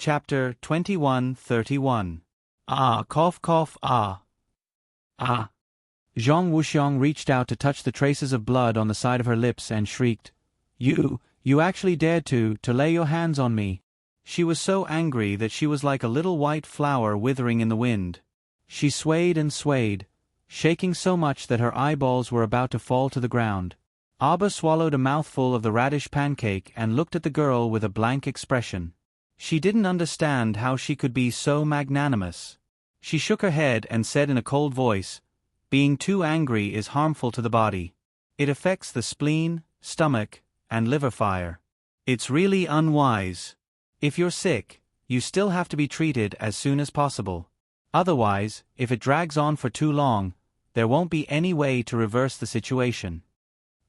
Chapter 21:31. Ah, cough cough, ah. Ah. Zhang Wuxiang reached out to touch the traces of blood on the side of her lips and shrieked, You actually dared to lay your hands on me." She was so angry that she was like a little white flower withering in the wind. She swayed and swayed, shaking so much that her eyeballs were about to fall to the ground. Abba swallowed a mouthful of the radish pancake and looked at the girl with a blank expression. She didn't understand how she could be so magnanimous. She shook her head and said in a cold voice, "Being too angry is harmful to the body. It affects the spleen, stomach, and liver fire. It's really unwise. If you're sick, you still have to be treated as soon as possible. Otherwise, if it drags on for too long, there won't be any way to reverse the situation."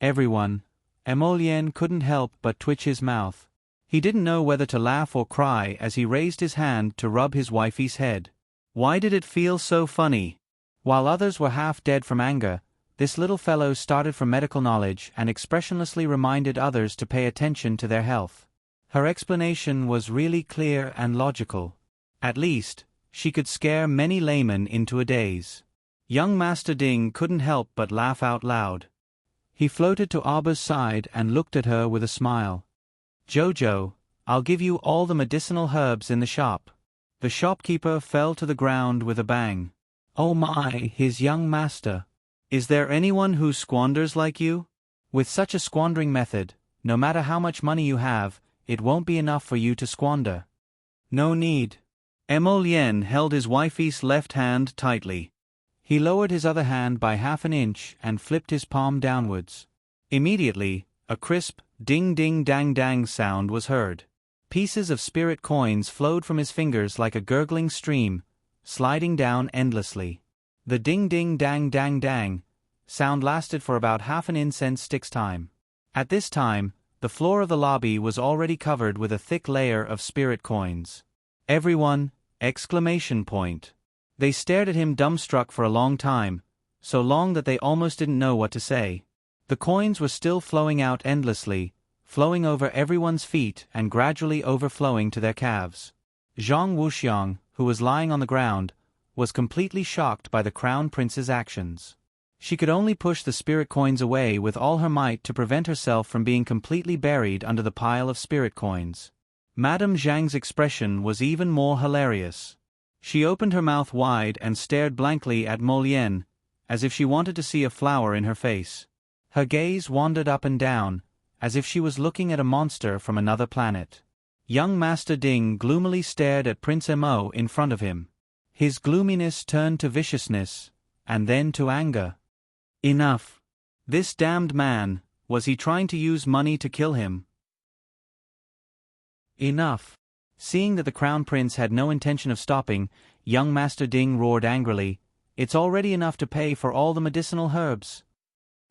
Everyone, Emolien couldn't help but twitch his mouth. He didn't know whether to laugh or cry as he raised his hand to rub his wifey's head. Why did it feel so funny? While others were half dead from anger, this little fellow started for medical knowledge and expressionlessly reminded others to pay attention to their health. Her explanation was really clear and logical. At least, she could scare many laymen into a daze. Young Master Ding couldn't help but laugh out loud. He floated to Abba's side and looked at her with a smile. "Jojo, I'll give you all the medicinal herbs in the shop." The shopkeeper fell to the ground with a bang. Oh my, his young master. Is there anyone who squanders like you? With such a squandering method, no matter how much money you have, it won't be enough for you to squander. No need. Emolien held his wifey's left hand tightly. He lowered his other hand by half an inch and flipped his palm downwards. Immediately, a crisp, ding-ding-dang-dang sound was heard. Pieces of spirit coins flowed from his fingers like a gurgling stream, sliding down endlessly. The ding-ding-dang-dang-dang sound lasted for about half an incense stick's time. At this time, the floor of the lobby was already covered with a thick layer of spirit coins. Everyone! Exclamation point. They stared at him dumbstruck for a long time, so long that they almost didn't know what to say. The coins were still flowing out endlessly, flowing over everyone's feet and gradually overflowing to their calves. Zhang Wuxiang, who was lying on the ground, was completely shocked by the crown prince's actions. She could only push the spirit coins away with all her might to prevent herself from being completely buried under the pile of spirit coins. Madame Zhang's expression was even more hilarious. She opened her mouth wide and stared blankly at Molien, as if she wanted to see a flower in her face. Her gaze wandered up and down, as if she was looking at a monster from another planet. Young Master Ding gloomily stared at Prince Mo in front of him. His gloominess turned to viciousness, and then to anger. Enough. This damned man, was he trying to use money to kill him? Enough. Seeing that the Crown Prince had no intention of stopping, young Master Ding roared angrily, "It's already enough to pay for all the medicinal herbs."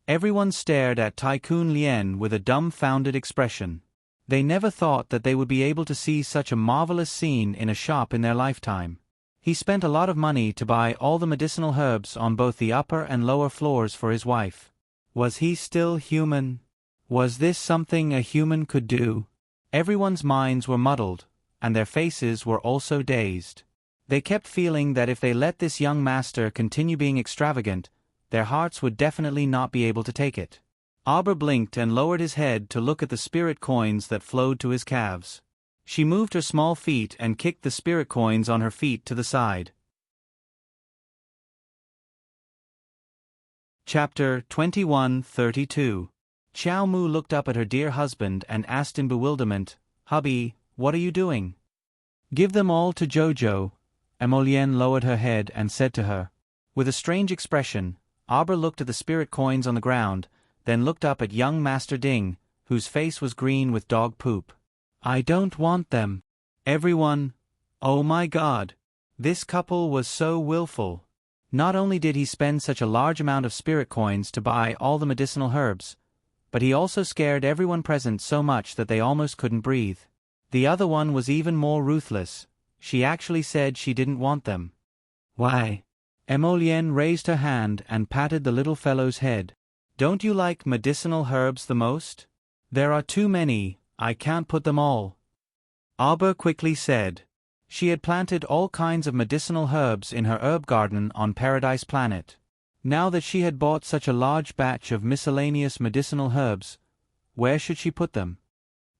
Everyone stared at Tycoon Lien with a dumbfounded expression. They never thought that they would be able to see such a marvelous scene in a shop in their lifetime. He spent a lot of money to buy all the medicinal herbs on both the upper and lower floors for his wife. Was he still human? Was this something a human could do? Everyone's minds were muddled, and their faces were also dazed. They kept feeling that if they let this young master continue being extravagant, their hearts would definitely not be able to take it. Abba blinked and lowered his head to look at the spirit coins that flowed to his calves. She moved her small feet and kicked the spirit coins on her feet to the side. Chapter 21:32. Xiao Mu looked up at her dear husband and asked in bewilderment, "Hubby, what are you doing?" "Give them all to Jojo." Emolien lowered her head and said to her. With a strange expression, Abba looked at the spirit coins on the ground, then looked up at young Master Ding, whose face was green with dog poop. "I don't want them." Everyone, oh my God! This couple was so willful. Not only did he spend such a large amount of spirit coins to buy all the medicinal herbs, but he also scared everyone present so much that they almost couldn't breathe. The other one was even more ruthless. She actually said she didn't want them. Why? Emolien raised her hand and patted the little fellow's head. "Don't you like medicinal herbs the most?" "There are too many, I can't put them all." Abba quickly said. She had planted all kinds of medicinal herbs in her herb garden on Paradise Planet. Now that she had bought such a large batch of miscellaneous medicinal herbs, where should she put them?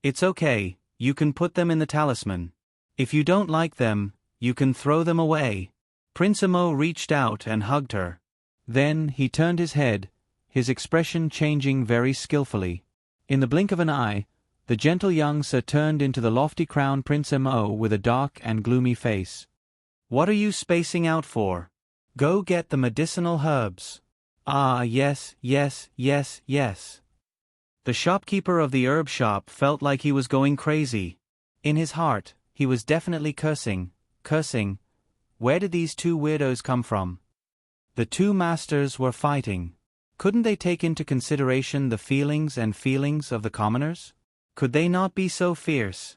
It's okay, you can put them in the talisman. If you don't like them, you can throw them away. Prince Amo reached out and hugged her. Then he turned his head, his expression changing very skillfully. In the blink of an eye, the gentle young sir turned into the lofty crowned Prince Mo with a dark and gloomy face. What are you spacing out for? Go get the medicinal herbs. Ah, yes, yes, yes, yes. The shopkeeper of the herb shop felt like he was going crazy. In his heart, he was definitely cursing. Where did these two weirdos come from? The two masters were fighting. Couldn't they take into consideration the feelings of the commoners? Could they not be so fierce?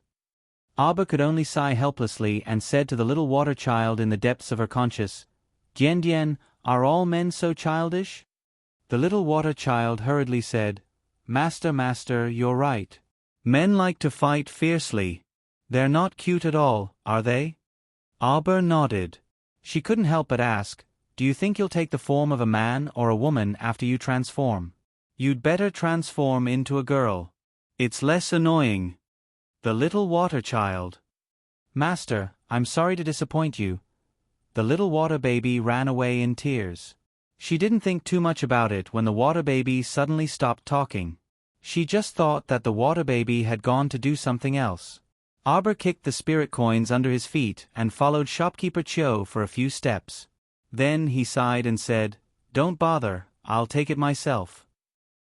Abba could only sigh helplessly and said to the little water child in the depths of her conscience, "Dian Dian, are all men so childish?" The little water child hurriedly said, Master, you're right. Men like to fight fiercely. They're not cute at all, are they?" Abba nodded. She couldn't help but ask, "Do you think you'll take the form of a man or a woman after you transform?" "You'd better transform into a girl. It's less annoying." The little water child. "Master, I'm sorry to disappoint you." The little water baby ran away in tears. She didn't think too much about it when the water baby suddenly stopped talking. She just thought that the water baby had gone to do something else. Arbor kicked the spirit coins under his feet and followed shopkeeper Chio for a few steps. Then he sighed and said, "Don't bother, I'll take it myself."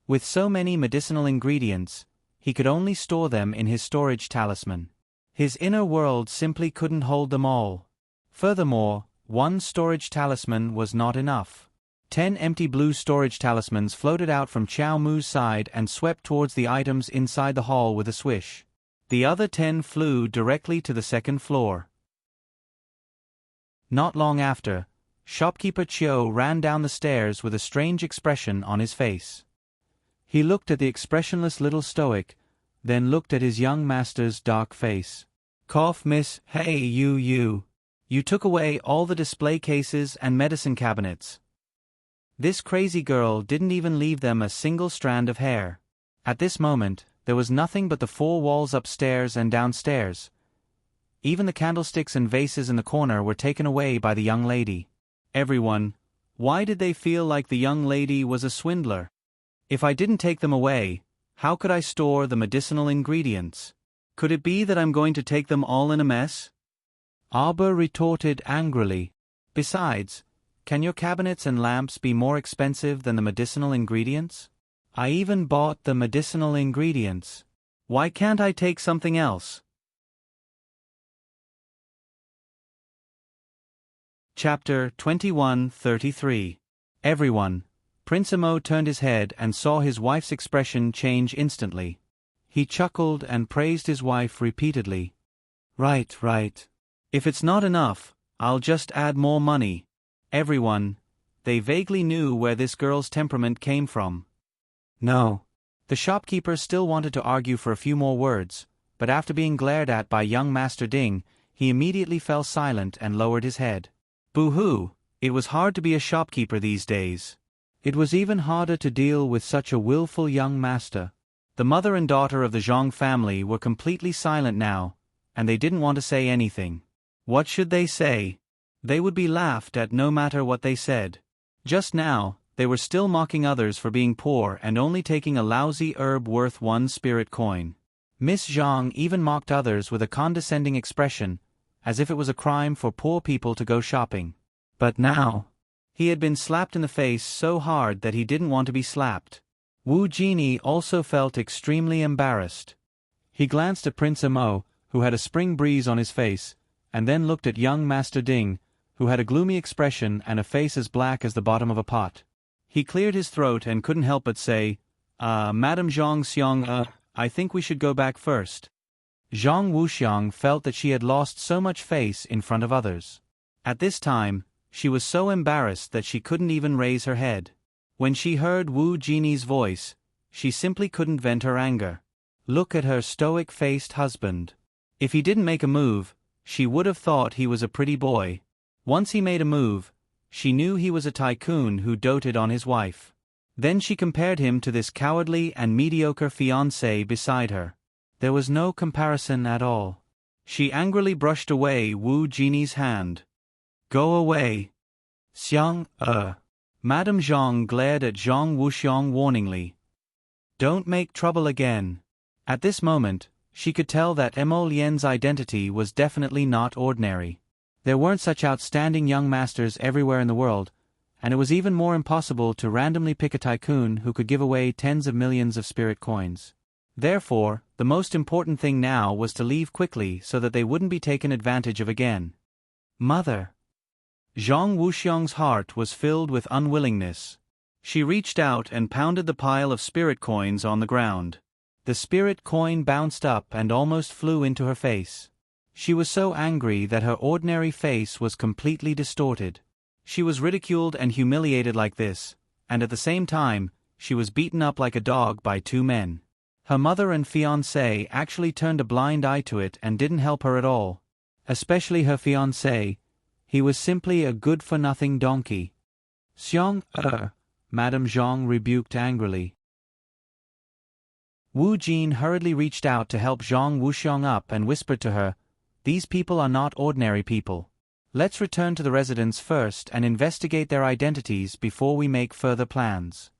With so many medicinal ingredients, he could only store them in his storage talisman. His inner world simply couldn't hold them all. Furthermore, one storage talisman was not enough. 10 empty blue storage talismans floated out from Chiao Mu's side and swept towards the items inside the hall with a swish. The other 10 flew directly to the second floor. Not long after, shopkeeper Chio ran down the stairs with a strange expression on his face. He looked at the expressionless little stoic, then looked at his young master's dark face. "Cough, miss, hey you. You took away all the display cases and medicine cabinets. This crazy girl didn't even leave them a single strand of hair." At this moment, there was nothing but the 4 walls upstairs and downstairs. Even the candlesticks and vases in the corner were taken away by the young lady. Everyone, why did they feel like the young lady was a swindler? If I didn't take them away, how could I store the medicinal ingredients? Could it be that I'm going to take them all in a mess? Arbor retorted angrily. Besides, can your cabinets and lamps be more expensive than the medicinal ingredients? I even bought the medicinal ingredients. Why can't I take something else? Chapter 21:33. Everyone. Prince Amo turned his head and saw his wife's expression change instantly. He chuckled and praised his wife repeatedly. Right. If it's not enough, I'll just add more money. Everyone. They vaguely knew where this girl's temperament came from. No. The shopkeeper still wanted to argue for a few more words, but after being glared at by young Master Ding, he immediately fell silent and lowered his head. Boo-hoo, it was hard to be a shopkeeper these days. It was even harder to deal with such a willful young master. The mother and daughter of the Zhang family were completely silent now, and they didn't want to say anything. What should they say? They would be laughed at no matter what they said. Just now, they were still mocking others for being poor and only taking a lousy herb worth 1 spirit coin. Miss Zhang even mocked others with a condescending expression, as if it was a crime for poor people to go shopping. But now, he had been slapped in the face so hard that he didn't want to be slapped. Wu Genie also felt extremely embarrassed. He glanced at Prince Amo, who had a spring breeze on his face, and then looked at young Master Ding, who had a gloomy expression and a face as black as the bottom of a pot. He cleared his throat and couldn't help but say, Madam Zhang Xiang, I think we should go back first. Zhang Wuxiang felt that she had lost so much face in front of others. At this time, she was so embarrassed that she couldn't even raise her head. When she heard Wu Genie's voice, she simply couldn't vent her anger. Look at her stoic-faced husband. If he didn't make a move, She would have thought he was a pretty boy. Once he made a move, she knew he was a tycoon who doted on his wife. Then she compared him to this cowardly and mediocre fiancé beside her. There was no comparison at all. She angrily brushed away Wu Genie's hand. Go away. Xiang, Madame Zhang glared at Zhang Wuxiang warningly. Don't make trouble again. At this moment, she could tell that Emolien's identity was definitely not ordinary. There weren't such outstanding young masters everywhere in the world, and it was even more impossible to randomly pick a tycoon who could give away tens of millions of spirit coins. Therefore, the most important thing now was to leave quickly so that they wouldn't be taken advantage of again. Mother! Zhang Wuxiang's heart was filled with unwillingness. She reached out and pounded the pile of spirit coins on the ground. The spirit coin bounced up and almost flew into her face. She was so angry that her ordinary face was completely distorted. She was ridiculed and humiliated like this, and at the same time, she was beaten up like a dog by two men. Her mother and fiancé actually turned a blind eye to it and didn't help her at all. Especially her fiancé. He was simply a good-for-nothing donkey. Xiang, Madame Zhang rebuked angrily. Wu Jin hurriedly reached out to help Zhang Wuxiang up and whispered to her, "These people are not ordinary people. Let's return to the residence first and investigate their identities before we make further plans."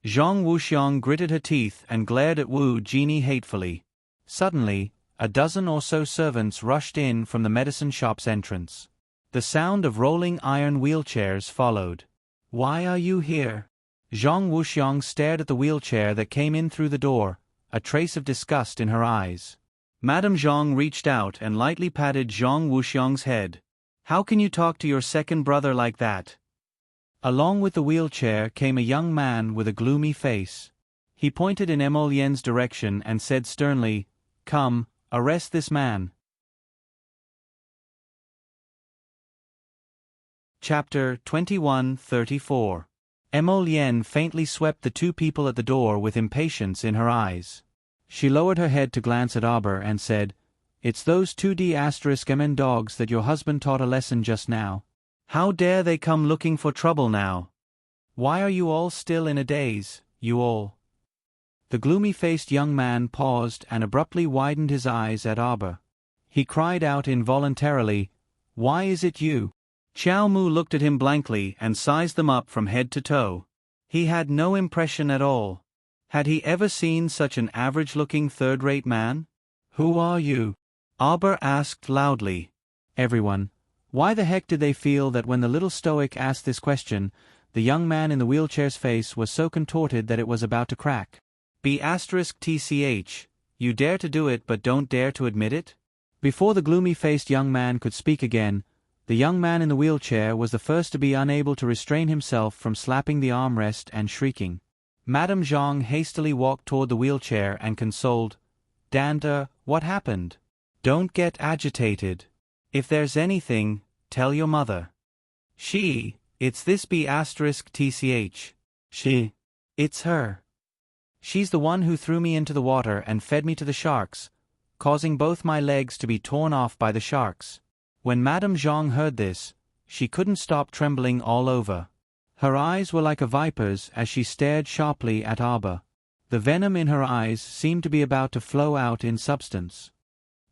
Zhang Wuxiang gritted her teeth and glared at Wu Jini hatefully. Suddenly, a dozen or so servants rushed in from the medicine shop's entrance. The sound of rolling iron wheelchairs followed. "Why are you here?" Zhang Wuxiang stared at the wheelchair that came in through the door, a trace of disgust in her eyes. Madame Zhang reached out and lightly patted Zhang Wuxiang's head. "How can you talk to your second brother like that?" Along with the wheelchair came a young man with a gloomy face. He pointed in Emolien's direction and said sternly, "Come, arrest this man." Chapter 21:34. Emolien faintly swept the two people at the door with impatience in her eyes. She lowered her head to glance at Auber and said, "It's those 2D*MN dogs that your husband taught a lesson just now. How dare they come looking for trouble now? Why are you all still in a daze, you all?" The gloomy-faced young man paused and abruptly widened his eyes at Auber. He cried out involuntarily, "Why is it you?" Xiao Mu looked at him blankly and sized them up from head to toe. He had no impression at all. Had he ever seen such an average-looking third-rate man? "Who are you?" Auber asked loudly. Everyone. Why the heck did they feel that when the little stoic asked this question, the young man in the wheelchair's face was so contorted that it was about to crack? B*TCH, you dare to do it but don't dare to admit it? Before the gloomy-faced young man could speak again, the young man in the wheelchair was the first to be unable to restrain himself from slapping the armrest and shrieking. Madame Zhang hastily walked toward the wheelchair and consoled, "Danda, what happened? Don't get agitated. If there's anything, tell your mother." It's this B*TCH. It's her. She's the one who threw me into the water and fed me to the sharks, causing both my legs to be torn off by the sharks. When Madame Zhang heard this, she couldn't stop trembling all over. Her eyes were like a viper's as she stared sharply at Auber. The venom in her eyes seemed to be about to flow out in substance.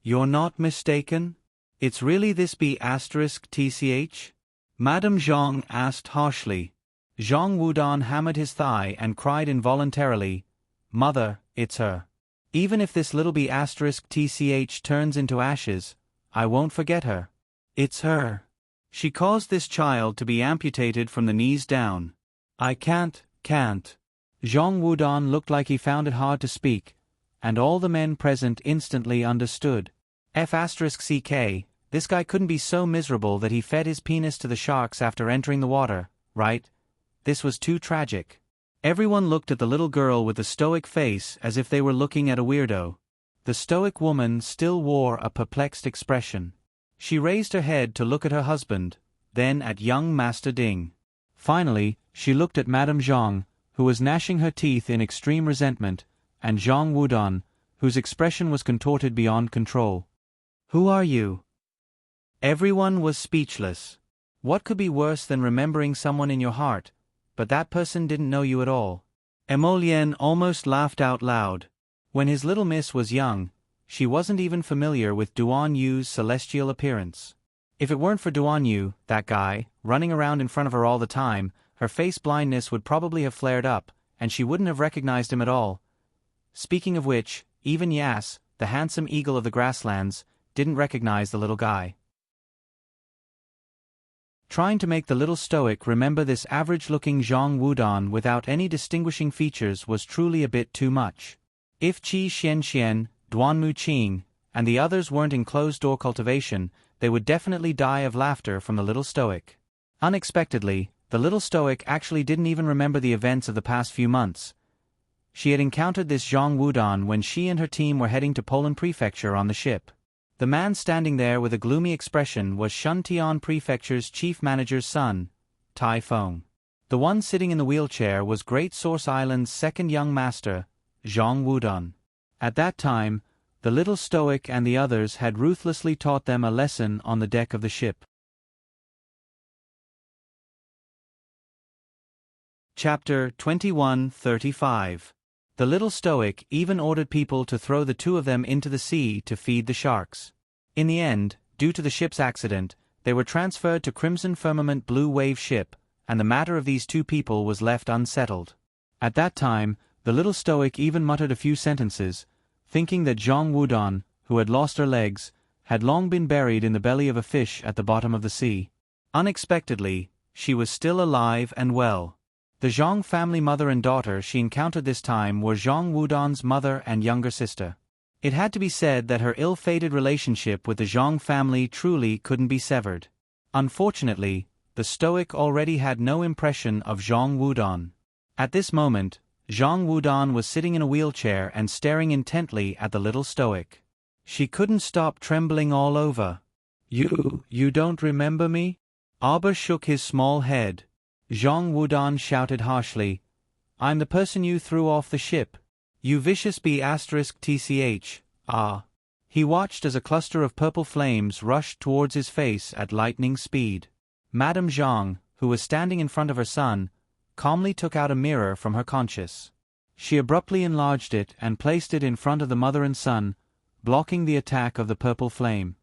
"You're not mistaken? It's really this B*TCH? Madame Zhang asked harshly. Zhang Wudan hammered his thigh and cried involuntarily, "Mother, it's her. Even if this little B*TCH turns into ashes, I won't forget her. It's her. She caused this child to be amputated from the knees down. I can't. Zhang Wudan looked like he found it hard to speak, and all the men present instantly understood. F*CK, this guy couldn't be so miserable that he fed his penis to the sharks after entering the water, right? This was too tragic. Everyone looked at the little girl with the stoic face as if they were looking at a weirdo. The stoic woman still wore a perplexed expression. She raised her head to look at her husband, then at young Master Ding. Finally, she looked at Madame Zhang, who was gnashing her teeth in extreme resentment, and Zhang Wudan, whose expression was contorted beyond control. "Who are you?" Everyone was speechless. What could be worse than remembering someone in your heart, but that person didn't know you at all? Emolien almost laughed out loud. When his little miss was young, she wasn't even familiar with Duan Yu's celestial appearance. If it weren't for Duan Yu, that guy, running around in front of her all the time, her face blindness would probably have flared up, and she wouldn't have recognized him at all. Speaking of which, even Yas, the handsome eagle of the grasslands, didn't recognize the little guy. Trying to make the little stoic remember this average-looking Zhang Wudan without any distinguishing features was truly a bit too much. If Qi Xianxian, Duanmu Qing, and the others weren't in closed-door cultivation, they would definitely die of laughter from the little stoic. Unexpectedly, the little stoic actually didn't even remember the events of the past few months. She had encountered this Zhang Wudan when she and her team were heading to Poland Prefecture on the ship. The man standing there with a gloomy expression was Shuntian Prefecture's chief manager's son, Tai Feng. The one sitting in the wheelchair was Great Source Island's second young master, Zhang Wudan. At that time, the little stoic and the others had ruthlessly taught them a lesson on the deck of the ship. Chapter 21:35. The little stoic even ordered people to throw the two of them into the sea to feed the sharks. In the end, due to the ship's accident, they were transferred to Crimson Firmament Blue Wave ship, and the matter of these two people was left unsettled. At that time, the little stoic even muttered a few sentences, thinking that Zhang Wudan, who had lost her legs, had long been buried in the belly of a fish at the bottom of the sea. Unexpectedly, she was still alive and well. The Zhang family mother and daughter she encountered this time were Zhang Wudan's mother and younger sister. It had to be said that her ill-fated relationship with the Zhang family truly couldn't be severed. Unfortunately, the stoic already had no impression of Zhang Wudan. At this moment, Zhang Wudan was sitting in a wheelchair and staring intently at the little stoic. She couldn't stop trembling all over. You don't remember me?" Arbor shook his small head. Zhang Wudan shouted harshly, "I'm the person you threw off the ship. You vicious B***TCH, ah." He watched as a cluster of purple flames rushed towards his face at lightning speed. Madame Zhang, who was standing in front of her son, calmly took out a mirror from her conscience. She abruptly enlarged it and placed it in front of the mother and son, blocking the attack of the purple flame.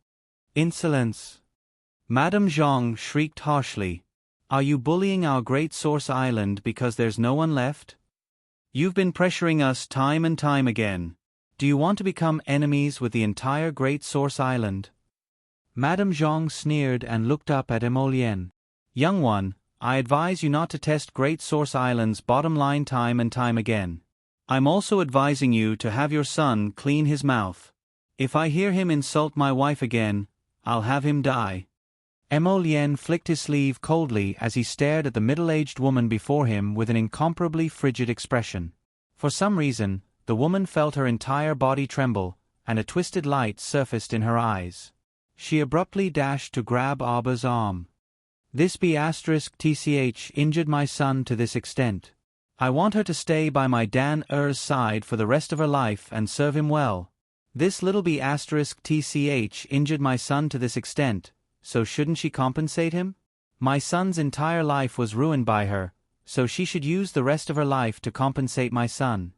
"Insolence!" Madame Zhang shrieked harshly. "Are you bullying our Great Source Island because there's no one left? You've been pressuring us time and time again. Do you want to become enemies with the entire Great Source Island?" Madame Zhang sneered and looked up at Emolien. "Young one, I advise you not to test Great Source Island's bottom line time and time again. I'm also advising you to have your son clean his mouth. If I hear him insult my wife again, I'll have him die." Emolien flicked his sleeve coldly as he stared at the middle-aged woman before him with an incomparably frigid expression. For some reason, the woman felt her entire body tremble, and a twisted light surfaced in her eyes. She abruptly dashed to grab Arbor's arm. "This B***TCH injured my son to this extent. I want her to stay by my Dan Er's side for the rest of her life and serve him well. This little B***TCH injured my son to this extent, so shouldn't she compensate him? My son's entire life was ruined by her, so she should use the rest of her life to compensate my son."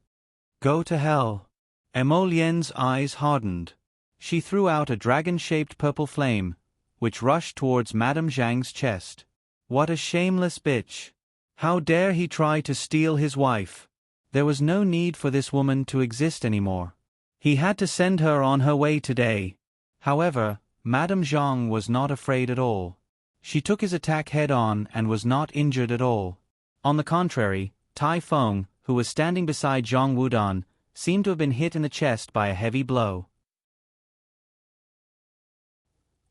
"Go to hell." Emolien's eyes hardened. She threw out a dragon-shaped purple flame, which rushed towards Madame Zhang's chest. "What a shameless bitch! How dare he try to steal his wife?" There was no need for this woman to exist anymore. He had to send her on her way today. However, Madame Zhang was not afraid at all. She took his attack head-on and was not injured at all. On the contrary, Tai Feng, who was standing beside Zhang Wudan, seemed to have been hit in the chest by a heavy blow.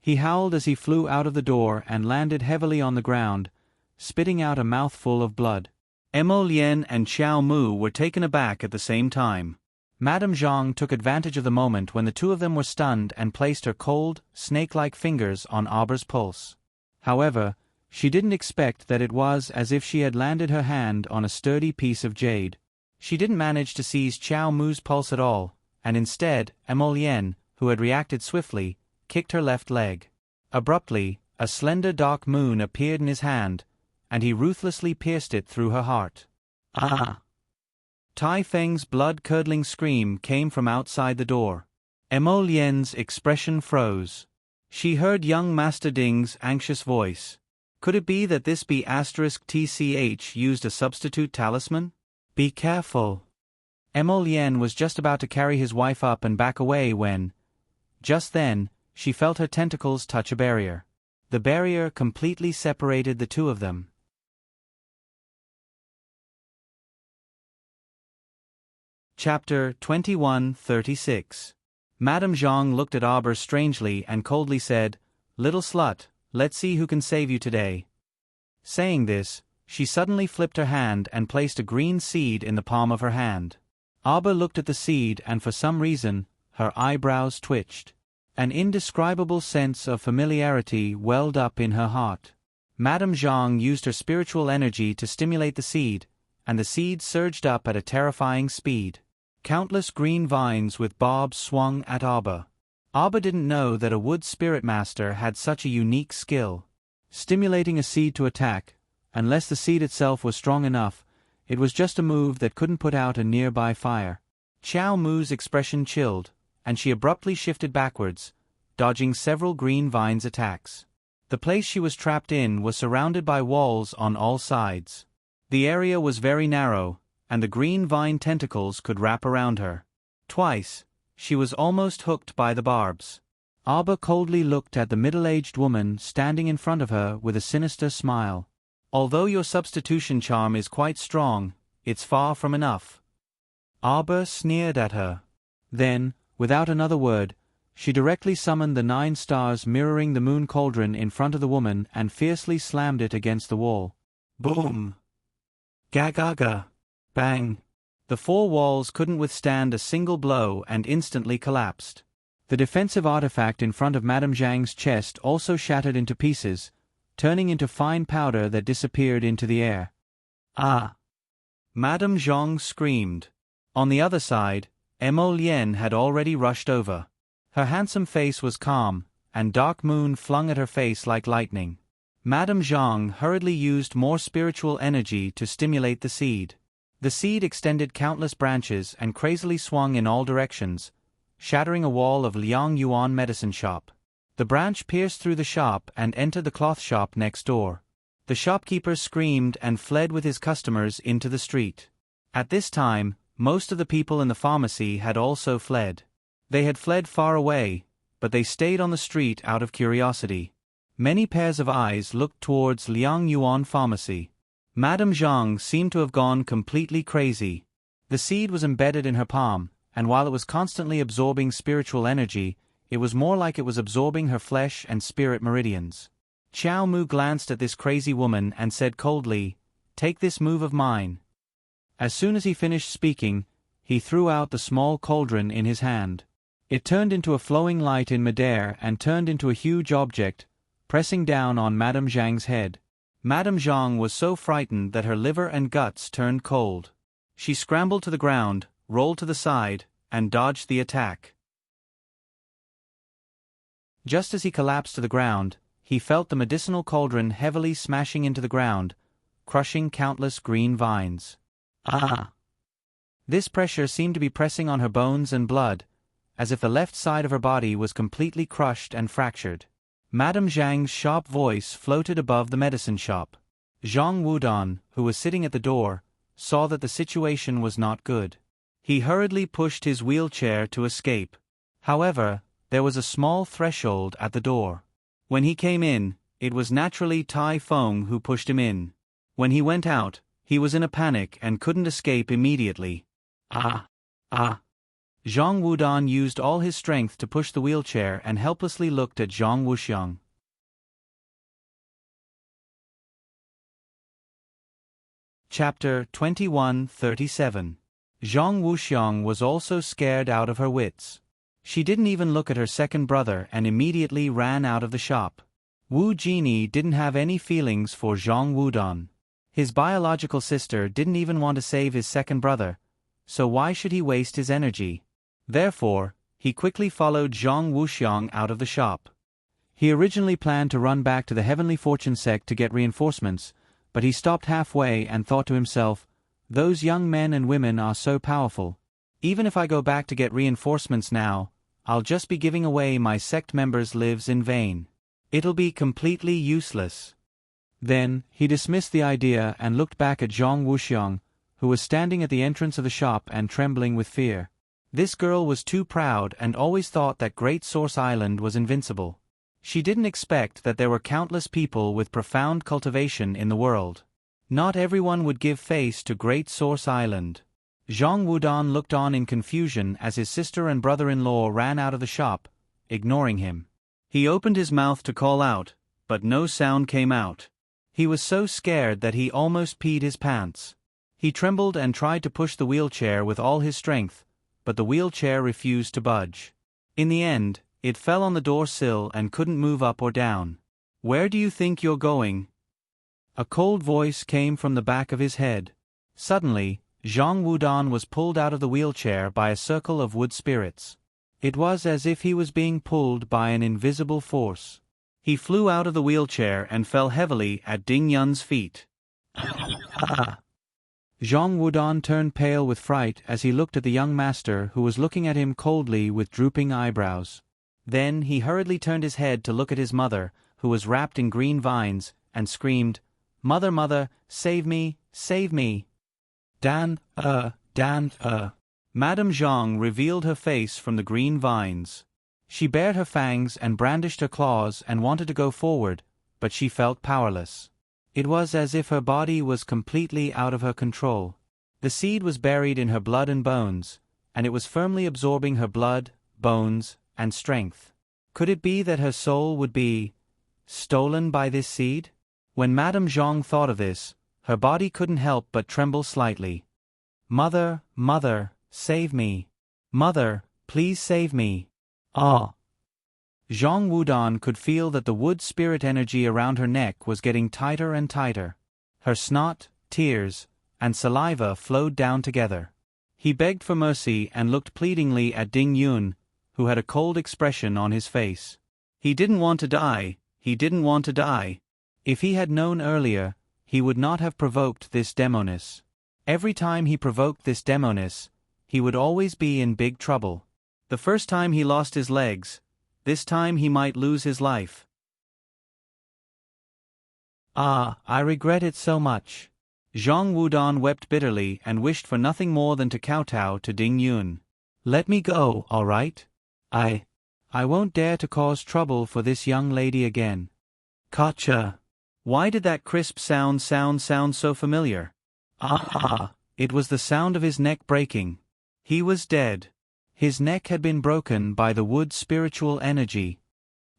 He howled as he flew out of the door and landed heavily on the ground, spitting out a mouthful of blood. Emolien and Xiao Mu were taken aback at the same time. Madame Zhang took advantage of the moment when the two of them were stunned and placed her cold, snake-like fingers on Arbor's pulse. However, she didn't expect that it was as if she had landed her hand on a sturdy piece of jade. She didn't manage to seize Xiao Mu's pulse at all, and instead, Emolien, who had reacted swiftly, kicked her left leg. Abruptly, a slender dark moon appeared in his hand, and he ruthlessly pierced it through her heart. Ah! Tai Feng's blood-curdling scream came from outside the door. Emo Lien's expression froze. She heard young Master Ding's anxious voice. Could it be that this B*TCH used a substitute talisman? Be careful. Emo Lien was just about to carry his wife up and back away when, just then, she felt her tentacles touch a barrier. The barrier completely separated the two of them. Chapter 21:36. Madame Zhang looked at Auber strangely and coldly said, "Little slut, let's see who can save you today." Saying this, she suddenly flipped her hand and placed a green seed in the palm of her hand. Auber looked at the seed and for some reason, her eyebrows twitched. An indescribable sense of familiarity welled up in her heart. Madame Zhang used her spiritual energy to stimulate the seed, and the seed surged up at a terrifying speed. Countless green vines with barbs swung at Auber. Auber didn't know that a wood spirit master had such a unique skill. Stimulating a seed to attack, unless the seed itself was strong enough, it was just a move that couldn't put out a nearby fire. Qiao Mu's expression chilled, and she abruptly shifted backwards, dodging several green vines' attacks. The place she was trapped in was surrounded by walls on all sides. The area was very narrow, and the green vine tentacles could wrap around her. Twice, she was almost hooked by the barbs. Auber coldly looked at the middle-aged woman standing in front of her with a sinister smile. "Although your substitution charm is quite strong, it's far from enough." Auber sneered at her. Then, without another word, she directly summoned the 9 stars mirroring the moon cauldron in front of the woman and fiercely slammed it against the wall. Boom! Ga-ga-ga! Bang! The 4 walls couldn't withstand a single blow and instantly collapsed. The defensive artifact in front of Madame Zhang's chest also shattered into pieces, turning into fine powder that disappeared into the air. Ah! Madame Zhang screamed. On the other side, Emo Lien had already rushed over. Her handsome face was calm, and dark moon flung at her face like lightning. Madame Zhang hurriedly used more spiritual energy to stimulate the seed. The seed extended countless branches and crazily swung in all directions, shattering a wall of Liang Yuan medicine shop. The branch pierced through the shop and entered the cloth shop next door. The shopkeeper screamed and fled with his customers into the street. At this time, most of the people in the pharmacy had also fled. They had fled far away, but they stayed on the street out of curiosity. Many pairs of eyes looked towards Liang Yuan Pharmacy. Madame Zhang seemed to have gone completely crazy. The seed was embedded in her palm, and while it was constantly absorbing spiritual energy, it was more like it was absorbing her flesh and spirit meridians. Qiao Mu glanced at this crazy woman and said coldly, "Take this move of mine." As soon as he finished speaking, he threw out the small cauldron in his hand. It turned into a flowing light in midair and turned into a huge object, pressing down on Madame Zhang's head. Madame Zhang was so frightened that her liver and guts turned cold. She scrambled to the ground, rolled to the side, and dodged the attack. Just as he collapsed to the ground, he felt the medicinal cauldron heavily smashing into the ground, crushing countless green vines. Ah! This pressure seemed to be pressing on her bones and blood, as if the left side of her body was completely crushed and fractured. Madame Zhang's sharp voice floated above the medicine shop. Zhang Wudan, who was sitting at the door, saw that the situation was not good. He hurriedly pushed his wheelchair to escape. However, there was a small threshold at the door. When he came in, it was naturally Tai Feng who pushed him in. When he went out, he was in a panic and couldn't escape immediately. Ah! Ah! Zhang Wudan used all his strength to push the wheelchair and helplessly looked at Zhang Wuxiang. Chapter 21:37. Zhang Wuxiang was also scared out of her wits. She didn't even look at her second brother and immediately ran out of the shop. Wu Jini didn't have any feelings for Zhang Wudan. His biological sister didn't even want to save his second brother, so why should he waste his energy? Therefore, he quickly followed Zhang Wuxiang out of the shop. He originally planned to run back to the Heavenly Fortune sect to get reinforcements, but he stopped halfway and thought to himself, those young men and women are so powerful. Even if I go back to get reinforcements now, I'll just be giving away my sect members' lives in vain. It'll be completely useless. Then, he dismissed the idea and looked back at Zhang Wuxiang, who was standing at the entrance of the shop and trembling with fear. This girl was too proud and always thought that Great Source Island was invincible. She didn't expect that there were countless people with profound cultivation in the world. Not everyone would give face to Great Source Island. Zhang Wudan looked on in confusion as his sister and brother-in-law ran out of the shop, ignoring him. He opened his mouth to call out, but no sound came out. He was so scared that he almost peed his pants. He trembled and tried to push the wheelchair with all his strength, but the wheelchair refused to budge. In the end, it fell on the door sill and couldn't move up or down. Where do you think you're going? A cold voice came from the back of his head. Suddenly, Zhang Wudan was pulled out of the wheelchair by a circle of wood spirits. It was as if he was being pulled by an invisible force. He flew out of the wheelchair and fell heavily at Ding Yun's feet. Zhang Wudan turned pale with fright as he looked at the young master who was looking at him coldly with drooping eyebrows. Then he hurriedly turned his head to look at his mother, who was wrapped in green vines, and screamed, "Mother, mother, save me, save me!" Dan. Madame Zhang revealed her face from the green vines. She bared her fangs and brandished her claws and wanted to go forward, but she felt powerless. It was as if her body was completely out of her control. The seed was buried in her blood and bones, and it was firmly absorbing her blood, bones, and strength. Could it be that her soul would be stolen by this seed? When Madame Zhang thought of this, her body couldn't help but tremble slightly. Mother, mother, save me. Mother, please save me. Ah! Zhang Wudan could feel that the wood spirit energy around her neck was getting tighter and tighter. Her snot, tears, and saliva flowed down together. He begged for mercy and looked pleadingly at Ding Yun, who had a cold expression on his face. He didn't want to die, he didn't want to die. If he had known earlier, he would not have provoked this demoness. Every time he provoked this demoness, he would always be in big trouble. The first time he lost his legs, this time he might lose his life. Ah, I regret it so much. Zhang Wudan wept bitterly and wished for nothing more than to kowtow to Ding Yun. Let me go, all right? I won't dare to cause trouble for this young lady again. Gotcha. Why did that crisp sound so familiar? Ah, it was the sound of his neck breaking. He was dead. His neck had been broken by the wood spiritual energy.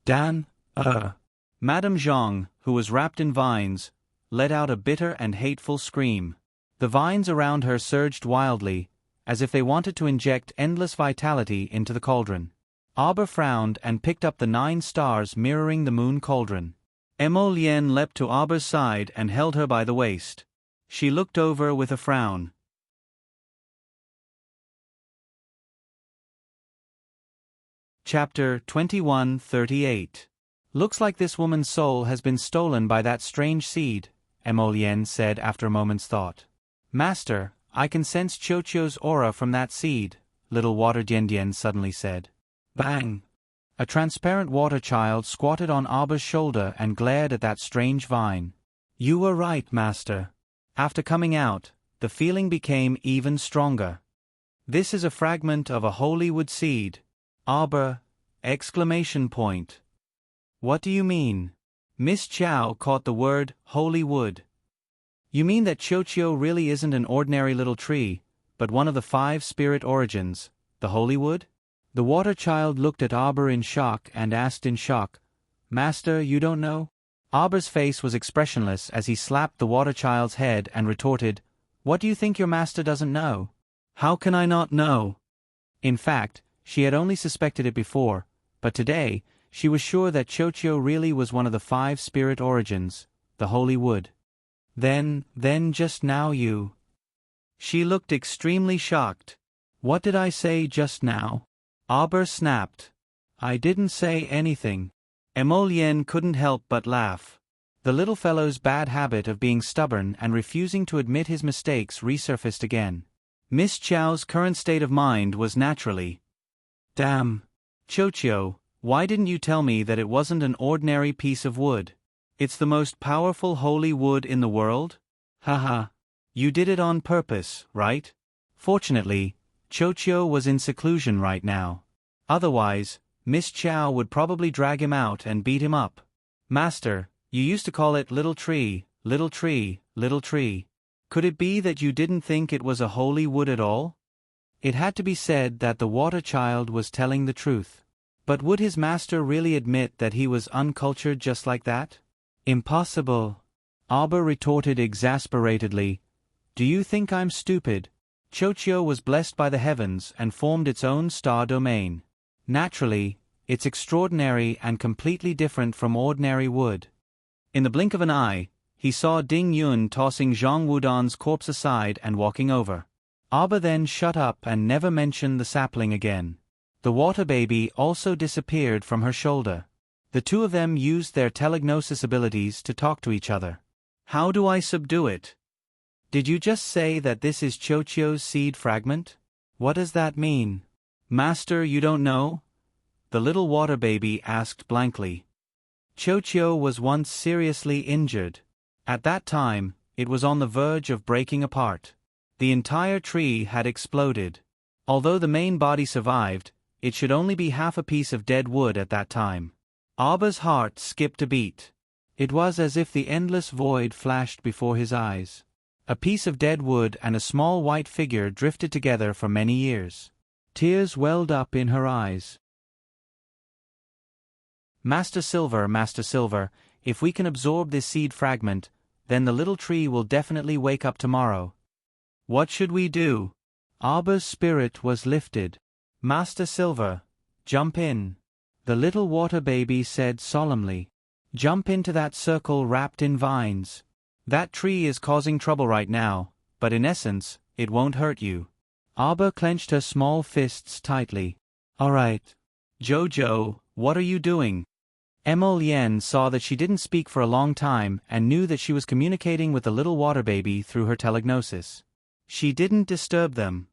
Madame Zhang, who was wrapped in vines, let out a bitter and hateful scream. The vines around her surged wildly, as if they wanted to inject endless vitality into the cauldron. Arbor frowned and picked up the 9 stars mirroring the moon cauldron. Emo Lien leapt to Arbor's side and held her by the waist. She looked over with a frown. Chapter 2138. Looks like this woman's soul has been stolen by that strange seed, Emo Lien said after a moment's thought. Master, I can sense Qiuqiu's aura from that seed, little water Dian suddenly said. Bang! A transparent water child squatted on Arbor's shoulder and glared at that strange vine. You were right, Master. After coming out, the feeling became even stronger. This is a fragment of a holy wood seed. Arbor! Exclamation point. What do you mean? Miss Chow caught the word, holy wood. You mean that Qiuqiu really isn't an ordinary little tree, but one of the 5 spirit origins, the holy wood? The water child looked at Arbor in shock and asked in shock, Master, you don't know? Arbor's face was expressionless as he slapped the water child's head and retorted, What do you think your master doesn't know? How can I not know? In fact, she had only suspected it before, but today, she was sure that Qiuqiu really was one of the 5 spirit origins, the holy wood. Then just now you... She looked extremely shocked. What did I say just now? Arbor snapped. I didn't say anything. Emolien couldn't help but laugh. The little fellow's bad habit of being stubborn and refusing to admit his mistakes resurfaced again. Miss Chow's current state of mind was naturally, "Damn. Chochio, why didn't you tell me that it wasn't an ordinary piece of wood? It's the most powerful holy wood in the world? Haha. You did it on purpose, right?" Fortunately, Chochio was in seclusion right now. Otherwise, Miss Chow would probably drag him out and beat him up. "Master, you used to call it little tree, little tree, little tree. Could it be that you didn't think it was a holy wood at all?" It had to be said that the water child was telling the truth. But would his master really admit that he was uncultured just like that? Impossible. Abba retorted exasperatedly. "Do you think I'm stupid? Chochio was blessed by the heavens and formed its own star domain. Naturally, it's extraordinary and completely different from ordinary wood." In the blink of an eye, he saw Ding Yun tossing Zhang Wudan's corpse aside and walking over. Abba then shut up and never mentioned the sapling again. The water baby also disappeared from her shoulder. The two of them used their telegnosis abilities to talk to each other. "How do I subdue it? Did you just say that this is Chochio's seed fragment? What does that mean?" "Master, you don't know?" the little water baby asked blankly. Chochio was once seriously injured. At that time, it was on the verge of breaking apart. The entire tree had exploded. Although the main body survived, it should only be half a piece of dead wood at that time. Abba's heart skipped a beat. It was as if the endless void flashed before his eyes. A piece of dead wood and a small white figure drifted together for many years. Tears welled up in her eyes. Master Silver, if we can absorb this seed fragment, then the little tree will definitely wake up tomorrow." "What should we do?" Abba's spirit was lifted. "Master Silver, jump in," the little water baby said solemnly. "Jump into that circle wrapped in vines. That tree is causing trouble right now, but in essence, it won't hurt you." Abba clenched her small fists tightly. "All right. Jojo, what are you doing?" Emolien saw that she didn't speak for a long time and knew that she was communicating with the little water baby through her telegnosis. She didn't disturb them.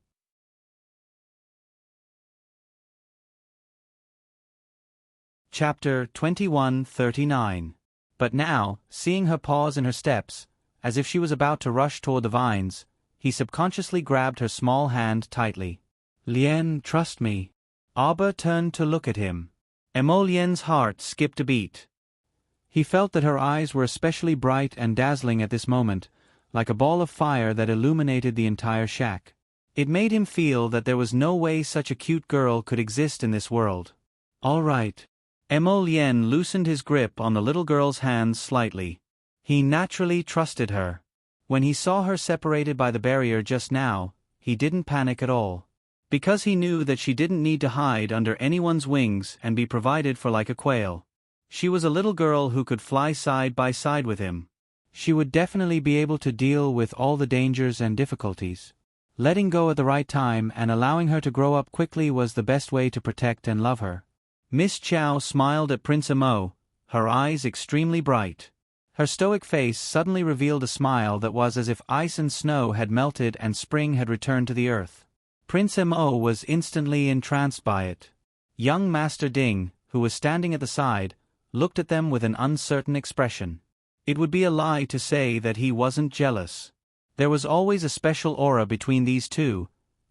Chapter 2139. But now, seeing her pause in her steps, as if she was about to rush toward the vines, he subconsciously grabbed her small hand tightly. "Lien, trust me." Abba turned to look at him. Emolien's heart skipped a beat. He felt that her eyes were especially bright and dazzling at this moment, like a ball of fire that illuminated the entire shack. It made him feel that there was no way such a cute girl could exist in this world. "All right." Emolien loosened his grip on the little girl's hands slightly. He naturally trusted her. When he saw her separated by the barrier just now, he didn't panic at all. Because he knew that she didn't need to hide under anyone's wings and be provided for like a quail. She was a little girl who could fly side by side with him. She would definitely be able to deal with all the dangers and difficulties. Letting go at the right time and allowing her to grow up quickly was the best way to protect and love her. Miss Chow smiled at Prince Emo, her eyes extremely bright. Her stoic face suddenly revealed a smile that was as if ice and snow had melted and spring had returned to the earth. Prince Mo was instantly entranced by it. Young Master Ding, who was standing at the side, looked at them with an uncertain expression. It would be a lie to say that he wasn't jealous. There was always a special aura between these two,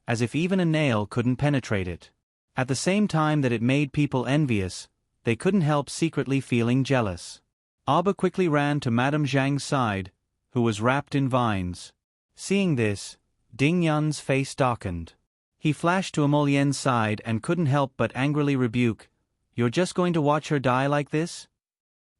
as if even a nail couldn't penetrate it. At the same time that it made people envious, they couldn't help secretly feeling jealous. Abba quickly ran to Madame Zhang's side, who was wrapped in vines. Seeing this, Ding Yun's face darkened. He flashed to Emolien's side and couldn't help but angrily rebuke, "You're just going to watch her die like this?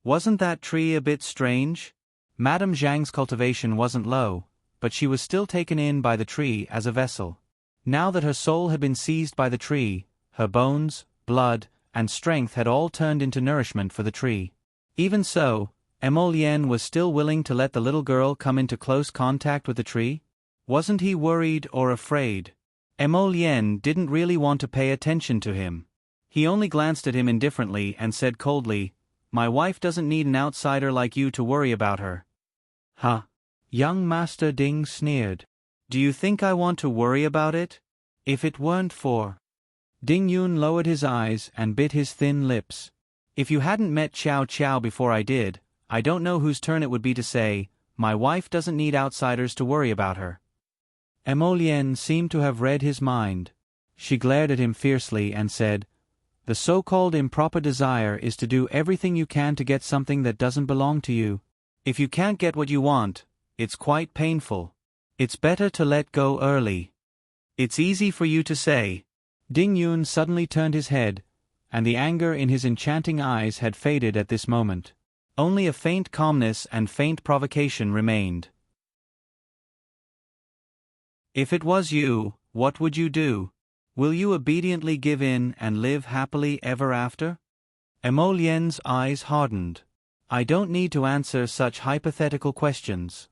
Wasn't that tree a bit strange?" Madame Zhang's cultivation wasn't low, but she was still taken in by the tree as a vessel. Now that her soul had been seized by the tree, her bones, blood, and strength had all turned into nourishment for the tree. Even so, Emolien was still willing to let the little girl come into close contact with the tree? Wasn't he worried or afraid? Emolien didn't really want to pay attention to him. He only glanced at him indifferently and said coldly, My wife doesn't need an outsider like you to worry about her. Huh? Young Master Ding sneered. Do you think I want to worry about it? If it weren't for... Ding Yun lowered his eyes and bit his thin lips. If you hadn't met Chow Chow before I did, I don't know whose turn it would be to say, my wife doesn't need outsiders to worry about her. Emolienne seemed to have read his mind. She glared at him fiercely and said, the so-called improper desire is to do everything you can to get something that doesn't belong to you. If you can't get what you want, it's quite painful. It's better to let go early. It's easy for you to say. Ding Yun suddenly turned his head, and the anger in his enchanting eyes had faded at this moment. Only a faint calmness and faint provocation remained. If it was you, what would you do? Will you obediently give in and live happily ever after? Emolienne's eyes hardened. I don't need to answer such hypothetical questions.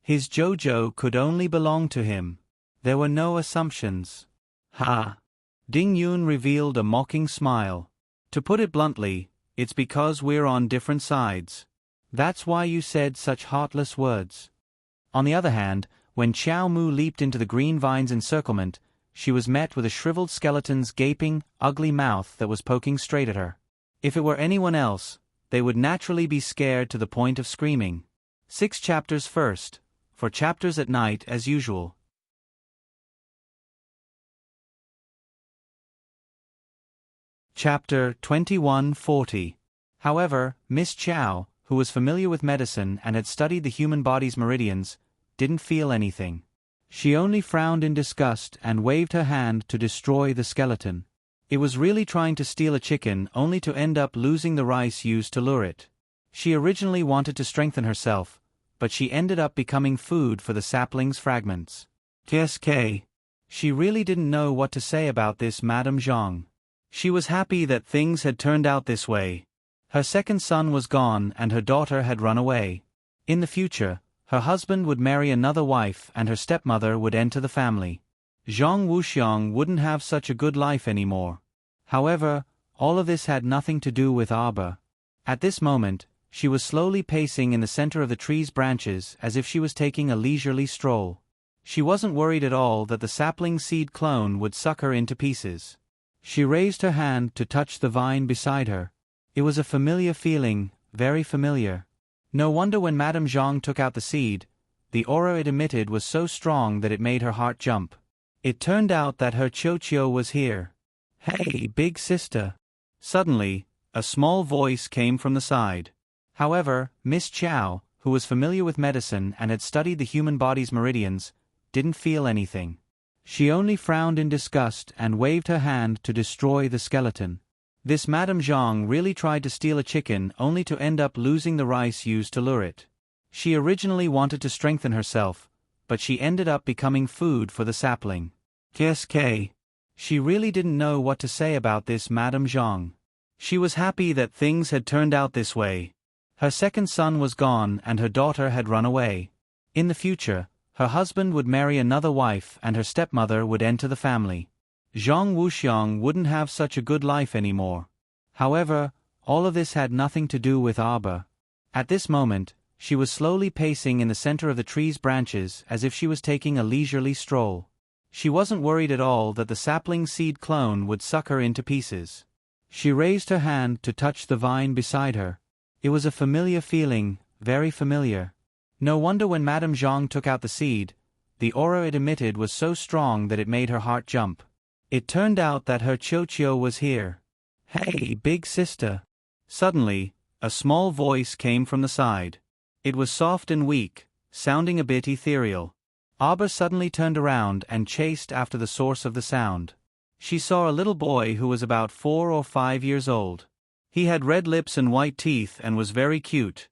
His JoJo could only belong to him. There were no assumptions. Ha! Ding Yun revealed a mocking smile. To put it bluntly, it's because we're on different sides. That's why you said such heartless words. On the other hand, when Xiao Mu leaped into the green vine's encirclement, she was met with a shriveled skeleton's gaping, ugly mouth that was poking straight at her. If it were anyone else, they would naturally be scared to the point of screaming. 6 chapters first, for chapters at night as usual. Chapter 2140. However, Miss Chow, who was familiar with medicine and had studied the human body's meridians, didn't feel anything. She only frowned in disgust and waved her hand to destroy the skeleton. It was really trying to steal a chicken only to end up losing the rice used to lure it. She originally wanted to strengthen herself, but she ended up becoming food for the sapling's fragments. TSK. She really didn't know what to say about this Madame Zhang. She was happy that things had turned out this way. Her second son was gone and her daughter had run away. In the future, her husband would marry another wife and her stepmother would enter the family. Zhang Wuxiang wouldn't have such a good life anymore. However, all of this had nothing to do with Arba. At this moment, she was slowly pacing in the center of the tree's branches as if she was taking a leisurely stroll. She wasn't worried at all that the sapling seed clone would suck her into pieces. She raised her hand to touch the vine beside her. It was a familiar feeling, very familiar. No wonder when Madame Zhang took out the seed, the aura it emitted was so strong that it made her heart jump. It turned out that her Qiu was here. Hey, big sister. Suddenly, a small voice came from the side. However, Miss Chow, who was familiar with medicine and had studied the human body's meridians, didn't feel anything. She only frowned in disgust and waved her hand to destroy the skeleton. This Madame Zhang really tried to steal a chicken only to end up losing the rice used to lure it. She originally wanted to strengthen herself, but she ended up becoming food for the sapling. TSK. She really didn't know what to say about this Madame Zhang. She was happy that things had turned out this way. Her second son was gone and her daughter had run away. In the future, her husband would marry another wife and her stepmother would enter the family. Zhang Wuxiang wouldn't have such a good life anymore. However, all of this had nothing to do with Arba. At this moment, she was slowly pacing in the center of the tree's branches as if she was taking a leisurely stroll. She wasn't worried at all that the sapling seed clone would suck her into pieces. She raised her hand to touch the vine beside her. It was a familiar feeling, very familiar. No wonder when Madame Zhang took out the seed, the aura it emitted was so strong that it made her heart jump. It turned out that her Qiu was here. Hey, big sister. Suddenly, a small voice came from the side. It was soft and weak, sounding a bit ethereal. Arba suddenly turned around and chased after the source of the sound. She saw a little boy who was about 4 or 5 years old. He had red lips and white teeth and was very cute.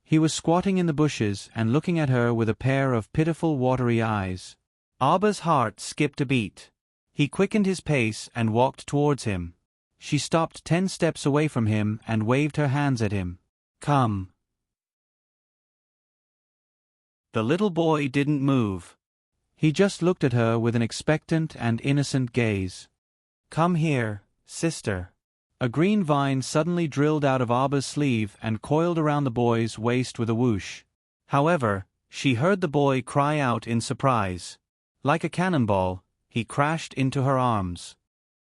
He was squatting in the bushes and looking at her with a pair of pitiful watery eyes. Arba's heart skipped a beat. He quickened his pace and walked towards him. She stopped 10 steps away from him and waved her hands at him. Come. The little boy didn't move. He just looked at her with an expectant and innocent gaze. Come here, sister. A green vine suddenly drilled out of Arba's sleeve and coiled around the boy's waist with a whoosh. However, she heard the boy cry out in surprise. Like a cannonball, he crashed into her arms.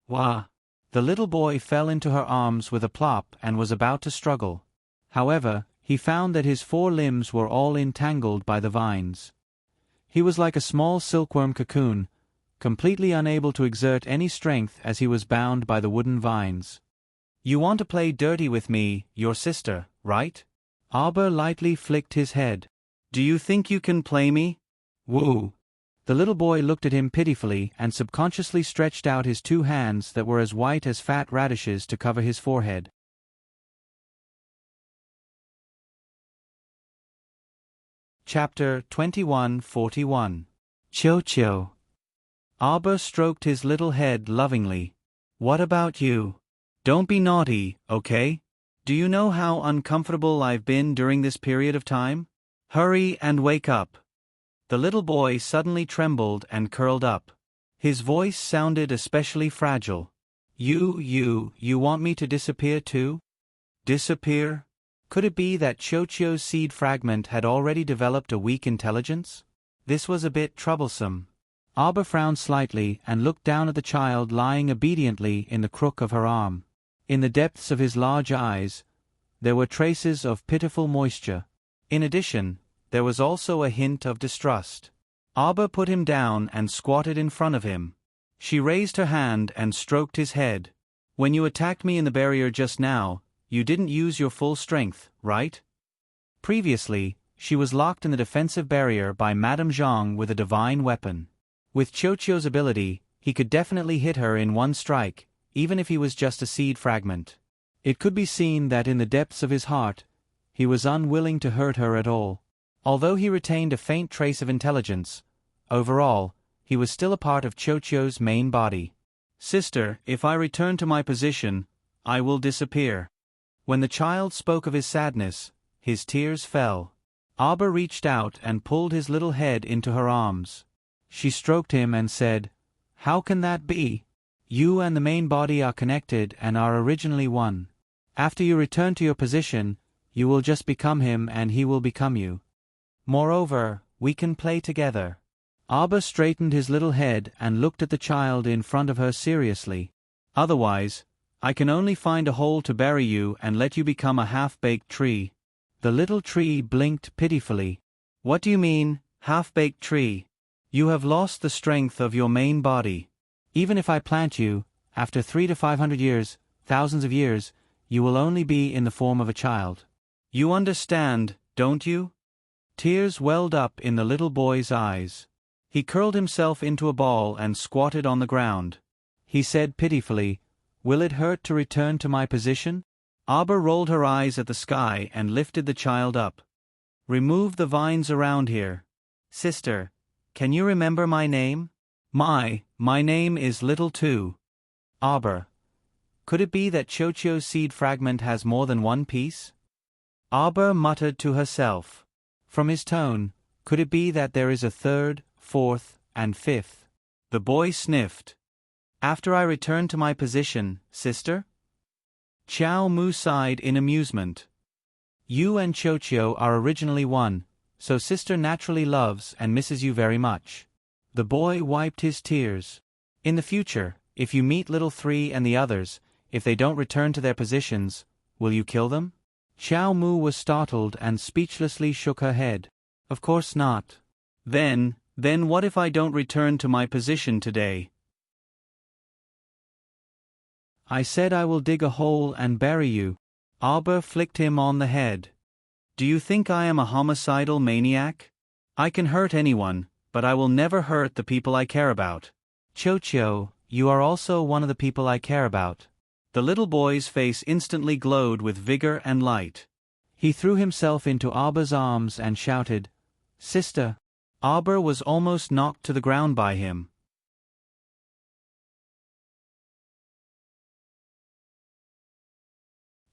Wah! The little boy fell into her arms with a plop and was about to struggle. However, he found that his 4 limbs were all entangled by the vines. He was like a small silkworm cocoon, completely unable to exert any strength as he was bound by the wooden vines. You want to play dirty with me, your sister, right? Arba lightly flicked his head. Do you think you can play me? Woo! The little boy looked at him pitifully and subconsciously stretched out his 2 hands that were as white as fat radishes to cover his forehead. Chapter 21:41. Cho-cho. Arba stroked his little head lovingly. What about you? Don't be naughty, okay? Do you know how uncomfortable I've been during this period of time? Hurry and wake up. The little boy suddenly trembled and curled up. His voice sounded especially fragile. You want me to disappear too? Disappear? Could it be that Cho-cho's seed fragment had already developed a weak intelligence? This was a bit troublesome. Arba frowned slightly and looked down at the child lying obediently in the crook of her arm. In the depths of his large eyes, there were traces of pitiful moisture. In addition, there was also a hint of distrust. Arba put him down and squatted in front of him. She raised her hand and stroked his head. When you attacked me in the barrier just now, you didn't use your full strength, right? Previously, she was locked in the defensive barrier by Madame Zhang with a divine weapon. With Cho-cho's ability, he could definitely hit her in one strike, even if he was just a seed fragment. It could be seen that in the depths of his heart, he was unwilling to hurt her at all. Although he retained a faint trace of intelligence, overall, he was still a part of Cho-cho's main body. Sister, if I return to my position, I will disappear. When the child spoke of his sadness, his tears fell. Arba reached out and pulled his little head into her arms. She stroked him and said, "How can that be? You and the main body are connected and are originally one. After you return to your position, you will just become him and he will become you. Moreover, we can play together." Arba straightened his little head and looked at the child in front of her seriously. "Otherwise, I can only find a hole to bury you and let you become a half-baked tree." The little tree blinked pitifully. "What do you mean, half-baked tree? You have lost the strength of your main body. Even if I plant you, after 300 to 500 years, thousands of years, you will only be in the form of a child. You understand, don't you?" Tears welled up in the little boy's eyes. He curled himself into a ball and squatted on the ground. He said pitifully, "Will it hurt to return to my position?" Arba rolled her eyes at the sky and lifted the child up. "Remove the vines around here. Sister, can you remember my name?" My name is Little too." Arba. Could it be that Cho-cho's seed fragment has more than one piece? Arba muttered to herself. From his tone, could it be that there is a 3rd, 4th, and 5th? The boy sniffed. "After I return to my position, sister?" Chow Mu sighed in amusement. "You and Cho-cho are originally one, so sister naturally loves and misses you very much." The boy wiped his tears. "In the future, if you meet Little 3 and the others, if they don't return to their positions, will you kill them?" Chow Mu was startled and speechlessly shook her head. "Of course not." Then what if I don't return to my position today?" "I said I will dig a hole and bury you." Arba flicked him on the head. "Do you think I am a homicidal maniac? I can hurt anyone, but I will never hurt the people I care about." "Cho-cho, you are also one of the people I care about." The little boy's face instantly glowed with vigor and light. He threw himself into Arba's arms and shouted, "Sister!" Arba was almost knocked to the ground by him.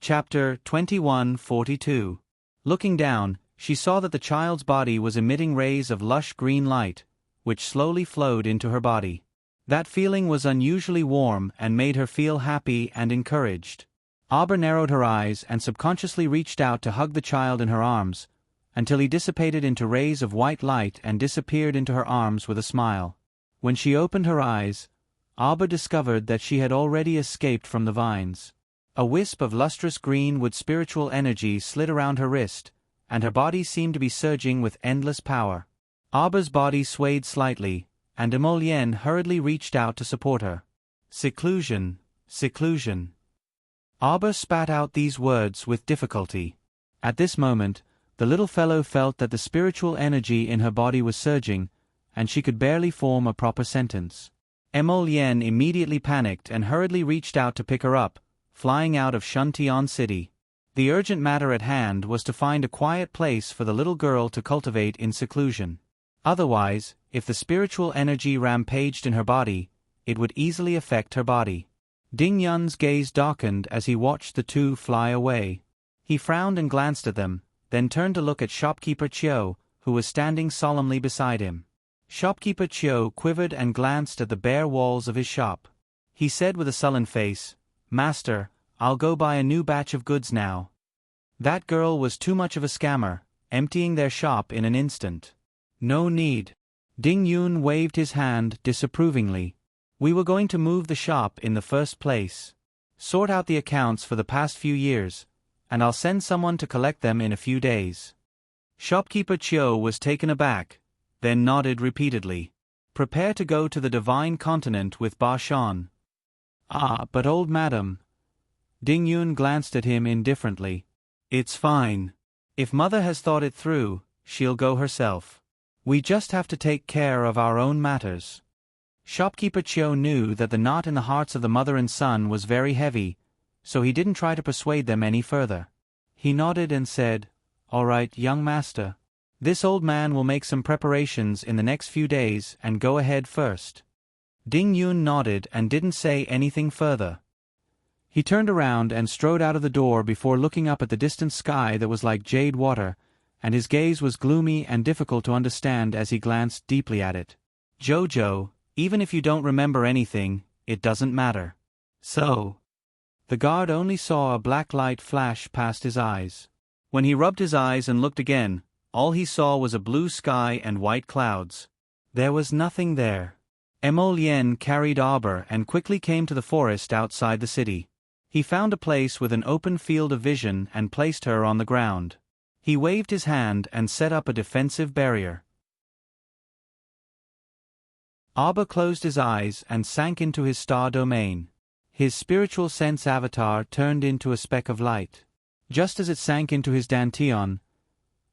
Chapter 21:42. Looking down, she saw that the child's body was emitting rays of lush green light, which slowly flowed into her body. That feeling was unusually warm and made her feel happy and encouraged. Arbor narrowed her eyes and subconsciously reached out to hug the child in her arms, until he dissipated into rays of white light and disappeared into her arms with a smile. When she opened her eyes, Arbor discovered that she had already escaped from the vines. A wisp of lustrous green wood spiritual energy slid around her wrist, and her body seemed to be surging with endless power. Arbor's body swayed slightly, and Emolien hurriedly reached out to support her. Seclusion, seclusion. Arbor spat out these words with difficulty. At this moment, the little fellow felt that the spiritual energy in her body was surging, and she could barely form a proper sentence. Emolien immediately panicked and hurriedly reached out to pick her up, flying out of Shuntion City. The urgent matter at hand was to find a quiet place for the little girl to cultivate in seclusion. Otherwise, if the spiritual energy rampaged in her body, it would easily affect her body. Ding Yun's gaze darkened as he watched the two fly away. He frowned and glanced at them, then turned to look at shopkeeper Chiu, who was standing solemnly beside him. Shopkeeper Chiu quivered and glanced at the bare walls of his shop. He said with a sullen face, "Master, I'll go buy a new batch of goods now." That girl was too much of a scammer, emptying their shop in an instant. No need. Ding Yun waved his hand disapprovingly. We were going to move the shop in the first place. Sort out the accounts for the past few years, and I'll send someone to collect them in a few days. Shopkeeper Chiu was taken aback, then nodded repeatedly. Prepare to go to the divine continent with Ba Shan. Ah, but old madam. Ding Yun glanced at him indifferently. It's fine. If mother has thought it through, she'll go herself. We just have to take care of our own matters. Shopkeeper Chiu knew that the knot in the hearts of the mother and son was very heavy, so he didn't try to persuade them any further. He nodded and said, "All right, young master. This old man will make some preparations in the next few days and go ahead first." Ding Yun nodded and didn't say anything further. He turned around and strode out of the door before looking up at the distant sky that was like jade water, and his gaze was gloomy and difficult to understand as he glanced deeply at it. "Jojo, even if you don't remember anything, it doesn't matter." "So?" The guard only saw a black light flash past his eyes. When he rubbed his eyes and looked again, all he saw was a blue sky and white clouds. There was nothing there. Emolien carried Arbor and quickly came to the forest outside the city. He found a place with an open field of vision and placed her on the ground. He waved his hand and set up a defensive barrier. Arbor closed his eyes and sank into his star domain. His spiritual sense avatar turned into a speck of light. Just as it sank into his dantian,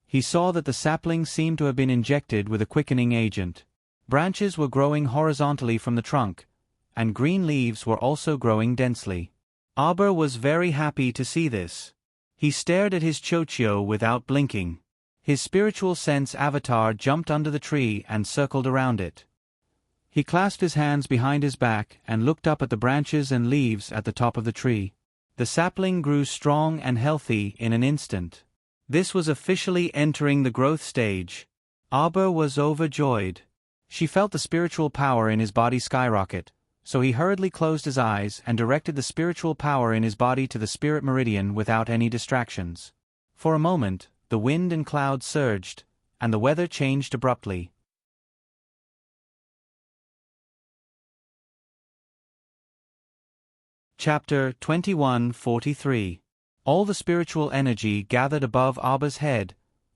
he saw that the sapling seemed to have been injected with a quickening agent. Branches were growing horizontally from the trunk, and green leaves were also growing densely. Arbor was very happy to see this. He stared at his Chochio without blinking. His spiritual sense avatar jumped under the tree and circled around it. He clasped his hands behind his back and looked up at the branches and leaves at the top of the tree. The sapling grew strong and healthy in an instant. This was officially entering the growth stage. Arbor was overjoyed. She felt the spiritual power in his body skyrocket, so he hurriedly closed his eyes and directed the spiritual power in his body to the spirit meridian without any distractions. For a moment, the wind and clouds surged, and the weather changed abruptly. Chapter 21:43. All the spiritual energy gathered above Arbor's head,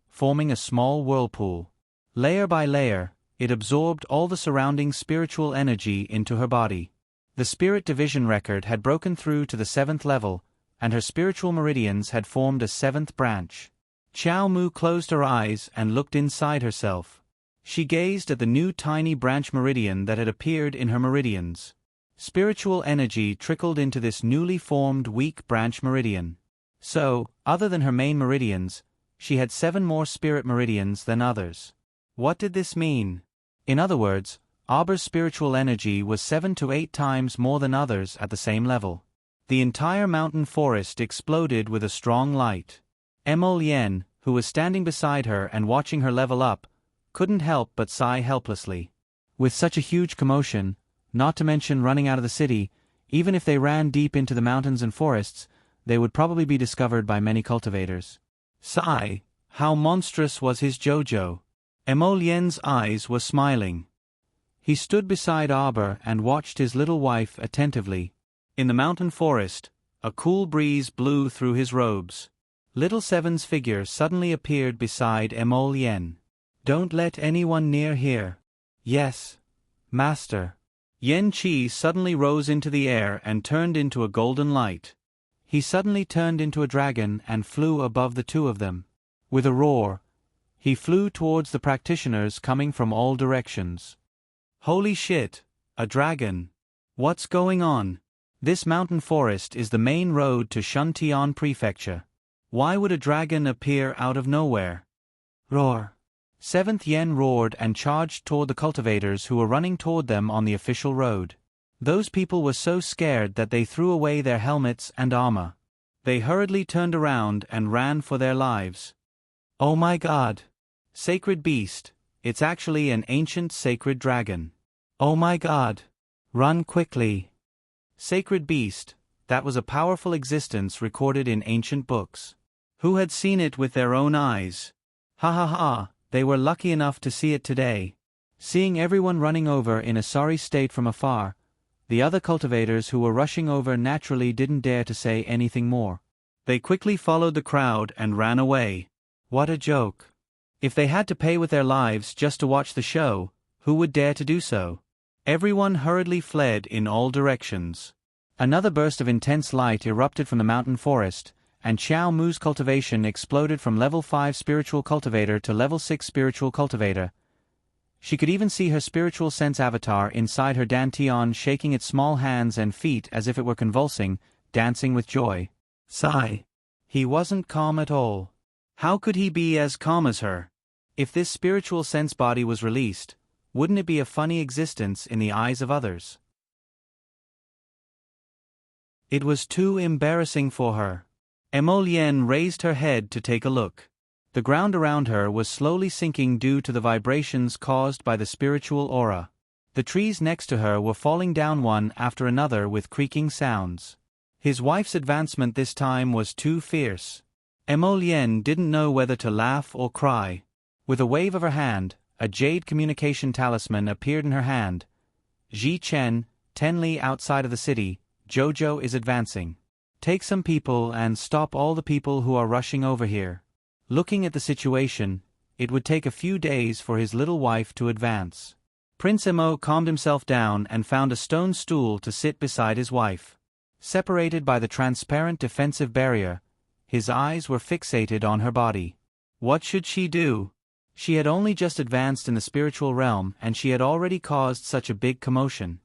forming a small whirlpool. Layer by layer, it absorbed all the surrounding spiritual energy into her body. The spirit division record had broken through to the 7th level, and her spiritual meridians had formed a 7th branch. Xiao Mu closed her eyes and looked inside herself. She gazed at the new tiny branch meridian that had appeared in her meridians. Spiritual energy trickled into this newly formed weak branch meridian. So, other than her main meridians, she had 7 more spirit meridians than others. What did this mean? In other words, Arbor's spiritual energy was 7 to 8 times more than others at the same level. The entire mountain forest exploded with a strong light. Emolien, who was standing beside her and watching her level up, couldn't help but sigh helplessly. With such a huge commotion, not to mention running out of the city, even if they ran deep into the mountains and forests, they would probably be discovered by many cultivators. Sigh, how monstrous was his Jojo. Emolien's eyes were smiling. He stood beside Arbor and watched his little wife attentively. In the mountain forest, a cool breeze blew through his robes. Little Seven's figure suddenly appeared beside Emolien. Don't let anyone near here. Yes, master. Yen Qi suddenly rose into the air and turned into a golden light. He suddenly turned into a dragon and flew above the two of them. With a roar, he flew towards the practitioners coming from all directions. Holy shit, a dragon. What's going on? This mountain forest is the main road to Shuntian Prefecture. Why would a dragon appear out of nowhere? Roar. Seventh Yen roared and charged toward the cultivators who were running toward them on the official road. Those people were so scared that they threw away their helmets and armor. They hurriedly turned around and ran for their lives. Oh my God! Sacred beast, it's actually an ancient sacred dragon. Oh my God! Run quickly! Sacred beast, that was a powerful existence recorded in ancient books. Who had seen it with their own eyes? Ha ha ha, they were lucky enough to see it today. Seeing everyone running over in a sorry state from afar, the other cultivators who were rushing over naturally didn't dare to say anything more. They quickly followed the crowd and ran away. What a joke. If they had to pay with their lives just to watch the show, who would dare to do so? Everyone hurriedly fled in all directions. Another burst of intense light erupted from the mountain forest, and Xiao Mu's cultivation exploded from level 5 spiritual cultivator to level 6 spiritual cultivator. She could even see her spiritual sense avatar inside her dantian shaking its small hands and feet as if it were convulsing, dancing with joy. Sigh. He wasn't calm at all. How could he be as calm as her? If this spiritual sense body was released, wouldn't it be a funny existence in the eyes of others? It was too embarrassing for her. Emolien raised her head to take a look. The ground around her was slowly sinking due to the vibrations caused by the spiritual aura. The trees next to her were falling down one after another with creaking sounds. His wife's advancement this time was too fierce. Emolien didn't know whether to laugh or cry. With a wave of her hand, a jade communication talisman appeared in her hand. Ji Chen, 10 li outside of the city, Jojo is advancing. Take some people and stop all the people who are rushing over here. Looking at the situation, it would take a few days for his little wife to advance. Prince Emo calmed himself down and found a stone stool to sit beside his wife. Separated by the transparent defensive barrier, his eyes were fixated on her body. What should she do? She had only just advanced in the spiritual realm and she had already caused such a big commotion.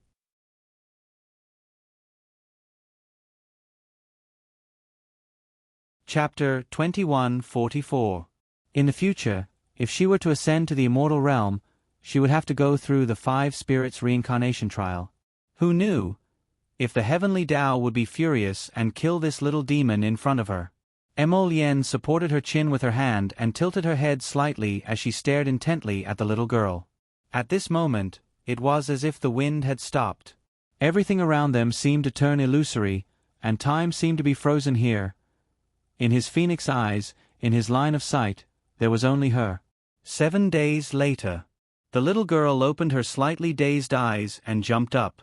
Chapter 2144. In the future, if she were to ascend to the immortal realm, she would have to go through the 5 spirits reincarnation trial. Who knew? If the heavenly Tao would be furious and kill this little demon in front of her. Emolien supported her chin with her hand and tilted her head slightly as she stared intently at the little girl. At this moment, it was as if the wind had stopped. Everything around them seemed to turn illusory, and time seemed to be frozen here. In his phoenix eyes, in his line of sight, there was only her. 7 days later. The little girl opened her slightly dazed eyes and jumped up.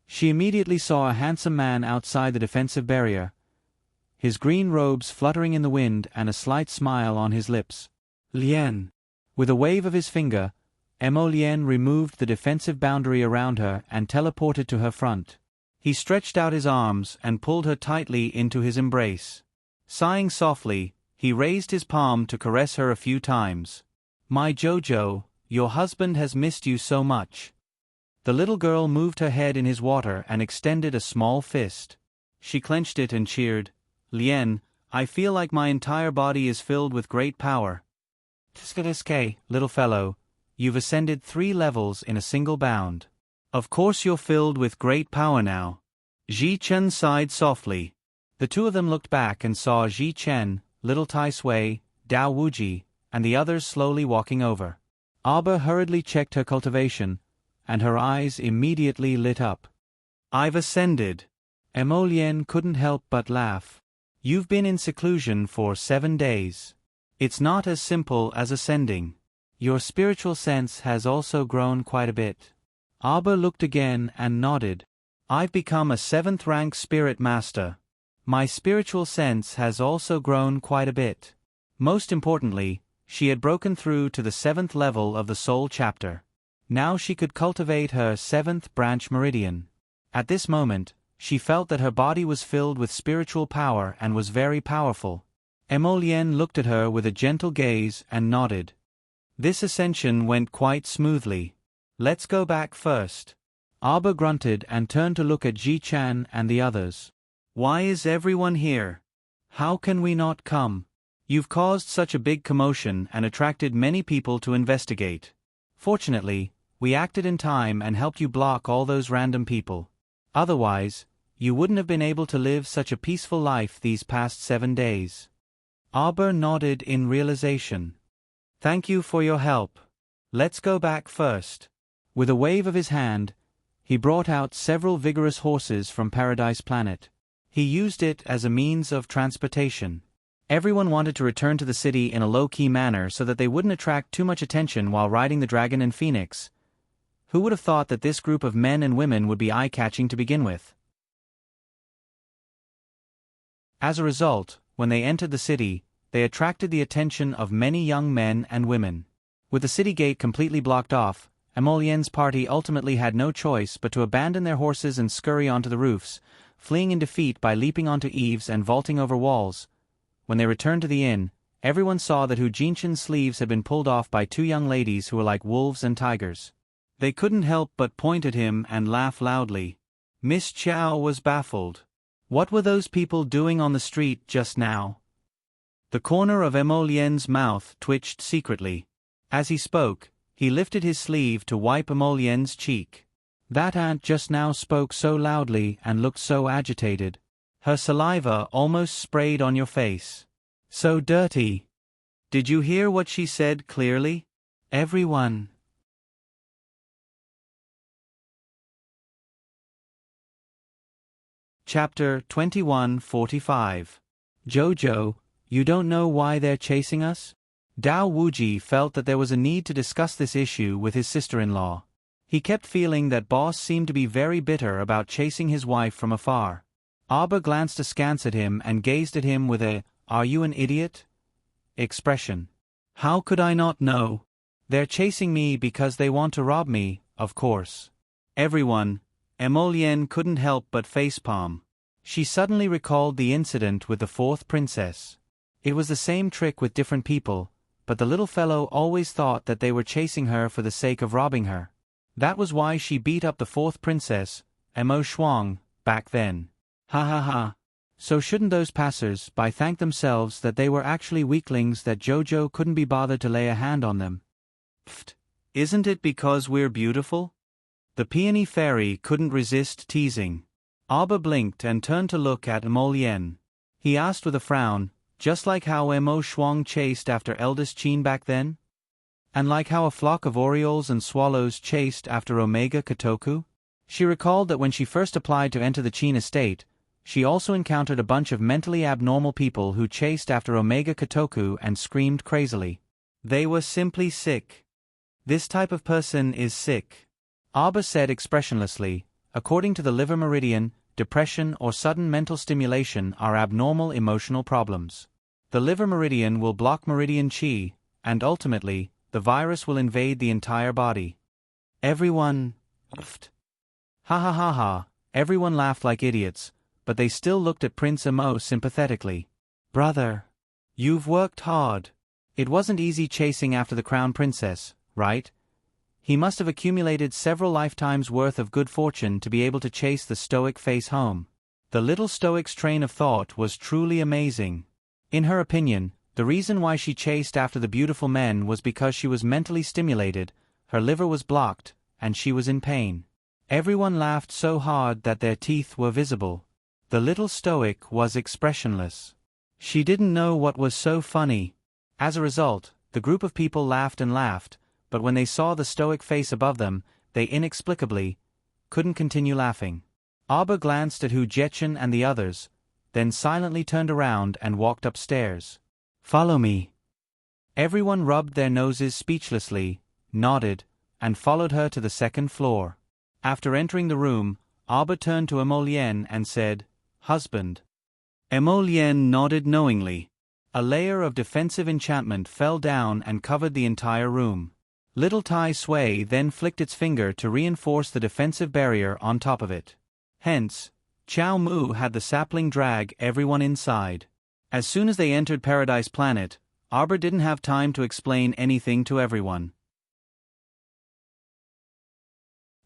She immediately saw a handsome man outside the defensive barrier, his green robes fluttering in the wind and a slight smile on his lips. Lien. With a wave of his finger, Emolien removed the defensive boundary around her and teleported to her front. He stretched out his arms and pulled her tightly into his embrace. Sighing softly, he raised his palm to caress her a few times. My Jojo, your husband has missed you so much. The little girl moved her head in his water and extended a small fist. She clenched it and cheered, Lien, I feel like my entire body is filled with great power. Tsk, little fellow, you've ascended 3 levels in a single bound. Of course you're filled with great power now. Ji Chen sighed softly. The two of them looked back and saw Ji Chen, little Tai Sui, Dao Wuji, and the others slowly walking over. Arbor hurriedly checked her cultivation, and her eyes immediately lit up. I've ascended. Emolien couldn't help but laugh. You've been in seclusion for 7 days. It's not as simple as ascending. Your spiritual sense has also grown quite a bit. Abba looked again and nodded. I've become a 7th-rank spirit master. My spiritual sense has also grown quite a bit. Most importantly, she had broken through to the 7th level of the soul chapter. Now she could cultivate her 7th branch meridian. At this moment, she felt that her body was filled with spiritual power and was very powerful. Emolien looked at her with a gentle gaze and nodded. This ascension went quite smoothly. Let's go back first. Abba grunted and turned to look at Ji-chan and the others. Why is everyone here? How can we not come? You've caused such a big commotion and attracted many people to investigate. Fortunately, we acted in time and helped you block all those random people. Otherwise, you wouldn't have been able to live such a peaceful life these past 7 days. Abba nodded in realization. Thank you for your help. Let's go back first. With a wave of his hand, he brought out several vigorous horses from Paradise Planet. He used it as a means of transportation. Everyone wanted to return to the city in a low-key manner so that they wouldn't attract too much attention while riding the dragon and Phoenix. Who would have thought that this group of men and women would be eye-catching to begin with? As a result, when they entered the city, they attracted the attention of many young men and women. With the city gate completely blocked off, Emolien's party ultimately had no choice but to abandon their horses and scurry onto the roofs, fleeing in defeat by leaping onto eaves and vaulting over walls. When they returned to the inn, everyone saw that Hu Jinshin's sleeves had been pulled off by 2 young ladies who were like wolves and tigers. They couldn't help but point at him and laugh loudly. Miss Chow was baffled. What were those people doing on the street just now? The corner of Emolien's mouth twitched secretly. As he spoke, he lifted his sleeve to wipe Emolien's cheek. That aunt just now spoke so loudly and looked so agitated. Her saliva almost sprayed on your face. So dirty. Did you hear what she said clearly? Everyone. Chapter 2145. Jojo, you don't know why they're chasing us? Dao Wuji felt that there was a need to discuss this issue with his sister-in-law. He kept feeling that Boss seemed to be very bitter about chasing his wife from afar. Abba glanced askance at him and gazed at him with a, "Are you an idiot?" expression. How could I not know? They're chasing me because they want to rob me, of course. Everyone, Emolien couldn't help but facepalm. She suddenly recalled the incident with the 4th princess. It was the same trick with different people, but the little fellow always thought that they were chasing her for the sake of robbing her. That was why she beat up the 4th princess, Emo Shuang, back then. Ha ha ha. So shouldn't those passers-by thank themselves that they were actually weaklings that Jojo couldn't be bothered to lay a hand on them? Pfft. Isn't it because we're beautiful? The peony fairy couldn't resist teasing. Abba blinked and turned to look at Emolien. He asked with a frown, just like how Emo Shuang chased after eldest Qin back then? And like how a flock of orioles and swallows chased after Omega Kotoku? She recalled that when she first applied to enter the Qin estate, she also encountered a bunch of mentally abnormal people who chased after Omega Kotoku and screamed crazily. They were simply sick. This type of person is sick. Abba said expressionlessly, according to the liver meridian, depression or sudden mental stimulation are abnormal emotional problems. The liver meridian will block meridian qi, and ultimately, the virus will invade the entire body. Everyone laughed. Ha ha ha ha, everyone laughed like idiots, but they still looked at Prince Emo sympathetically. Brother, you've worked hard. It wasn't easy chasing after the crown princess, right? He must have accumulated several lifetimes' worth of good fortune to be able to chase the stoic face home. The little stoic's train of thought was truly amazing. In her opinion, the reason why she chased after the beautiful men was because she was mentally stimulated, her liver was blocked, and she was in pain. Everyone laughed so hard that their teeth were visible. The little stoic was expressionless. She didn't know what was so funny. As a result, the group of people laughed and laughed, but when they saw the stoic face above them, they inexplicably couldn't continue laughing. Abba glanced at Hu Jetchen and the others, then silently turned around and walked upstairs. "Follow me." Everyone rubbed their noses speechlessly, nodded, and followed her to the second floor. After entering the room, Arba turned to Emolien and said, "Husband." Emolien nodded knowingly. A layer of defensive enchantment fell down and covered the entire room. Little Tai Sui then flicked its finger to reinforce the defensive barrier on top of it. Hence, Chow Mu had the sapling drag everyone inside. As soon as they entered Paradise Planet, Arba didn't have time to explain anything to everyone.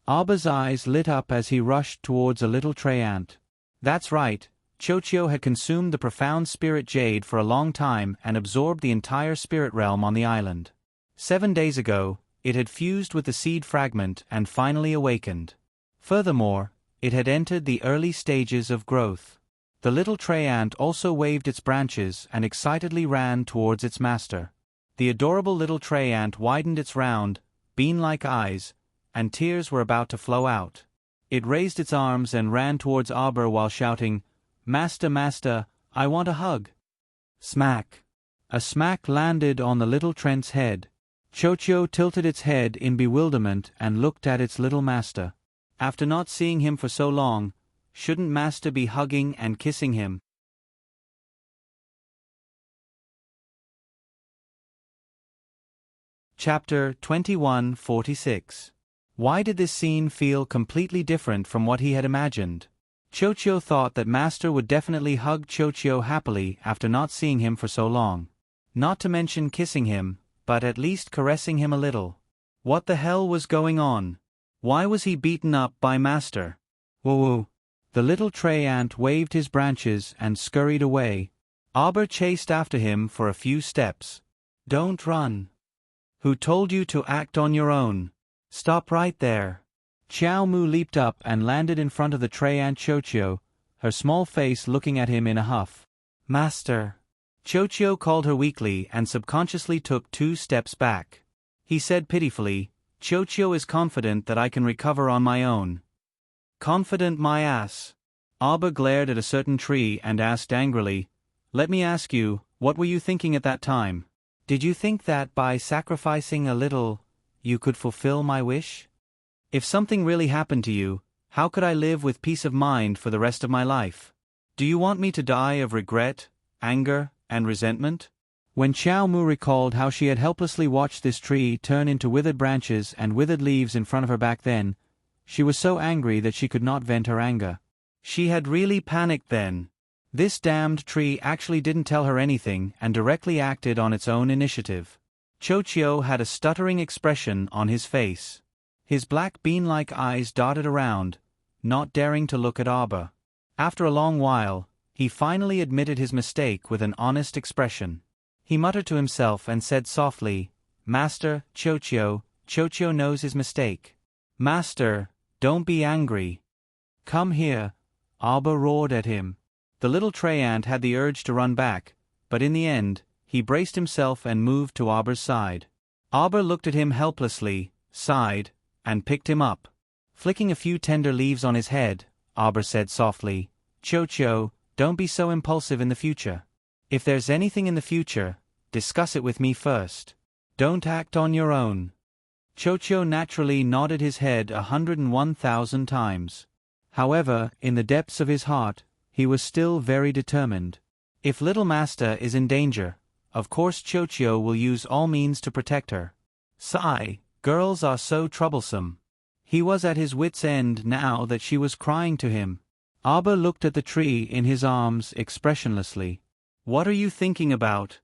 Arba's eyes lit up as he rushed towards a little tray ant. That's right, Chochio had consumed the profound spirit jade for a long time and absorbed the entire spirit realm on the island. 7 days ago, it had fused with the seed fragment and finally awakened. Furthermore, it had entered the early stages of growth. The little tray ant also waved its branches and excitedly ran towards its master. The adorable little tray ant widened its round, bean-like eyes, and tears were about to flow out. It raised its arms and ran towards Arba while shouting, "Master, master, I want a hug." Smack! A smack landed on the little Trent's head. Chochio tilted its head in bewilderment and looked at its little master. After not seeing him for so long, shouldn't master be hugging and kissing him? Chapter 2146. Why did this scene feel completely different from what he had imagined? Chochio thought that master would definitely hug Chochio happily after not seeing him for so long. Not to mention kissing him, but at least caressing him a little. What the hell was going on? Why was he beaten up by master? Woo-woo. The little tray ant waved his branches and scurried away. Arba chased after him for a few steps. Don't run. Who told you to act on your own? Stop right there. Chow Mu leaped up and landed in front of the tray ant Chochio, her small face looking at him in a huff. Master. Chochio called her weakly and subconsciously took 2 steps back. He said pitifully, "Chochio is confident that I can recover on my own." Confident my ass. Arba glared at a certain tree and asked angrily, "Let me ask you, what were you thinking at that time? Did you think that by sacrificing a little, you could fulfill my wish? If something really happened to you, how could I live with peace of mind for the rest of my life? Do you want me to die of regret, anger, and resentment?" When Chow Mu recalled how she had helplessly watched this tree turn into withered branches and withered leaves in front of her back then, she was so angry that she could not vent her anger. She had really panicked then. This damned tree actually didn't tell her anything and directly acted on its own initiative. Chochio had a stuttering expression on his face. His black bean-like eyes darted around, not daring to look at Arba. After a long while, he finally admitted his mistake with an honest expression. He muttered to himself and said softly, "Master, Chochio knows his mistake." "Master, don't be angry. Come here," Arba roared at him. The little tray ant had the urge to run back, but in the end, he braced himself and moved to Arba's side. Arba looked at him helplessly, sighed, and picked him up. Flicking a few tender leaves on his head, Arba said softly, "Chochio, don't be so impulsive in the future. If there's anything in the future, discuss it with me first. Don't act on your own." Chochio naturally nodded his head 101,000 times. However, in the depths of his heart, he was still very determined. If little master is in danger, of course Chochio will use all means to protect her. Sigh, girls are so troublesome. He was at his wit's end now that she was crying to him. Arba looked at the tree in his arms expressionlessly. "What are you thinking about?"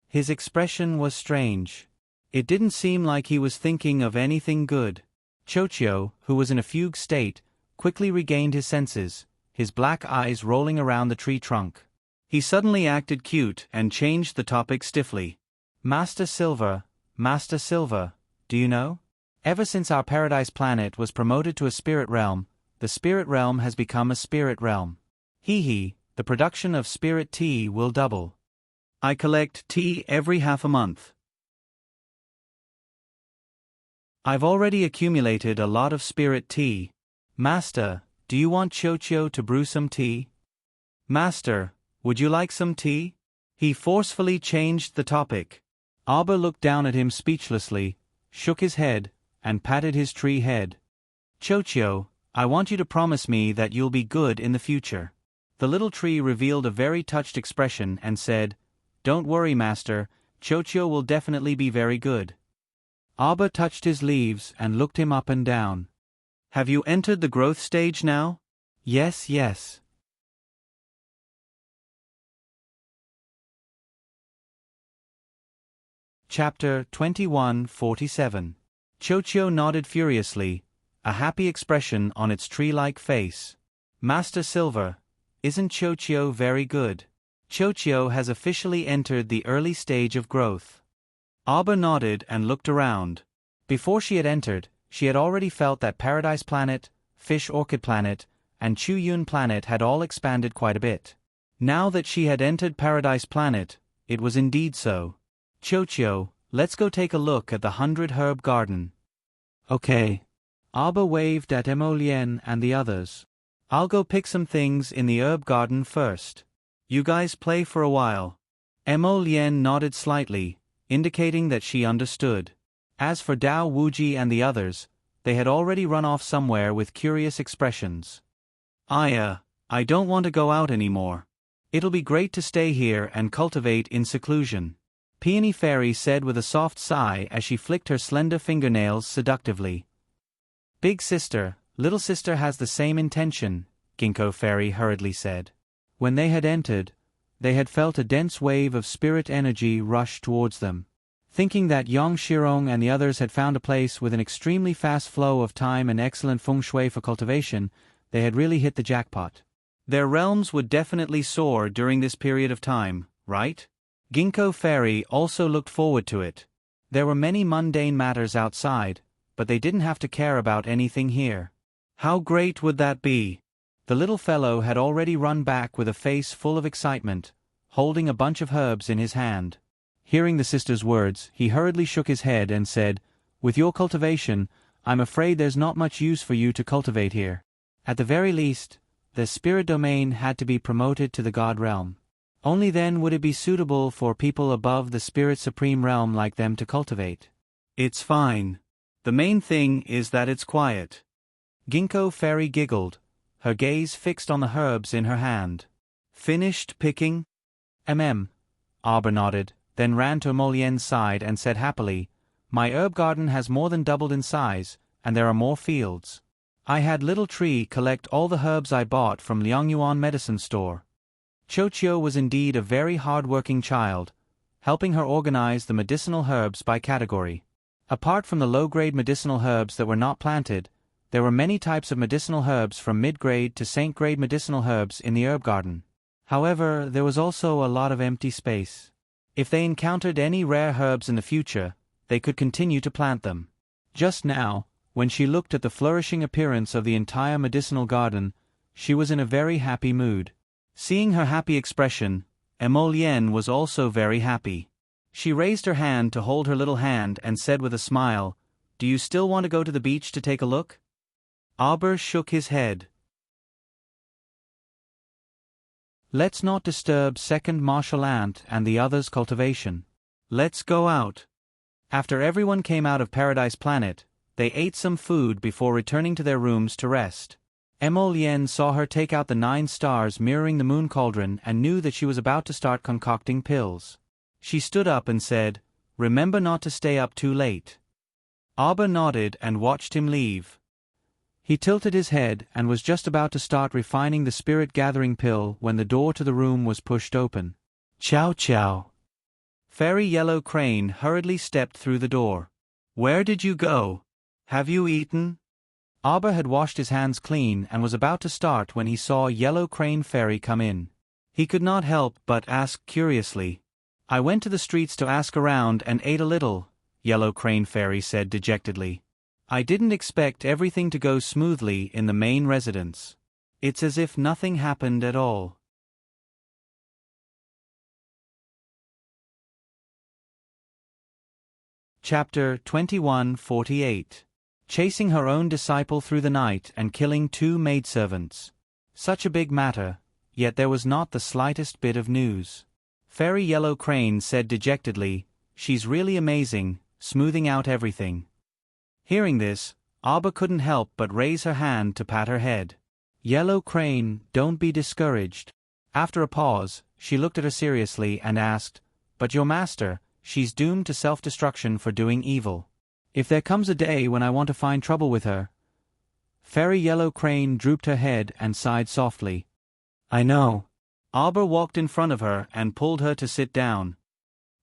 His expression was strange. It didn't seem like he was thinking of anything good. Chochio, who was in a fugue state, quickly regained his senses, his black eyes rolling around the tree trunk. He suddenly acted cute and changed the topic stiffly. Master Silver, do you know? Ever since our Paradise Planet was promoted to a spirit realm, the spirit realm has become a spirit realm. Hee, the production of spirit tea will double. I collect tea every half a month. I've already accumulated a lot of spirit tea. Master, do you want Chochio to brew some tea? Master, would you like some tea? He forcefully changed the topic. Abba looked down at him speechlessly, shook his head, and patted his tree head. Chochio, I want you to promise me that you'll be good in the future. The little tree revealed a very touched expression and said, Don't worry, Master, Chochio will definitely be very good. Abba touched his leaves and looked him up and down. Have you entered the growth stage now? Yes, yes. Chapter 21:47. Chochio nodded furiously, a happy expression on its tree-like face. Master Silver, isn't Chochio very good? Chochio has officially entered the early stage of growth. Abba nodded and looked around. Before she had entered, she had already felt that Paradise Planet, Fish Orchid Planet, and Chuyun Planet had all expanded quite a bit. Now that she had entered Paradise Planet, it was indeed so. Chochio, let's go take a look at the 100-herb garden. Okay. Abba waved at Emolien and the others. I'll go pick some things in the herb garden first. You guys play for a while. Emolien nodded slightly, indicating that she understood. As for Dao Wuji and the others, they had already run off somewhere with curious expressions. I don't want to go out anymore. It'll be great to stay here and cultivate in seclusion. Peony Fairy said with a soft sigh as she flicked her slender fingernails seductively. Big sister, little sister has the same intention, Ginkgo Fairy hurriedly said. When they had entered, they had felt a dense wave of spirit energy rush towards them. Thinking that Yang Shirong and the others had found a place with an extremely fast flow of time and excellent feng shui for cultivation, they had really hit the jackpot. Their realms would definitely soar during this period of time, right? Ginkgo Fairy also looked forward to it. There were many mundane matters outside, but they didn't have to care about anything here. How great would that be? The little fellow had already run back with a face full of excitement, holding a bunch of herbs in his hand. Hearing the sister's words, he hurriedly shook his head and said, With your cultivation, I'm afraid there's not much use for you to cultivate here. At the very least, the spirit domain had to be promoted to the god realm. Only then would it be suitable for people above the spirit supreme realm like them to cultivate. It's fine. The main thing is that it's quiet. Ginkgo Fairy giggled, her gaze fixed on the herbs in her hand. Finished picking? Abba nodded, then ran to Emolien's side and said happily, My herb garden has more than doubled in size, and there are more fields. I had Little Tree collect all the herbs I bought from Liangyuan Medicine Store. Chochio was indeed a very hard-working child, helping her organize the medicinal herbs by category. Apart from the low-grade medicinal herbs that were not planted, there were many types of medicinal herbs from mid-grade to saint-grade medicinal herbs in the herb garden. However, there was also a lot of empty space. If they encountered any rare herbs in the future, they could continue to plant them. Just now, when she looked at the flourishing appearance of the entire medicinal garden, she was in a very happy mood. Seeing her happy expression, Emolien was also very happy. She raised her hand to hold her little hand and said with a smile, Do you still want to go to the beach to take a look? Abba shook his head. Let's not disturb Second Martial Ant and the others' cultivation. Let's go out. After everyone came out of Paradise Planet, they ate some food before returning to their rooms to rest. Emolien saw her take out the 9 stars mirroring the moon cauldron and knew that she was about to start concocting pills. She stood up and said, Remember not to stay up too late. Abba nodded and watched him leave. He tilted his head and was just about to start refining the spirit-gathering pill when the door to the room was pushed open. Chow chow. Fairy Yellow Crane hurriedly stepped through the door. Where did you go? Have you eaten? Abba had washed his hands clean and was about to start when he saw Yellow Crane Fairy come in. He could not help but ask curiously. I went to the streets to ask around and ate a little, Yellow Crane Fairy said dejectedly. I didn't expect everything to go smoothly in the main residence. It's as if nothing happened at all. Chapter 21:48. Chasing her own disciple through the night and killing 2 maidservants. Such a big matter, yet there was not the slightest bit of news. Fairy Yellow Crane said dejectedly, "She's really amazing, smoothing out everything." Hearing this, Arbor couldn't help but raise her hand to pat her head. "Yellow Crane, don't be discouraged." After a pause, she looked at her seriously and asked, "But your master, she's doomed to self-destruction for doing evil. If there comes a day when I want to find trouble with her—" Fairy Yellow Crane drooped her head and sighed softly. "I know." Arbor walked in front of her and pulled her to sit down.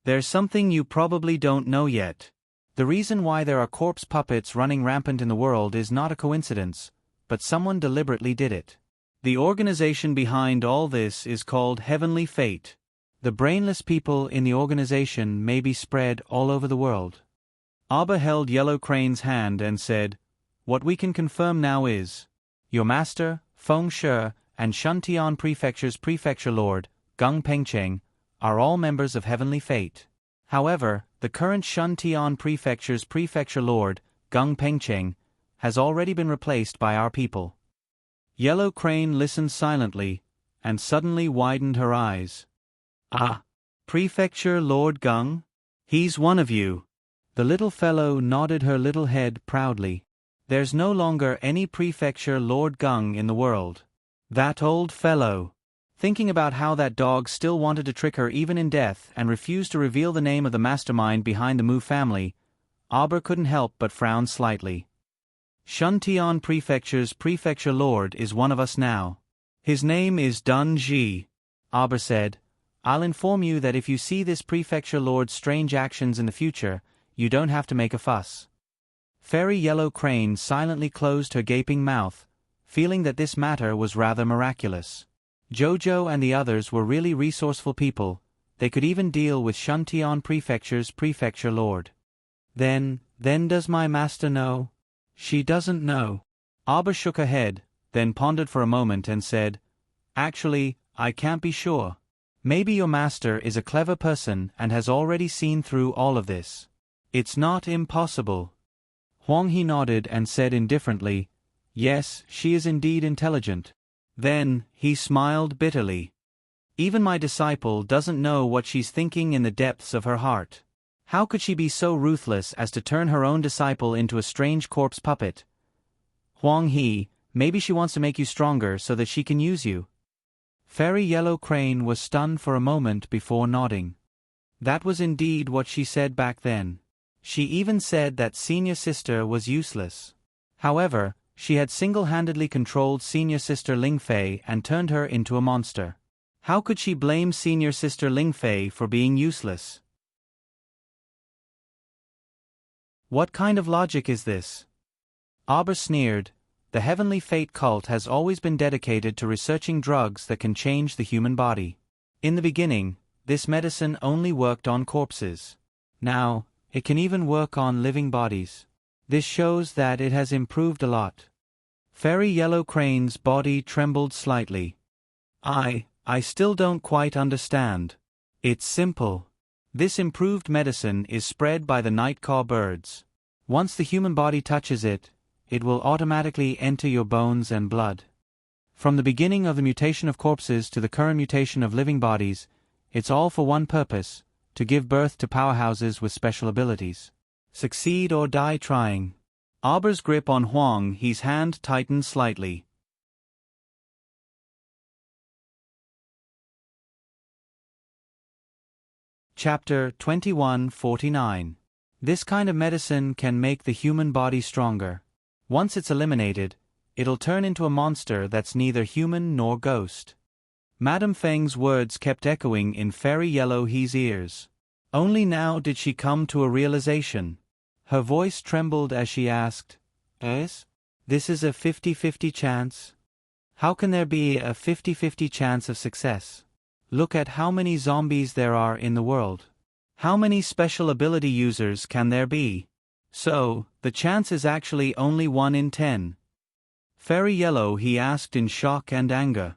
"There's something you probably don't know yet. The reason why there are corpse puppets running rampant in the world is not a coincidence, but someone deliberately did it. The organization behind all this is called Heavenly Fate. The brainless people in the organization may be spread all over the world." Arbor held Yellow Crane's hand and said, "What we can confirm now is, your master, Feng Shi, and Shuntian Prefecture's Prefecture Lord, Gung Pengcheng, are all members of Heavenly Fate. However, the current Shuntian Prefecture's Prefecture Lord, Gung Pengcheng, has already been replaced by our people." Yellow Crane listened silently, and suddenly widened her eyes. "Ah, Prefecture Lord Gung? He's one of you." The little fellow nodded her little head proudly. "There's no longer any Prefecture Lord Gung in the world. That old fellow." Thinking about how that dog still wanted to trick her even in death and refused to reveal the name of the mastermind behind the Mu family, Arbor couldn't help but frown slightly. "Shuntian Prefecture's Prefecture Lord is one of us now. His name is Dun Ji," Arbor said. "I'll inform you that if you see this Prefecture Lord's strange actions in the future, you don't have to make a fuss." Fairy Yellow Crane silently closed her gaping mouth, feeling that this matter was rather miraculous. Jojo and the others were really resourceful people. They could even deal with Shuntian Prefecture's Prefecture Lord. Then does my master know?" "She doesn't know." Arbor shook her head, then pondered for a moment and said, "Actually, I can't be sure. Maybe your master is a clever person and has already seen through all of this. It's not impossible." Huang He nodded and said indifferently, "Yes, she is indeed intelligent." Then, he smiled bitterly. "Even my disciple doesn't know what she's thinking in the depths of her heart. How could she be so ruthless as to turn her own disciple into a strange corpse puppet? Huang He, maybe she wants to make you stronger so that she can use you." Fairy Yellow Crane was stunned for a moment before nodding. That was indeed what she said back then. She even said that Senior Sister was useless. However, she had single-handedly controlled Senior Sister Lingfei and turned her into a monster. How could she blame Senior Sister Lingfei for being useless? What kind of logic is this? Arbor sneered. The Heavenly Fate cult has always been dedicated to researching drugs that can change the human body. In the beginning, this medicine only worked on corpses. Now, it can even work on living bodies. This shows that it has improved a lot. Fairy Yellow Crane's body trembled slightly. I still don't quite understand. It's simple. This improved medicine is spread by the night caw birds. Once the human body touches it, it will automatically enter your bones and blood. From the beginning of the mutation of corpses to the current mutation of living bodies, it's all for one purpose: to give birth to powerhouses with special abilities. Succeed or die trying. Arbor's grip on Huang He's hand tightened slightly. Chapter 2149. This kind of medicine can make the human body stronger. Once it's eliminated, it'll turn into a monster that's neither human nor ghost. Madame Feng's words kept echoing in Fairy Yellow He's ears. Only now did she come to a realization. Her voice trembled as she asked, "This is a 50-50 chance? How can there be a 50-50 chance of success? Look at how many zombies there are in the world. How many special ability users can there be? So, the chance is actually only 1 in 10. Fairy Yellow He asked in shock and anger.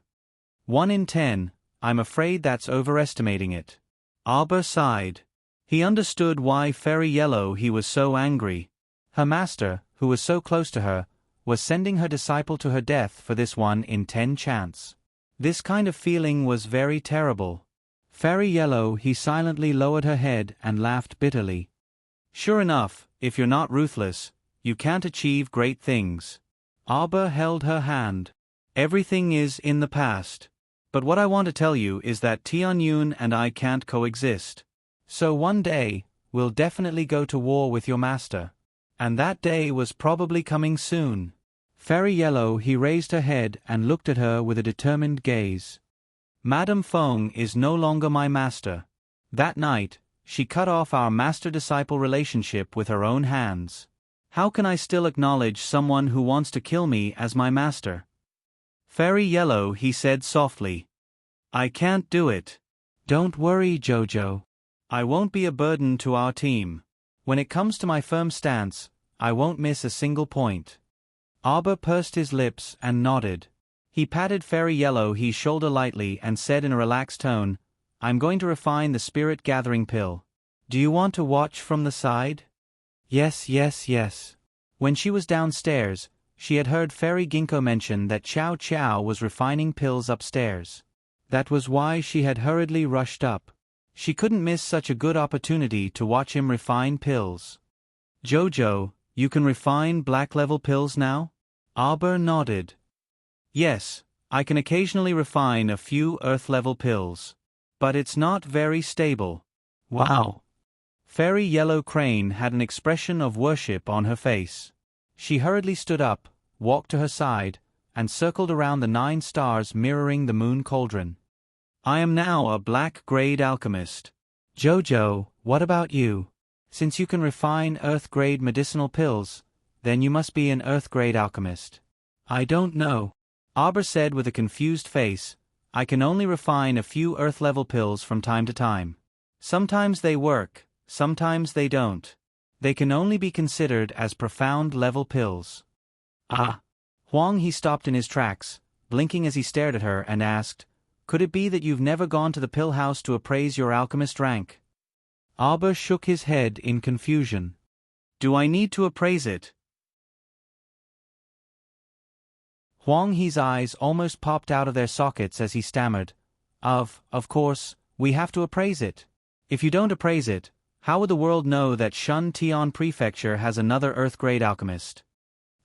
1 in 10, I'm afraid that's overestimating it. Arbor sighed. He understood why Fairy Yellow He was so angry. Her master, who was so close to her, was sending her disciple to her death for this 1 in 10 chance. This kind of feeling was very terrible. Fairy Yellow, he silently lowered her head and laughed bitterly. Sure enough, if you're not ruthless, you can't achieve great things. Arbor held her hand. Everything is in the past. But what I want to tell you is that Tianyun and I can't coexist. So one day, we'll definitely go to war with your master. And that day was probably coming soon. Fairy Yellow, he raised her head and looked at her with a determined gaze. Madame Feng is no longer my master. That night, she cut off our master-disciple relationship with her own hands. How can I still acknowledge someone who wants to kill me as my master? Fairy Yellow, he said softly. I can't do it. Don't worry, Jojo. I won't be a burden to our team. When it comes to my firm stance, I won't miss a single point. Arbor pursed his lips and nodded. He patted Fairy Yellow his shoulder lightly and said in a relaxed tone, I'm going to refine the spirit gathering pill. Do you want to watch from the side? Yes. When she was downstairs, she had heard Fairy Ginkgo mention that Chow Chow was refining pills upstairs. That was why she had hurriedly rushed up. She couldn't miss such a good opportunity to watch him refine pills. Jojo, you can refine black-level pills now? Arbor nodded. Yes, I can occasionally refine a few earth-level pills. But it's not very stable. Wow. Fairy Yellow Crane had an expression of worship on her face. She hurriedly stood up, walked to her side, and circled around the 9 stars mirroring the moon cauldron. I am now a black-grade alchemist. Jojo, what about you? Since you can refine earth-grade medicinal pills, then you must be an earth-grade alchemist. I don't know. Arbor said with a confused face, I can only refine a few earth-level pills from time to time. Sometimes they work, sometimes they don't. They can only be considered as profound-level pills. Ah. Huang, he stopped in his tracks, blinking as he stared at her and asked, could it be that you've never gone to the pill house to appraise your alchemist rank? Arbor shook his head in confusion. Do I need to appraise it? Huang He's eyes almost popped out of their sockets as he stammered. Of course, we have to appraise it. If you don't appraise it, how would the world know that Shun Tian Prefecture has another Earth-grade alchemist?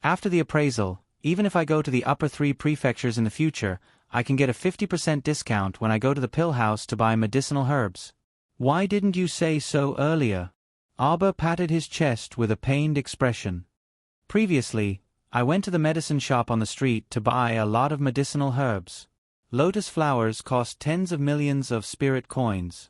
After the appraisal, even if I go to the upper 3 prefectures in the future, I can get a 50% discount when I go to the pill house to buy medicinal herbs. Why didn't you say so earlier? Arbor patted his chest with a pained expression. Previously, I went to the medicine shop on the street to buy a lot of medicinal herbs. Lotus flowers cost tens of millions of spirit coins.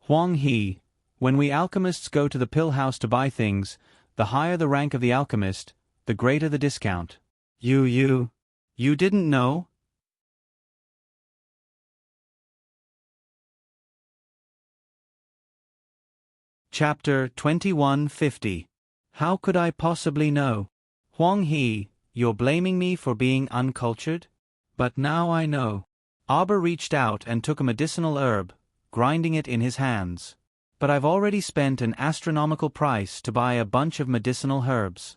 Huang He, when we alchemists go to the pill house to buy things, the higher the rank of the alchemist, the greater the discount. You didn't know? Chapter 2150. How could I possibly know? Huang He, you're blaming me for being uncultured? But now I know. Arbor reached out and took a medicinal herb, grinding it in his hands. But I've already spent an astronomical price to buy a bunch of medicinal herbs.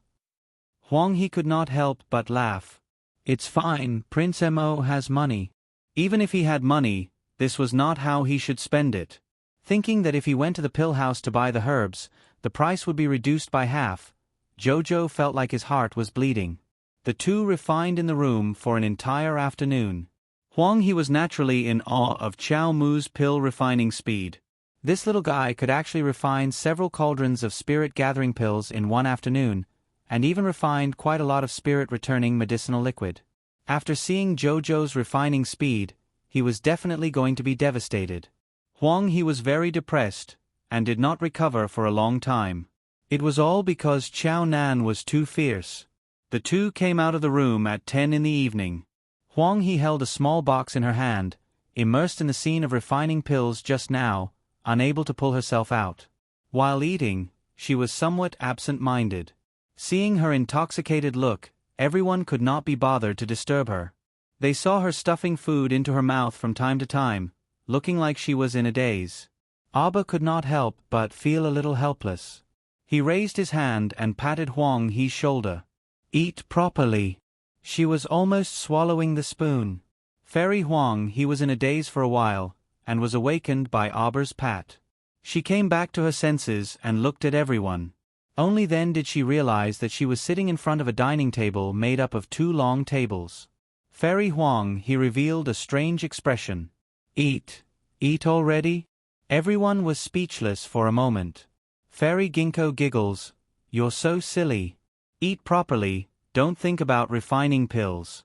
Huang He could not help but laugh. It's fine, Prince Mo has money. Even if he had money, this was not how he should spend it. Thinking that if he went to the pill house to buy the herbs, the price would be reduced by half, Jojo felt like his heart was bleeding. The two refined in the room for an entire afternoon. Huang He was naturally in awe of Chow Mu's pill refining speed. This little guy could actually refine several cauldrons of spirit-gathering pills in one afternoon, and even refined quite a lot of spirit-returning medicinal liquid. After seeing Jojo's refining speed, he was definitely going to be devastated. Huang He was very depressed, and did not recover for a long time. It was all because Chao Nan was too fierce. The two came out of the room at 10 in the evening. Huang He held a small box in her hand, immersed in the scene of refining pills just now, unable to pull herself out. While eating, she was somewhat absent-minded. Seeing her intoxicated look, everyone could not be bothered to disturb her. They saw her stuffing food into her mouth from time to time, looking like she was in a daze. Abba could not help but feel a little helpless. He raised his hand and patted Huang He's shoulder. Eat properly. She was almost swallowing the spoon. Fairy Huang he was in a daze for a while, and was awakened by Arbor's pat. She came back to her senses and looked at everyone. Only then did she realize that she was sitting in front of a dining table made up of 2 long tables. Fairy Huang he revealed a strange expression. Eat. Eat already? Everyone was speechless for a moment. Fairy Ginkgo giggles. You're so silly. Eat properly, don't think about refining pills.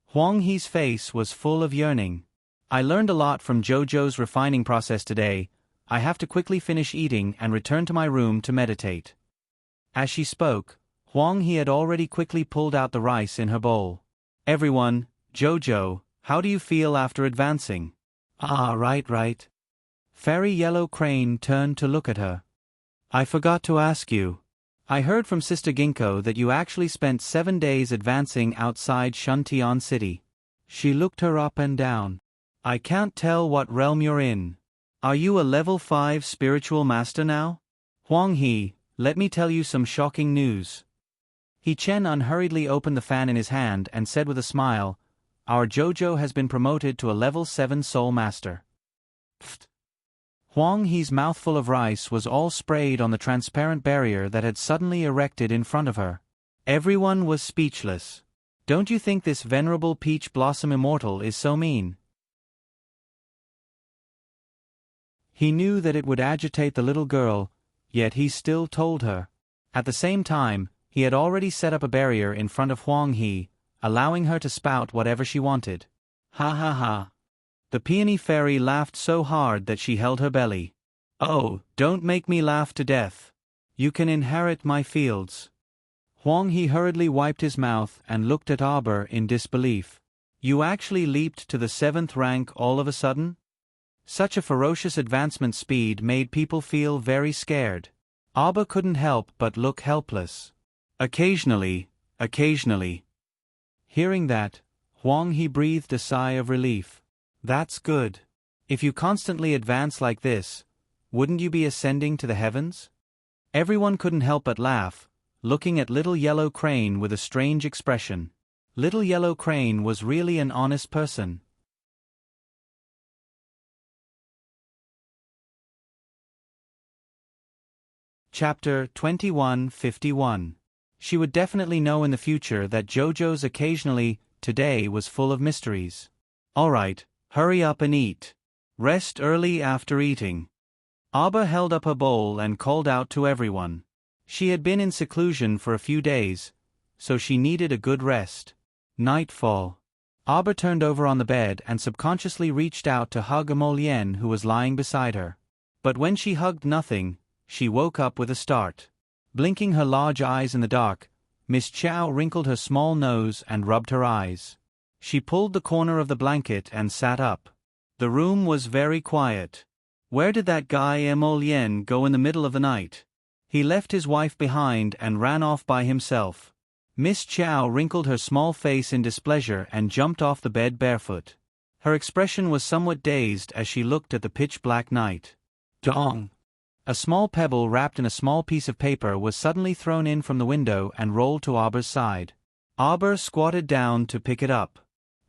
Huang He's face was full of yearning. I learned a lot from Jojo's refining process today. I have to quickly finish eating and return to my room to meditate. As she spoke, Huang He had already quickly pulled out the rice in her bowl. Everyone, Jojo, how do you feel after advancing? Ah, right. Fairy Yellow Crane turned to look at her. I forgot to ask you. I heard from Sister Ginkgo that you actually spent 7 days advancing outside Shuntian City. She looked her up and down. I can't tell what realm you're in. Are you a level 5 spiritual master now? Huang He, let me tell you some shocking news. He Chen unhurriedly opened the fan in his hand and said with a smile, Our Jojo has been promoted to a level 7 soul master. Pfft. Huang He's mouthful of rice was all sprayed on the transparent barrier that had suddenly erected in front of her. Everyone was speechless. Don't you think this venerable peach blossom immortal is so mean? He knew that it would agitate the little girl, yet he still told her. At the same time, he had already set up a barrier in front of Huang He, allowing her to spout whatever she wanted. Ha ha ha. The peony fairy laughed so hard that she held her belly. Oh, don't make me laugh to death. You can inherit my fields. Huang He hurriedly wiped his mouth and looked at Arbor in disbelief. You actually leaped to the 7th rank all of a sudden? Such a ferocious advancement speed made people feel very scared. Arbor couldn't help but look helpless. Occasionally. Hearing that, Huang He breathed a sigh of relief. That's good. If you constantly advance like this, wouldn't you be ascending to the heavens? Everyone couldn't help but laugh, looking at Little Yellow Crane with a strange expression. Little Yellow Crane was really an honest person. Chapter 2151. She would definitely know in the future that Jojo's occasionally today was full of mysteries. Alright, hurry up and eat. Rest early after eating. Arbor held up her bowl and called out to everyone. She had been in seclusion for a few days, so she needed a good rest. Nightfall. Arbor turned over on the bed and subconsciously reached out to hug Emolien who was lying beside her. But when she hugged nothing, she woke up with a start. Blinking her large eyes in the dark, Miss Chow wrinkled her small nose and rubbed her eyes. She pulled the corner of the blanket and sat up. The room was very quiet. Where did that guy Emolien go in the middle of the night? He left his wife behind and ran off by himself. Miss Chow wrinkled her small face in displeasure and jumped off the bed barefoot. Her expression was somewhat dazed as she looked at the pitch-black night. Dong! A small pebble wrapped in a small piece of paper was suddenly thrown in from the window and rolled to Arbor's side. Arbor squatted down to pick it up.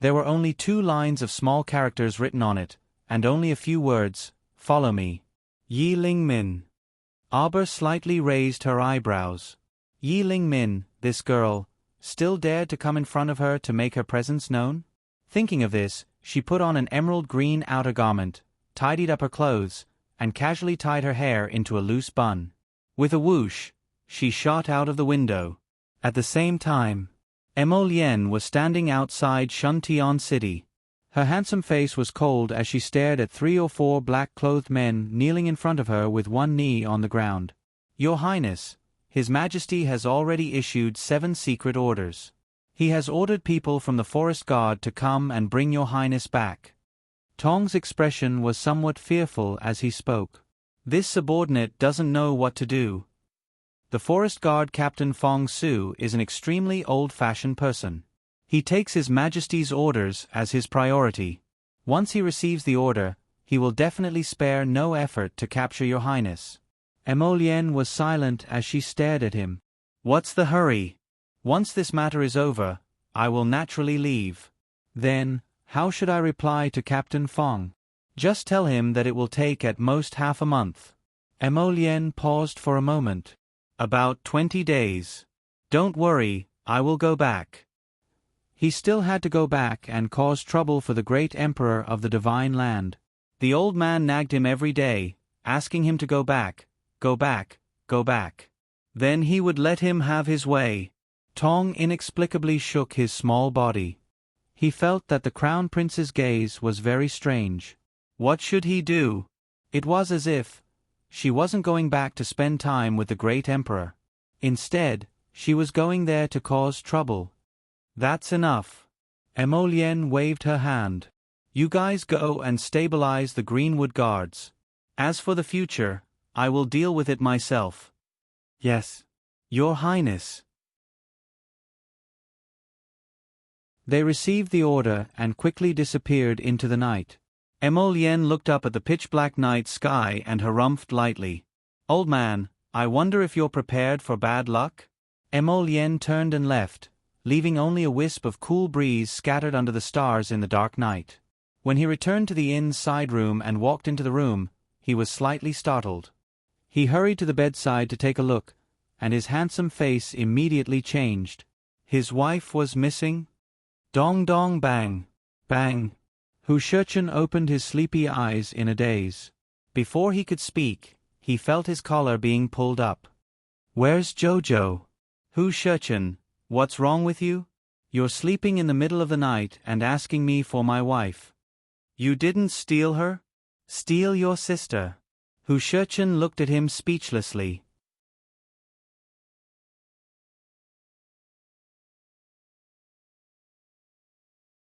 There were only 2 lines of small characters written on it, and only a few words, "Follow me. Yi Ling Min." Arbor slightly raised her eyebrows. Yi Ling Min, this girl, still dared to come in front of her to make her presence known? Thinking of this, she put on an emerald green outer garment, tidied up her clothes, and casually tied her hair into a loose bun. With a whoosh, she shot out of the window. At the same time, Emolien was standing outside Shuntian City. Her handsome face was cold as she stared at 3 or 4 black-clothed men kneeling in front of her with one knee on the ground. Your Highness, His Majesty has already issued 7 secret orders. He has ordered people from the Forest Guard to come and bring Your Highness back. Tong's expression was somewhat fearful as he spoke. This subordinate doesn't know what to do. The Forest Guard Captain Fong Su is an extremely old-fashioned person. He takes His Majesty's orders as his priority. Once he receives the order, he will definitely spare no effort to capture Your Highness. Emolien was silent as she stared at him. What's the hurry? Once this matter is over, I will naturally leave. Then, How should I reply to Captain Fong? Just tell him that it will take at most half a month. Emolien paused for a moment. About 20 days. Don't worry, I will go back. He still had to go back and cause trouble for the great emperor of the divine land. The old man nagged him every day, asking him to go back, go back, go back. Then he would let him have his way. Tong inexplicably shook his small body. He felt that the crown prince's gaze was very strange. What should he do? It was as if she wasn't going back to spend time with the great emperor. Instead, she was going there to cause trouble. That's enough. Emolien waved her hand. You guys go and stabilize the Greenwood guards. As for the future, I will deal with it myself. Yes, Your Highness. They received the order and quickly disappeared into the night. Emolien looked up at the pitch-black night sky and harumphed lightly. Old man, I wonder if you're prepared for bad luck? Emolien turned and left, leaving only a wisp of cool breeze scattered under the stars in the dark night. When he returned to the inn's side room and walked into the room, he was slightly startled. He hurried to the bedside to take a look, and his handsome face immediately changed. His wife was missing? Dong dong bang, bang. Hu Shichin opened his sleepy eyes in a daze. Before he could speak, he felt his collar being pulled up. Where's Jojo? Hu Shichin, what's wrong with you? You're sleeping in the middle of the night and asking me for my wife. You didn't steal her? Steal your sister. Hu Shichin looked at him speechlessly.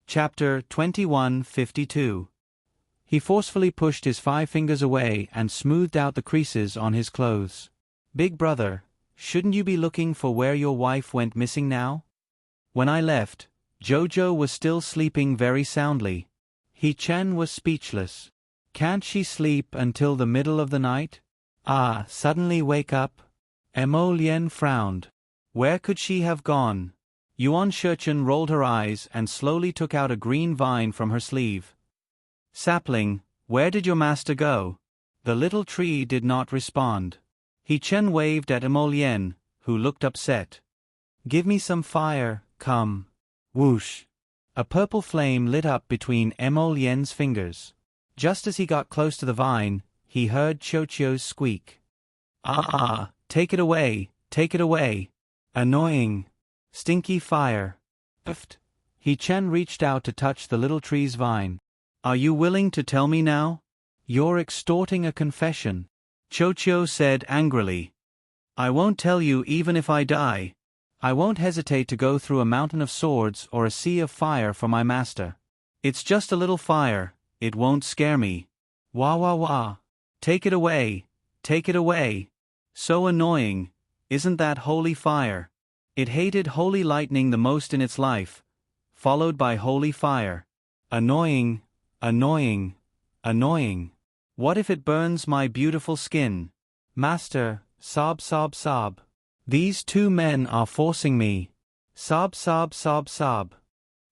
Chapter 21:52. He forcefully pushed his 5 fingers away and smoothed out the creases on his clothes. Big brother, shouldn't you be looking for where your wife went missing now? When I left, Jojo was still sleeping very soundly. He Chen was speechless. Can't she sleep until the middle of the night? Suddenly wake up? Emolien frowned. Where could she have gone? Yuan Shichin rolled her eyes and slowly took out a green vine from her sleeve. Sapling, where did your master go? The little tree did not respond. He Chen waved at Emolien, who looked upset. Give me some fire, come. Whoosh. A purple flame lit up between Emolien's fingers. Just as he got close to the vine, he heard Chochio's squeak. Take it away, take it away. Annoying. Stinky fire. Puffed. He Chen reached out to touch the little tree's vine. Are you willing to tell me now? You're extorting a confession. Chochio said angrily. I won't tell you even if I die. I won't hesitate to go through a mountain of swords or a sea of fire for my master. It's just a little fire, it won't scare me. Wah wah wah. Take it away, take it away. So annoying, isn't that holy fire? It hated holy lightning the most in its life, followed by holy fire. Annoying, annoying, annoying. What if it burns my beautiful skin? Master, sob sob sob. These 2 men are forcing me. Sob sob sob sob.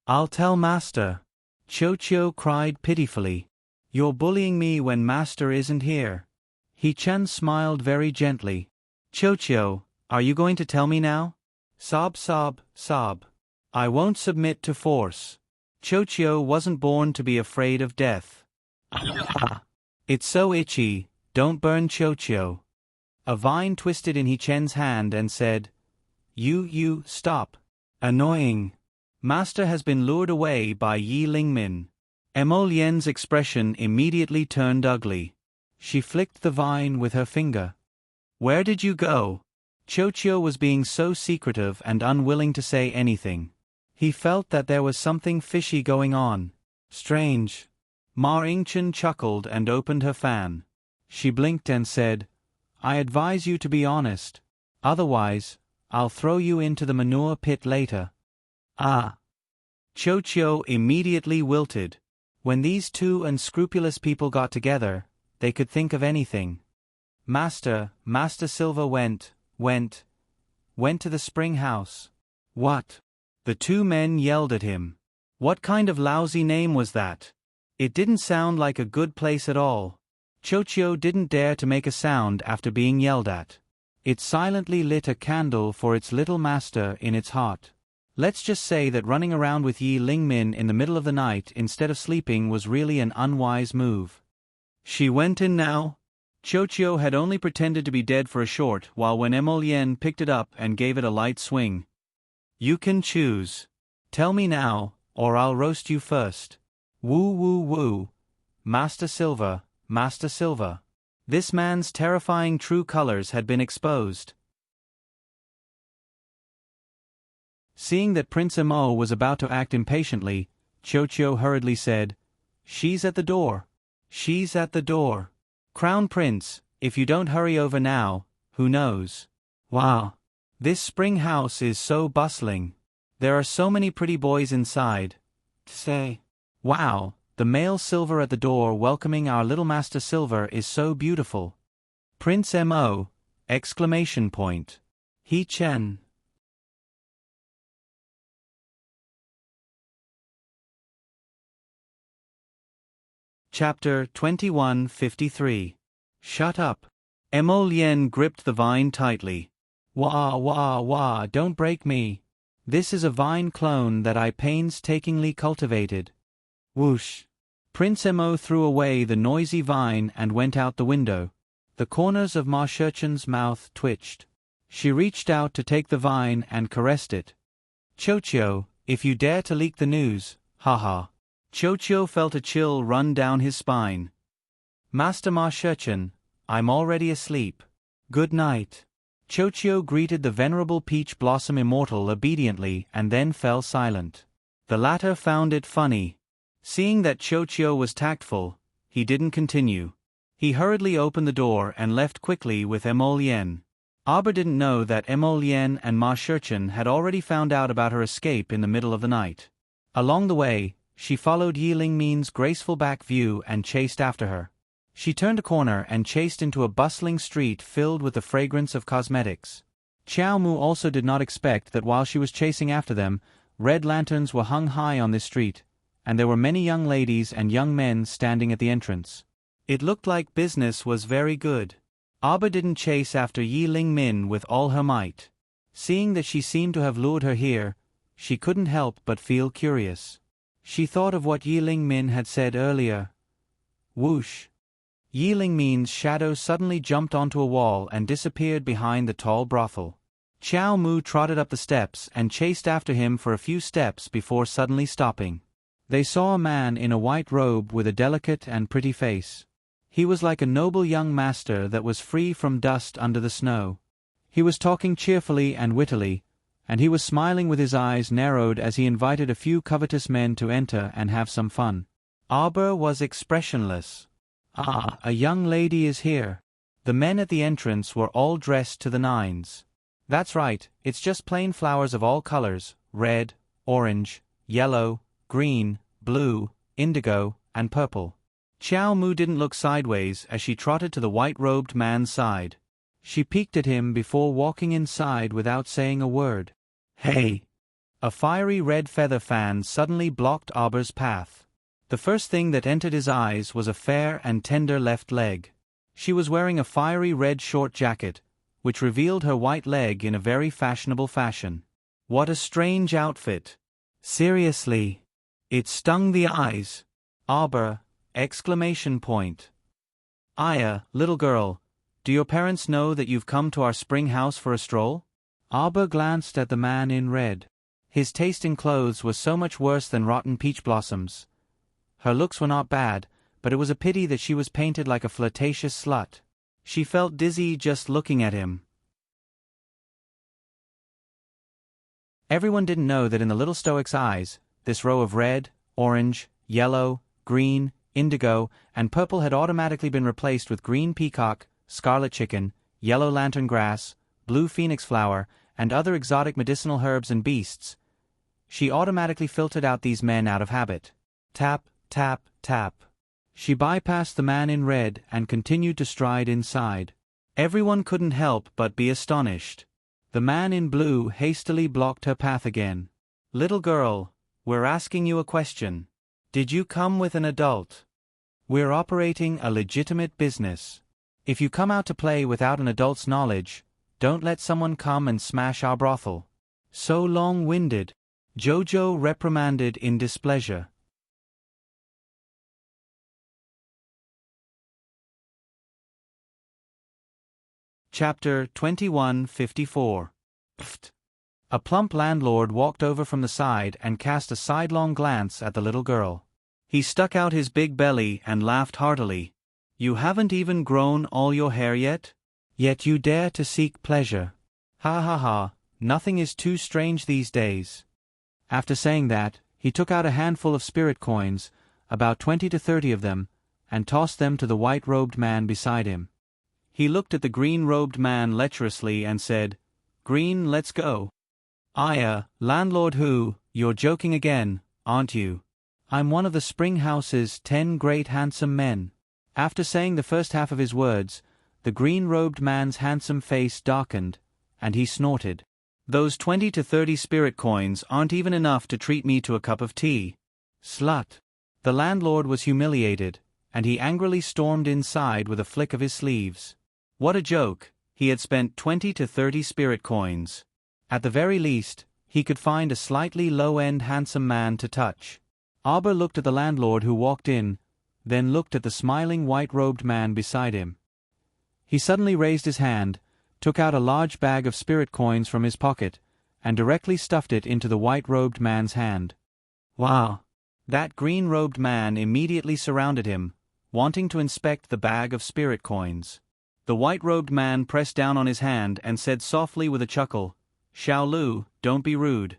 I'll tell master. Chochio cried pitifully. You're bullying me when master isn't here. He Chen smiled very gently. Chochio, are you going to tell me now? Sob sob sob. I won't submit to force. Chochio wasn't born to be afraid of death. It's so itchy, don't burn Chochio. A vine twisted in He Chen's hand and said, You, stop. Annoying. Master has been lured away by Yi Lingmin. Emolien's expression immediately turned ugly. She flicked the vine with her finger. Where did you go? Chochio was being so secretive and unwilling to say anything. He felt that there was something fishy going on. Strange. Ma Yingchen chuckled and opened her fan. She blinked and said, I advise you to be honest. Otherwise, I'll throw you into the manure pit later. Chochio immediately wilted. When these 2 unscrupulous people got together, they could think of anything. Master Silva went to the spring house. What? The 2 men yelled at him. What kind of lousy name was that? It didn't sound like a good place at all. Chochio didn't dare to make a sound after being yelled at. It silently lit a candle for its little master in its heart. Let's just say that running around with Yi Lingmin in the middle of the night instead of sleeping was really an unwise move. She went in now. Chochio had only pretended to be dead for a short while when Emolien picked it up and gave it a light swing. You can choose. Tell me now, or I'll roast you first. Woo woo woo. Master Silver, Master Silver. This man's terrifying true colors had been exposed. Seeing that Prince Emo was about to act impatiently, Chochio hurriedly said, She's at the door. She's at the door. Crown Prince, if you don't hurry over now, who knows? Wow. This spring house is so bustling. There are so many pretty boys inside. Say. Wow, the male Silver at the door welcoming our little Master Silver is so beautiful. Prince Mo! Exclamation point. He Chen. Chapter 2153. Shut up. Emolien gripped the vine tightly. Wah wah wah, don't break me. This is a vine clone that I painstakingly cultivated. Whoosh. Prince Emo threw away the noisy vine and went out the window. The corners of Ma Shurchen's mouth twitched. She reached out to take the vine and caressed it. Chochio, if you dare to leak the news, haha. Chochio felt a chill run down his spine. Master Ma Shurchen, I'm already asleep. Good night. Chochio greeted the venerable peach blossom immortal obediently and then fell silent. The latter found it funny. Seeing that Chochio was tactful, he didn't continue. He hurriedly opened the door and left quickly with Emolien. Aber didn't know that Emolien and Ma Shurchen had already found out about her escape in the middle of the night. Along the way, she followed Yi Lingmin's graceful back view and chased after her. She turned a corner and chased into a bustling street filled with the fragrance of cosmetics. Xiao Mu also did not expect that while she was chasing after them, red lanterns were hung high on this street, and there were many young ladies and young men standing at the entrance. It looked like business was very good. Aber didn't chase after Yi Lingmin with all her might. Seeing that she seemed to have lured her here, she couldn't help but feel curious. She thought of what Yi Lingmin had said earlier. Whoosh. Yi Lingmin's shadow suddenly jumped onto a wall and disappeared behind the tall brothel. Xiao Mu trotted up the steps and chased after him for a few steps before suddenly stopping. They saw a man in a white robe with a delicate and pretty face. He was like a noble young master that was free from dust under the snow. He was talking cheerfully and wittily, and he was smiling with his eyes narrowed as he invited a few covetous men to enter and have some fun. Aber was expressionless. Ah, a young lady is here. The men at the entrance were all dressed to the nines. That's right, it's just plain flowers of all colors, red, orange, yellow, green, blue, indigo, and purple. Xiao Mu didn't look sideways as she trotted to the white-robed man's side. She peeked at him before walking inside without saying a word. Hey! A fiery red feather fan suddenly blocked Aber's path. The first thing that entered his eyes was a fair and tender left leg. She was wearing a fiery red short jacket, which revealed her white leg in a very fashionable fashion. What a strange outfit! Seriously! It stung the eyes. Aber! Exclamation point. Aya, little girl, do your parents know that you've come to our spring house for a stroll? Aber glanced at the man in red. His taste in clothes was so much worse than rotten peach blossoms. Her looks were not bad, but it was a pity that she was painted like a flirtatious slut. She felt dizzy just looking at him. Everyone didn't know that in the little stoic's eyes, this row of red, orange, yellow, green, indigo, and purple had automatically been replaced with green peacock, scarlet chicken, yellow lantern grass, blue phoenix flower, and other exotic medicinal herbs and beasts. She automatically filtered out these men out of habit. Tap, tap, tap. She bypassed the man in red and continued to stride inside. Everyone couldn't help but be astonished. The man in blue hastily blocked her path again. Little girl, We're asking you a question. Did you come with an adult? We're operating a legitimate business. If you come out to play without an adult's knowledge, don't let someone come and smash our brothel. So long-winded. Jojo reprimanded in displeasure. Chapter 21:54. Pfft. A plump landlord walked over from the side and cast a sidelong glance at the little girl. He stuck out his big belly and laughed heartily. You haven't even grown all your hair yet? Yet you dare to seek pleasure. Ha ha ha, nothing is too strange these days. After saying that, he took out a handful of spirit coins, about 20 to 30 of them, and tossed them to the white-robed man beside him. He looked at the green-robed man lecherously and said, "Green, let's go." Landlord who, you're joking again, aren't you? I'm one of the Spring House's 10 great handsome men. After saying the first half of his words, the green-robed man's handsome face darkened, and he snorted. Those 20 to 30 spirit coins aren't even enough to treat me to a cup of tea. Slut. The landlord was humiliated, and he angrily stormed inside with a flick of his sleeves. What a joke, he had spent 20 to 30 spirit coins. At the very least, he could find a slightly low-end handsome man to touch. Arbor looked at the landlord who walked in, then looked at the smiling white-robed man beside him. He suddenly raised his hand, took out a large bag of spirit coins from his pocket, and directly stuffed it into the white-robed man's hand. Wow! That green-robed man immediately surrounded him, wanting to inspect the bag of spirit coins. The white-robed man pressed down on his hand and said softly with a chuckle, "Xiaolu, don't be rude."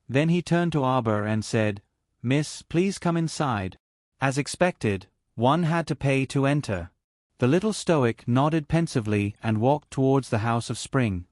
Then he turned to Arbor and said, "Miss, please come inside." As expected, one had to pay to enter. The little stoic nodded pensively and walked towards the House of Spring.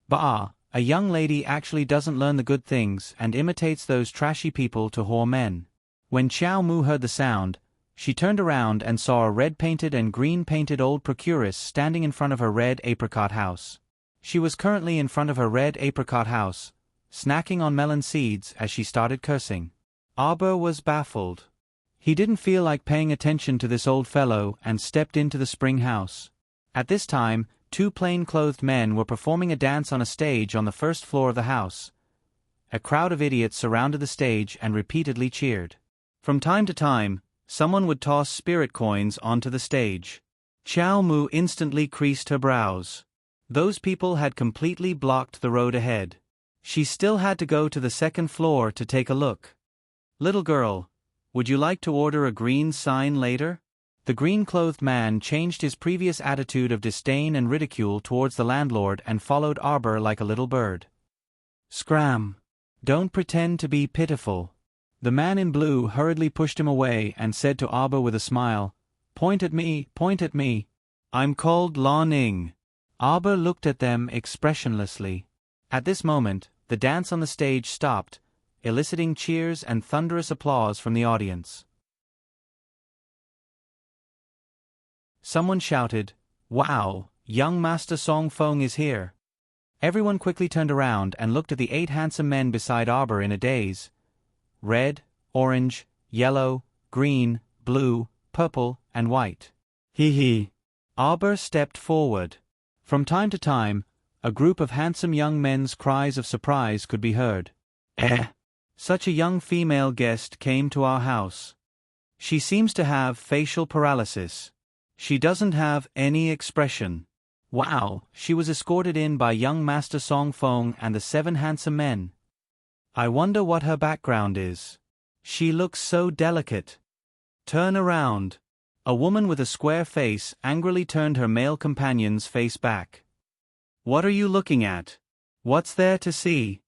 Bah, a young lady actually doesn't learn the good things and imitates those trashy people to whore men. When Xiao Mu heard the sound, she turned around and saw a red-painted and green-painted old procuress standing in front of her red apricot house. She was currently in front of her red apricot house, snacking on melon seeds as she started cursing. Arbor was baffled. He didn't feel like paying attention to this old fellow and stepped into the spring house. At this time, 2 plain-clothed men were performing a dance on a stage on the first floor of the house. A crowd of idiots surrounded the stage and repeatedly cheered. From time to time, someone would toss spirit coins onto the stage. Xiao Mu instantly creased her brows. Those people had completely blocked the road ahead. She still had to go to the second floor to take a look. "Little girl, would you like to order a green sign later?" The green-clothed man changed his previous attitude of disdain and ridicule towards the landlord and followed Arbor like a little bird. Scram! Don't pretend to be pitiful. The man in blue hurriedly pushed him away and said to Arbor with a smile, point at me, point at me. I'm called La Ning." Arbor looked at them expressionlessly. At this moment, the dance on the stage stopped, eliciting cheers and thunderous applause from the audience. Someone shouted, "Wow, young Master Song Fong is here." Everyone quickly turned around and looked at the 8 handsome men beside Arbor in a daze. Red, orange, yellow, green, blue, purple, and white. Hee hee. Arbor stepped forward. From time to time, a group of handsome young men's cries of surprise could be heard. Such a young female guest came to our house. She seems to have facial paralysis. She doesn't have any expression. Wow, she was escorted in by young Master Song Fong and the 7 handsome men. I wonder what her background is. She looks so delicate. Turn around. A woman with a square face angrily turned her male companion's face back. What are you looking at? What's there to see?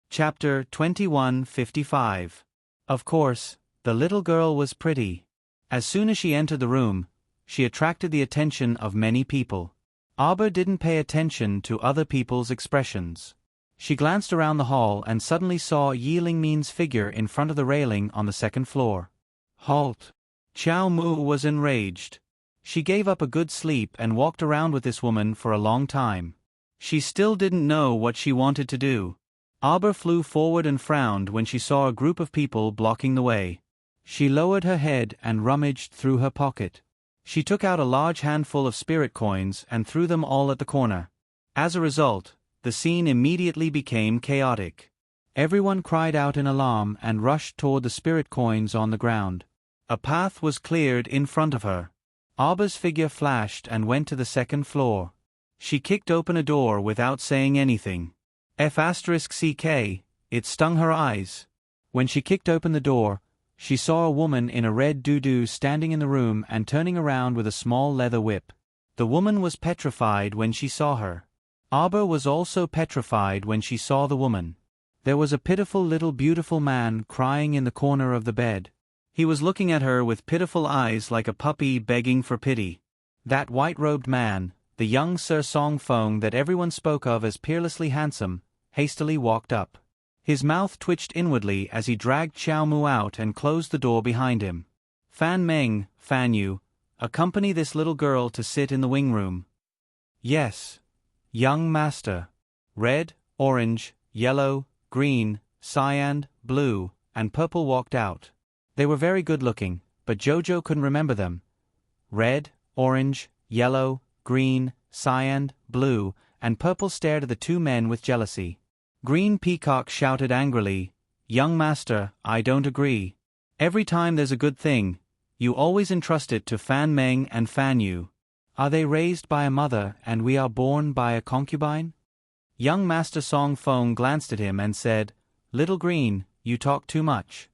Chapter 21:55. Of course, the little girl was pretty. As soon as she entered the room, she attracted the attention of many people. Arbor didn't pay attention to other people's expressions. She glanced around the hall and suddenly saw Yi Lingmin's figure in front of the railing on the second floor. Halt! Xiao Mu was enraged. She gave up a good sleep and walked around with this woman for a long time. She still didn't know what she wanted to do. Auber flew forward and frowned when she saw a group of people blocking the way. She lowered her head and rummaged through her pocket. She took out a large handful of spirit coins and threw them all at the corner. As a result, the scene immediately became chaotic. Everyone cried out in alarm and rushed toward the spirit coins on the ground. A path was cleared in front of her. Auber's figure flashed and went to the second floor. She kicked open a door without saying anything. F*CK, it stung her eyes. When she kicked open the door, she saw a woman in a red doo-doo standing in the room and turning around with a small leather whip. The woman was petrified when she saw her. Auber was also petrified when she saw the woman. There was a pitiful little beautiful man crying in the corner of the bed. He was looking at her with pitiful eyes like a puppy begging for pity. That white-robed man, the young Sir Song Fong that everyone spoke of as peerlessly handsome, hastily walked up. His mouth twitched inwardly as he dragged Xiao Mu out and closed the door behind him. Fan Meng, Fan Yu, accompany this little girl to sit in the wing room. Yes. Young master. Red, orange, yellow, green, cyan, blue, and purple walked out. They were very good-looking, but Jojo couldn't remember them. Red, orange, yellow, green, cyan, blue, and purple stared at the two men with jealousy. Green Peacock shouted angrily, "Young master, I don't agree. Every time there's a good thing, you always entrust it to Fan Meng and Fan Yu. Are they raised by a mother and we are born by a concubine?" Young Master Song Fong glanced at him and said, "Little Green, you talk too much."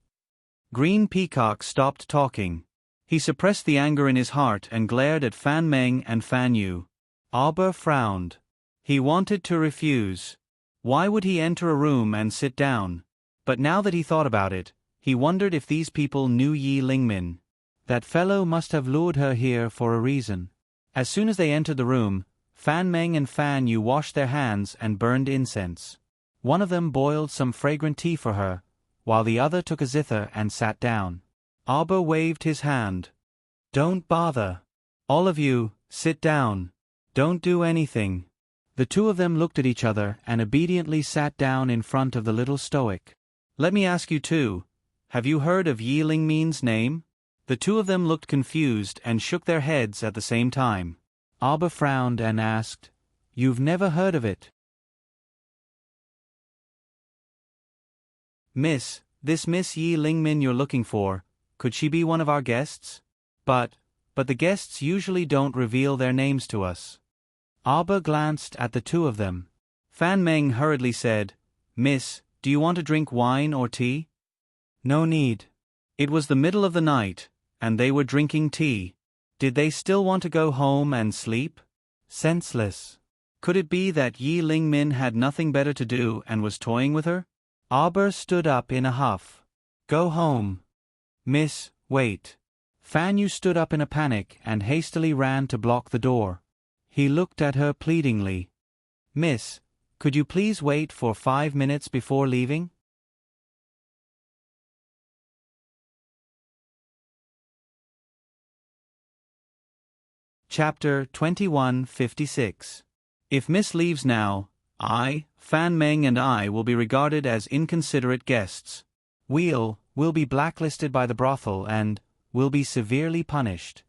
Green Peacock stopped talking. He suppressed the anger in his heart and glared at Fan Meng and Fan Yu. Auber frowned. He wanted to refuse. Why would he enter a room and sit down? But now that he thought about it, he wondered if these people knew Yi Lingmin. That fellow must have lured her here for a reason. As soon as they entered the room, Fan Meng and Fan Yu washed their hands and burned incense. One of them boiled some fragrant tea for her, while the other took a zither and sat down. Auber waved his hand. "Don't bother. All of you, sit down. Don't do anything." The two of them looked at each other and obediently sat down in front of the little stoic. "Let me ask you too, have you heard of Yi Lingmin's name?" The two of them looked confused and shook their heads at the same time. Auber frowned and asked, "You've never heard of it?" "Miss, this Miss Yi Lingmin you're looking for, could she be one of our guests? But the guests usually don't reveal their names to us." Auber glanced at the two of them. Fan Meng hurriedly said, "Miss, do you want to drink wine or tea?" "No need." It was the middle of the night, and they were drinking tea. Did they still want to go home and sleep? Senseless. Could it be that Yi Lingmin had nothing better to do and was toying with her? Auber stood up in a huff. "Go home." "Miss, wait." Fan Yu stood up in a panic and hastily ran to block the door. He looked at her pleadingly. "Miss, could you please wait for 5 minutes before leaving?" Chapter 2156. If Miss leaves now, I, Fan Meng and I will be regarded as inconsiderate guests. We'll be blacklisted by the brothel and will be severely punished.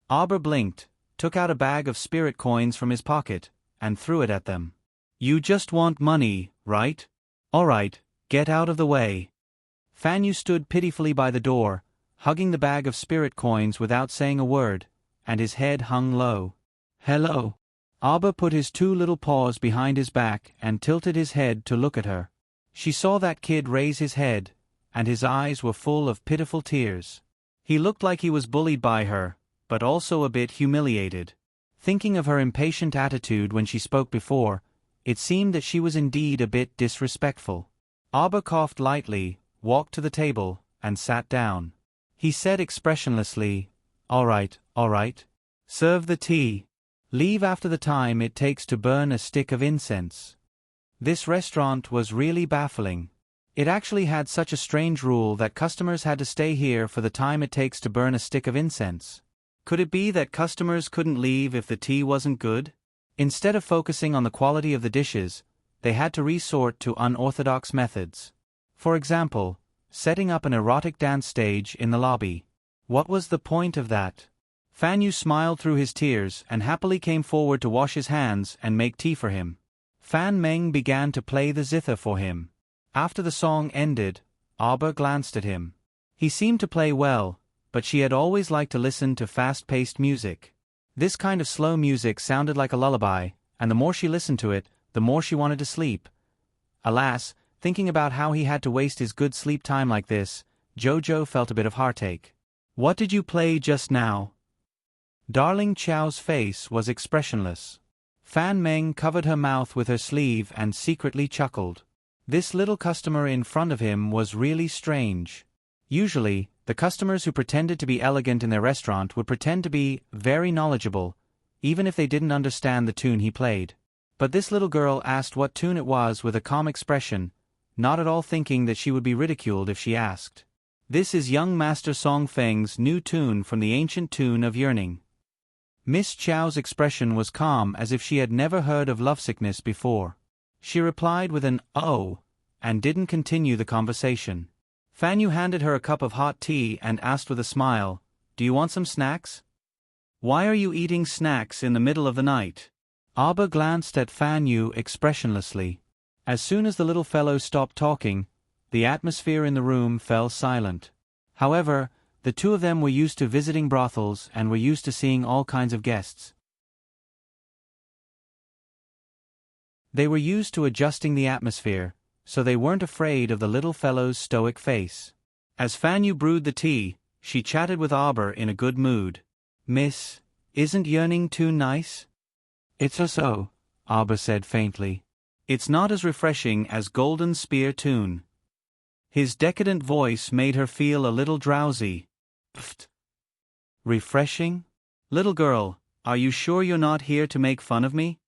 Auber blinked, took out a bag of spirit coins from his pocket, and threw it at them. "You just want money, right? All right, get out of the way." Fan Yu stood pitifully by the door, hugging the bag of spirit coins without saying a word, and his head hung low. "Hello." Auber put his two little paws behind his back and tilted his head to look at her. She saw that kid raise his head, and his eyes were full of pitiful tears. He looked like he was bullied by her, but also a bit humiliated. Thinking of her impatient attitude when she spoke before, it seemed that she was indeed a bit disrespectful. Auber coughed lightly, walked to the table, and sat down. He said expressionlessly, all right. Serve the tea. Leave after the time it takes to burn a stick of incense." This restaurant was really baffling. It actually had such a strange rule that customers had to stay here for the time it takes to burn a stick of incense. Could it be that customers couldn't leave if the tea wasn't good? Instead of focusing on the quality of the dishes, they had to resort to unorthodox methods. For example, setting up an erotic dance stage in the lobby. What was the point of that? Fan Yu smiled through his tears and happily came forward to wash his hands and make tea for him. Fan Meng began to play the zither for him. After the song ended, Arber glanced at him. He seemed to play well, but she had always liked to listen to fast-paced music. This kind of slow music sounded like a lullaby, and the more she listened to it, the more she wanted to sleep. Alas, thinking about how he had to waste his good sleep time like this, Jojo felt a bit of heartache. What did you play just now? Darling Chow's face was expressionless. Fan Meng covered her mouth with her sleeve and secretly chuckled. This little customer in front of him was really strange. Usually, the customers who pretended to be elegant in their restaurant would pretend to be very knowledgeable, even if they didn't understand the tune he played. But this little girl asked what tune it was with a calm expression, not at all thinking that she would be ridiculed if she asked. This is young Master Song Feng's new tune from the ancient tune of yearning. Miss Chow's expression was calm as if she had never heard of lovesickness before. She replied with an "oh," and didn't continue the conversation. Fan Yu handed her a cup of hot tea and asked with a smile, "Do you want some snacks?" "Why are you eating snacks in the middle of the night?" Arber glanced at Fan Yu expressionlessly. As soon as the little fellow stopped talking, the atmosphere in the room fell silent. However, the two of them were used to visiting brothels and were used to seeing all kinds of guests. They were used to adjusting the atmosphere, so they weren't afraid of the little fellow's stoic face. As Fan Yu brewed the tea, she chatted with Arber in a good mood. "Miss, isn't yearning too nice?" "It's so," Arber said faintly. "It's not as refreshing as Golden Spear tune." His decadent voice made her feel a little drowsy. "Pfft. Refreshing? Little girl, are you sure you're not here to make fun of me?"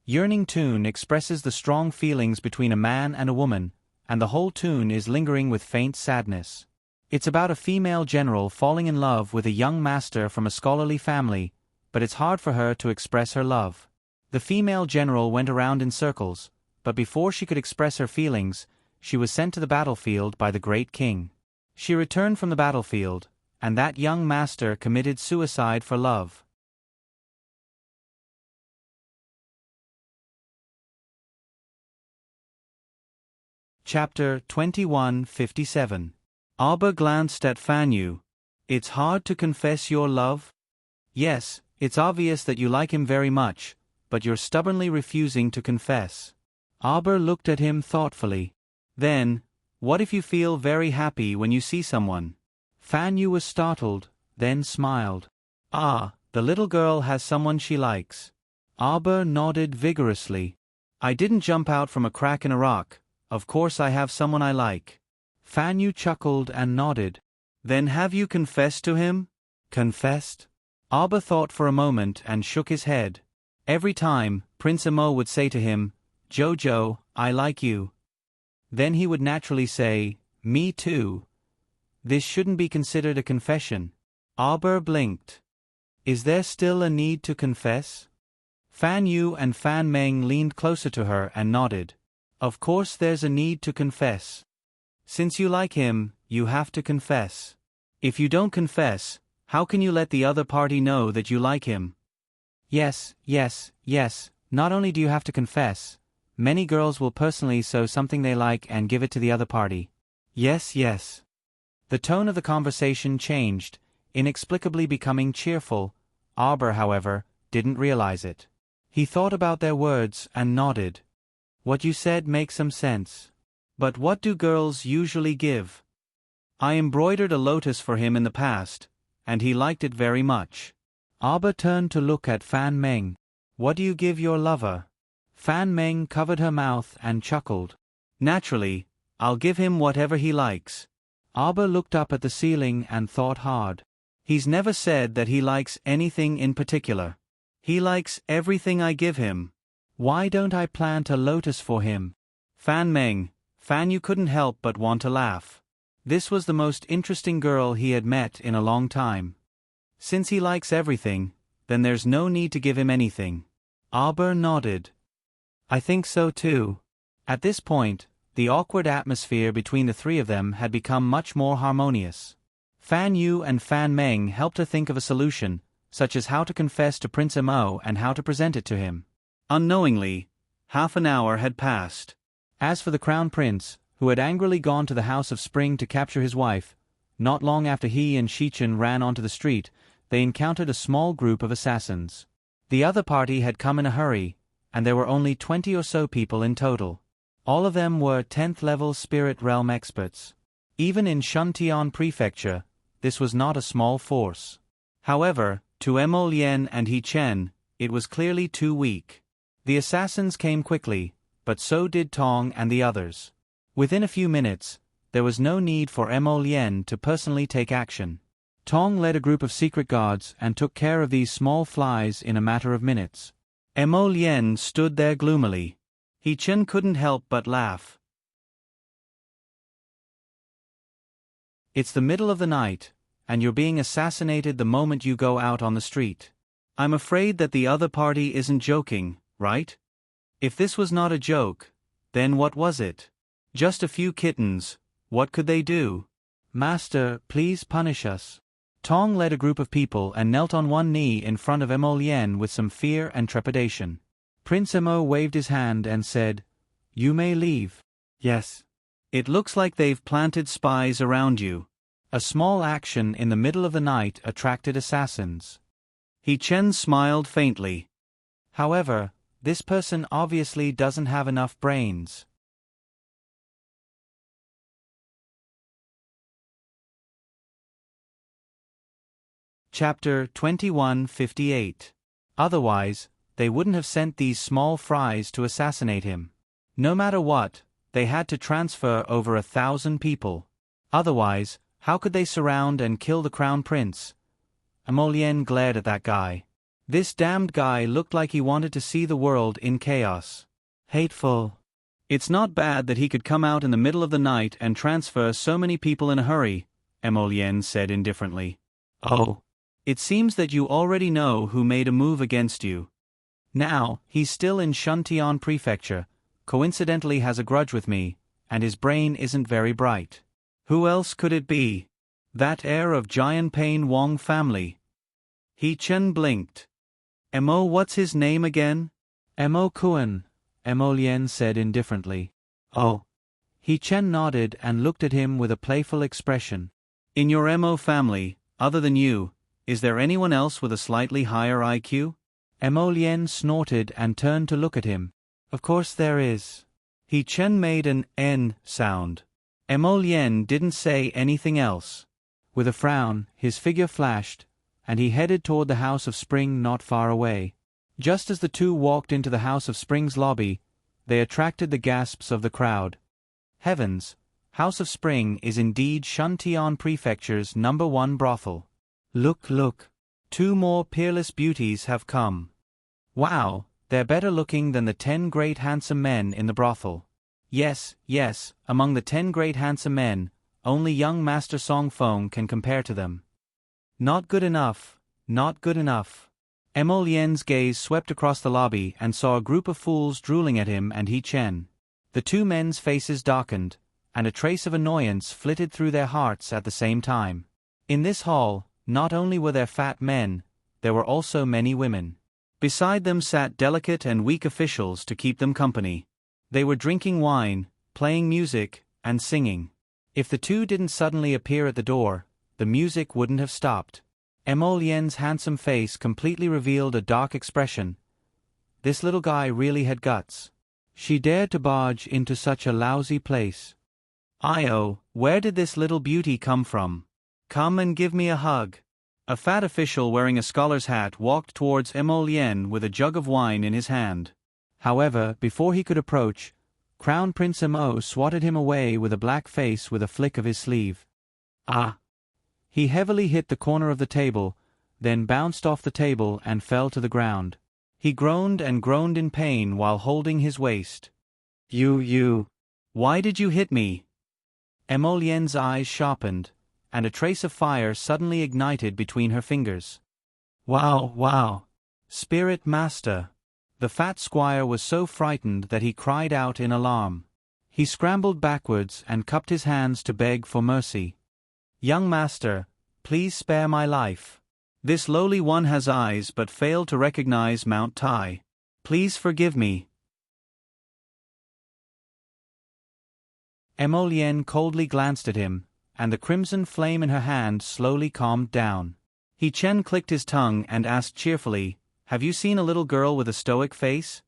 Yearning tune expresses the strong feelings between a man and a woman, and the whole tune is lingering with faint sadness. It's about a female general falling in love with a young master from a scholarly family, but it's hard for her to express her love. The female general went around in circles, but before she could express her feelings, she was sent to the battlefield by the great king. She returned from the battlefield, and that young master committed suicide for love. Chapter 2157. Arber glanced at Fan Yu. "It's hard to confess your love?" "Yes, it's obvious that you like him very much, but you're stubbornly refusing to confess." Arber looked at him thoughtfully. "Then, what if you feel very happy when you see someone?" Fan Yu was startled, then smiled. "Ah, the little girl has someone she likes." Arber nodded vigorously. "I didn't jump out from a crack in a rock. Of course I have someone I like." Fan Yu chuckled and nodded. "Then have you confessed to him?" "Confessed?" Arber thought for a moment and shook his head. Every time, Prince Amo would say to him, "Jojo, I like you." Then he would naturally say, "Me too." This shouldn't be considered a confession. Arber blinked. Is there still a need to confess? Fan Yu and Fan Meng leaned closer to her and nodded. Of course there's a need to confess. Since you like him, you have to confess. If you don't confess, how can you let the other party know that you like him? Yes, not only do you have to confess, many girls will personally sew something they like and give it to the other party. Yes. The tone of the conversation changed, inexplicably becoming cheerful. Arber, however, didn't realize it. He thought about their words and nodded. What you said makes some sense. But what do girls usually give? I embroidered a lotus for him in the past, and he liked it very much. Arber turned to look at Fan Meng. What do you give your lover? Fan Meng covered her mouth and chuckled. Naturally, I'll give him whatever he likes. Arber looked up at the ceiling and thought hard. He's never said that he likes anything in particular. He likes everything I give him. Why don't I plant a lotus for him? Fan Meng, Fan Yu couldn't help but want to laugh. This was the most interesting girl he had met in a long time. Since he likes everything, then there's no need to give him anything. Aber nodded. I think so too. At this point, the awkward atmosphere between the three of them had become much more harmonious. Fan Yu and Fan Meng helped her think of a solution, such as how to confess to Prince Mo and how to present it to him. Unknowingly, half an hour had passed. As for the Crown Prince, who had angrily gone to the House of Spring to capture his wife, not long after he and Shichen ran onto the street, they encountered a small group of assassins. The other party had come in a hurry, and there were only 20 or so people in total. All of them were 10th level Spirit Realm experts. Even in Shuntian Prefecture, this was not a small force. However, to Mo Lien and He Chen, it was clearly too weak. The assassins came quickly, but so did Tong and the others. Within a few minutes, there was no need for Mo Lien to personally take action. Tong led a group of secret guards and took care of these small flies in a matter of minutes. Mo Lien stood there gloomily. He Chen couldn't help but laugh. It's the middle of the night, and you're being assassinated the moment you go out on the street. I'm afraid that the other party isn't joking, right? If this was not a joke, then what was it? Just a few kittens, what could they do? Master, please punish us. Tong led a group of people and knelt on one knee in front of Mo Lien with some fear and trepidation. Prince Mo waved his hand and said, You may leave. Yes. It looks like they've planted spies around you. A small action in the middle of the night attracted assassins. He Chen smiled faintly. However, this person obviously doesn't have enough brains. Chapter 2158. Otherwise, they wouldn't have sent these small fries to assassinate him. No matter what, they had to transfer over 1,000 people. Otherwise, how could they surround and kill the Crown Prince? Mo Lien glared at that guy. This damned guy looked like he wanted to see the world in chaos. Hateful. It's not bad that he could come out in the middle of the night and transfer so many people in a hurry, Mo Lien said indifferently. Oh. It seems that you already know who made a move against you. Now, he's still in Shuntian Prefecture, coincidentally has a grudge with me, and his brain isn't very bright. Who else could it be? That heir of Jian Pain Wong family. He Chen blinked. Mo, what's his name again? Mo Kuan, Mo Lien said indifferently. Oh. He Chen nodded and looked at him with a playful expression. In your Mo family, other than you, is there anyone else with a slightly higher IQ? Mo Lien snorted and turned to look at him. Of course there is. He Chen made an N sound. Mo Lien didn't say anything else. With a frown, his figure flashed, and he headed toward the House of Spring not far away. Just as the two walked into the House of Spring's lobby, they attracted the gasps of the crowd. Heavens! House of Spring is indeed Shuntian Prefecture's #1 brothel. Look, look. 2 more peerless beauties have come. Wow, they're better looking than the 10 great handsome men in the brothel. Yes, yes, among the 10 great handsome men, only young Master Song Feng can compare to them. Not good enough, not good enough. Mo Lien's gaze swept across the lobby and saw a group of fools drooling at him and He Chen. The two men's faces darkened, and a trace of annoyance flitted through their hearts at the same time. In this hall, not only were there fat men, there were also many women. Beside them sat delicate and weak officials to keep them company. They were drinking wine, playing music, and singing. If the two didn't suddenly appear at the door, the music wouldn't have stopped. Mo Lien's handsome face completely revealed a dark expression. This little guy really had guts. She dared to barge into such a lousy place. Io, where did this little beauty come from? Come and give me a hug. A fat official wearing a scholar's hat walked towards Mo Lien with a jug of wine in his hand. However, before he could approach, Crown Prince Mo swatted him away with a black face with a flick of his sleeve. Ah! He heavily hit the corner of the table, then bounced off the table and fell to the ground. He groaned and groaned in pain while holding his waist. You. Why did you hit me? Mo Lien's eyes sharpened, and a trace of fire suddenly ignited between her fingers. Wow, wow! Spirit Master! The fat squire was so frightened that he cried out in alarm. He scrambled backwards and cupped his hands to beg for mercy. Young master, please spare my life. This lowly one has eyes but failed to recognize Mount Tai. Please forgive me. Emolienne coldly glanced at him, and the crimson flame in her hand slowly calmed down. He Chen clicked his tongue and asked cheerfully, "Have you seen a little girl with a stoic face?"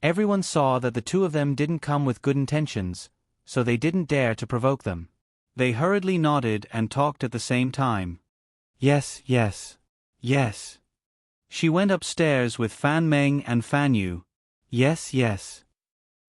Everyone saw that the two of them didn't come with good intentions, so they didn't dare to provoke them. They hurriedly nodded and talked at the same time. Yes, yes. Yes. She went upstairs with Fan Meng and Fan Yu. Yes, yes.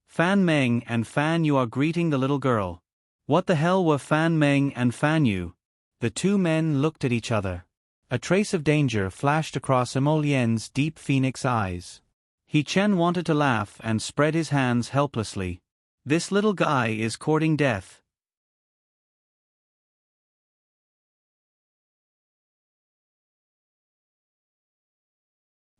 Fan Meng and Fan Yu are greeting the little girl. What the hell were Fan Meng and Fan Yu? The two men looked at each other. A trace of danger flashed across Emolienne's deep phoenix eyes. He Chen wanted to laugh and spread his hands helplessly. This little guy is courting death.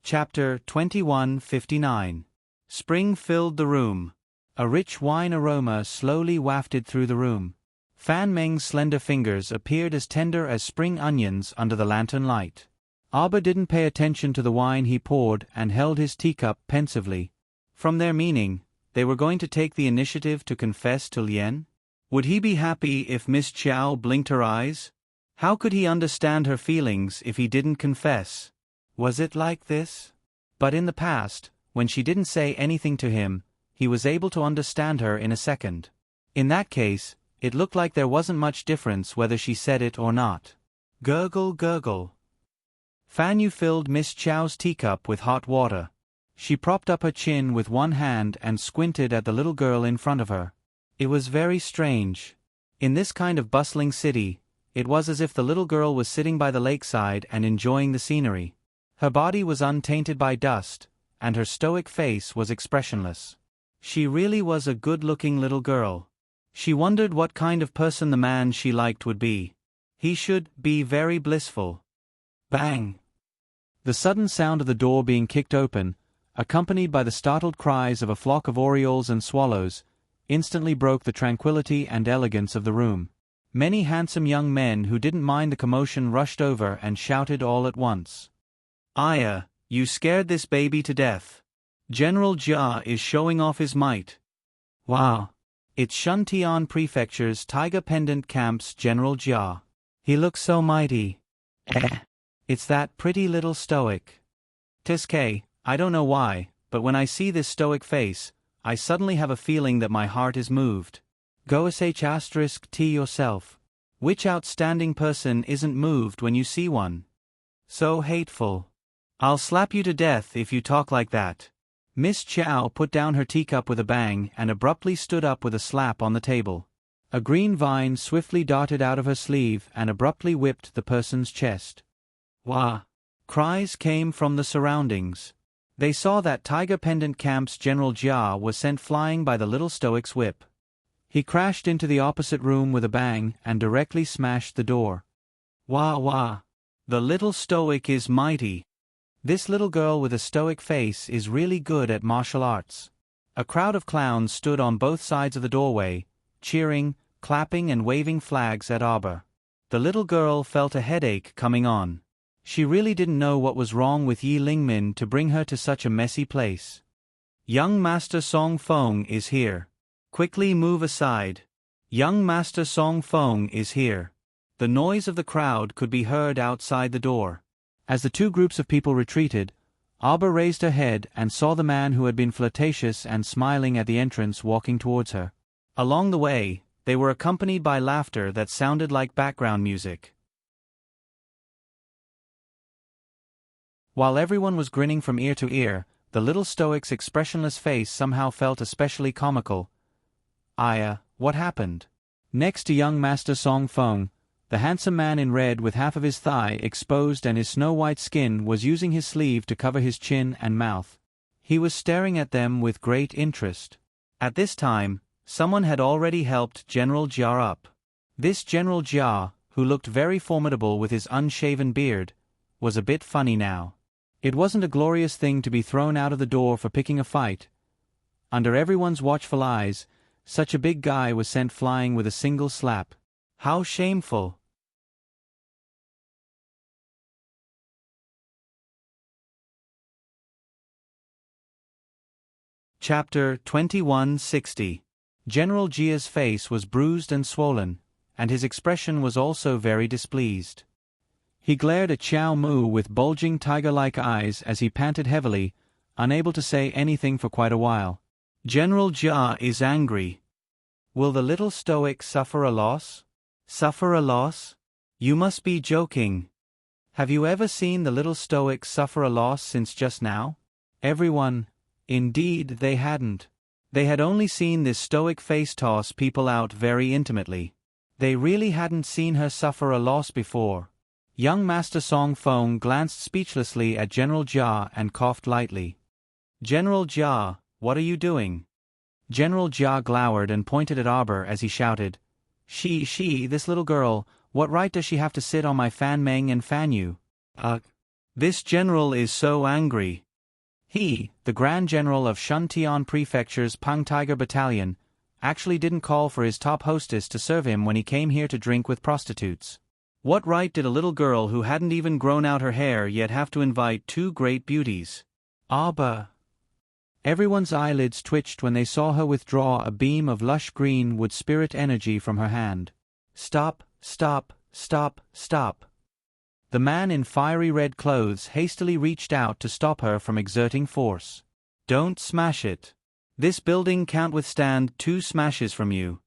Chapter 21:59. Spring filled the room. A rich wine aroma slowly wafted through the room. Fan Meng's slender fingers appeared as tender as spring onions under the lantern light. Abba didn't pay attention to the wine he poured and held his teacup pensively. From their meaning, they were going to take the initiative to confess to Lien? Would he be happy if Miss Chiao blinked her eyes? How could he understand her feelings if he didn't confess? Was it like this? But in the past, when she didn't say anything to him, he was able to understand her in a second. In that case, it looked like there wasn't much difference whether she said it or not. Gurgle, gurgle. Fan Yu filled Miss Chiao's teacup with hot water. She propped up her chin with one hand and squinted at the little girl in front of her. It was very strange. In this kind of bustling city, it was as if the little girl was sitting by the lakeside and enjoying the scenery. Her body was untainted by dust, and her stoic face was expressionless. She really was a good-looking little girl. She wondered what kind of person the man she liked would be. He should be very blissful. Bang! The sudden sound of the door being kicked open, accompanied by the startled cries of a flock of orioles and swallows, instantly broke the tranquility and elegance of the room. Many handsome young men who didn't mind the commotion rushed over and shouted all at once. "Aya, you scared this baby to death. General Jia is showing off his might." Wow! It's Shuntian Prefecture's Tiger Pendant Camp's General Jia. He looks so mighty. It's that pretty little stoic. Tiske, I don't know why, but when I see this stoic face, I suddenly have a feeling that my heart is moved. Go *T yourself. Which outstanding person isn't moved when you see one? So hateful. I'll slap you to death if you talk like that. Miss Chiao put down her teacup with a bang and abruptly stood up with a slap on the table. A green vine swiftly darted out of her sleeve and abruptly whipped the person's chest. Wah! Cries came from the surroundings. They saw that Tiger Pendant Camp's General Jia was sent flying by the little stoic's whip. He crashed into the opposite room with a bang and directly smashed the door. Wah wah! The little stoic is mighty. This little girl with a stoic face is really good at martial arts. A crowd of clowns stood on both sides of the doorway, cheering, clapping and waving flags at Arbor. The little girl felt a headache coming on. She really didn't know what was wrong with Yi Lingmin to bring her to such a messy place. Young Master Song Feng is here. Quickly move aside. Young Master Song Feng is here. The noise of the crowd could be heard outside the door. As the two groups of people retreated, Arbor raised her head and saw the man who had been flirtatious and smiling at the entrance walking towards her. Along the way, they were accompanied by laughter that sounded like background music. While everyone was grinning from ear to ear, the little stoic's expressionless face somehow felt especially comical. Aya, what happened? Next to young Master Song Feng, the handsome man in red with half of his thigh exposed and his snow-white skin was using his sleeve to cover his chin and mouth. He was staring at them with great interest. At this time, someone had already helped General Jia up. This General Jia, who looked very formidable with his unshaven beard, was a bit funny now. It wasn't a glorious thing to be thrown out of the door for picking a fight. Under everyone's watchful eyes, such a big guy was sent flying with a single slap. How shameful! Chapter 2160. General Jia's face was bruised and swollen, and his expression was also very displeased. He glared at Xiao Mu with bulging tiger-like eyes as he panted heavily, unable to say anything for quite a while. General Jia is angry. Will the little stoic suffer a loss? Suffer a loss? You must be joking. Have you ever seen the little stoic suffer a loss since just now? Everyone, indeed they hadn't. They had only seen this stoic face toss people out very intimately. They really hadn't seen her suffer a loss before. Young Master Song Feng glanced speechlessly at General Jia and coughed lightly. General Jia, what are you doing? General Jia glowered and pointed at Arbor as he shouted, She, this little girl, what right does she have to sit on my Fan Meng and fan you? This general is so angry. He, the Grand General of Shuntian Prefecture's Pang Tiger Battalion, actually didn't call for his top hostess to serve him when he came here to drink with prostitutes. What right did a little girl who hadn't even grown out her hair yet have to invite two great beauties? Arbor. Everyone's eyelids twitched when they saw her withdraw a beam of lush green wood spirit energy from her hand. Stop, stop, stop, stop. The man in fiery red clothes hastily reached out to stop her from exerting force. Don't smash it. This building can't withstand 2 smashes from you.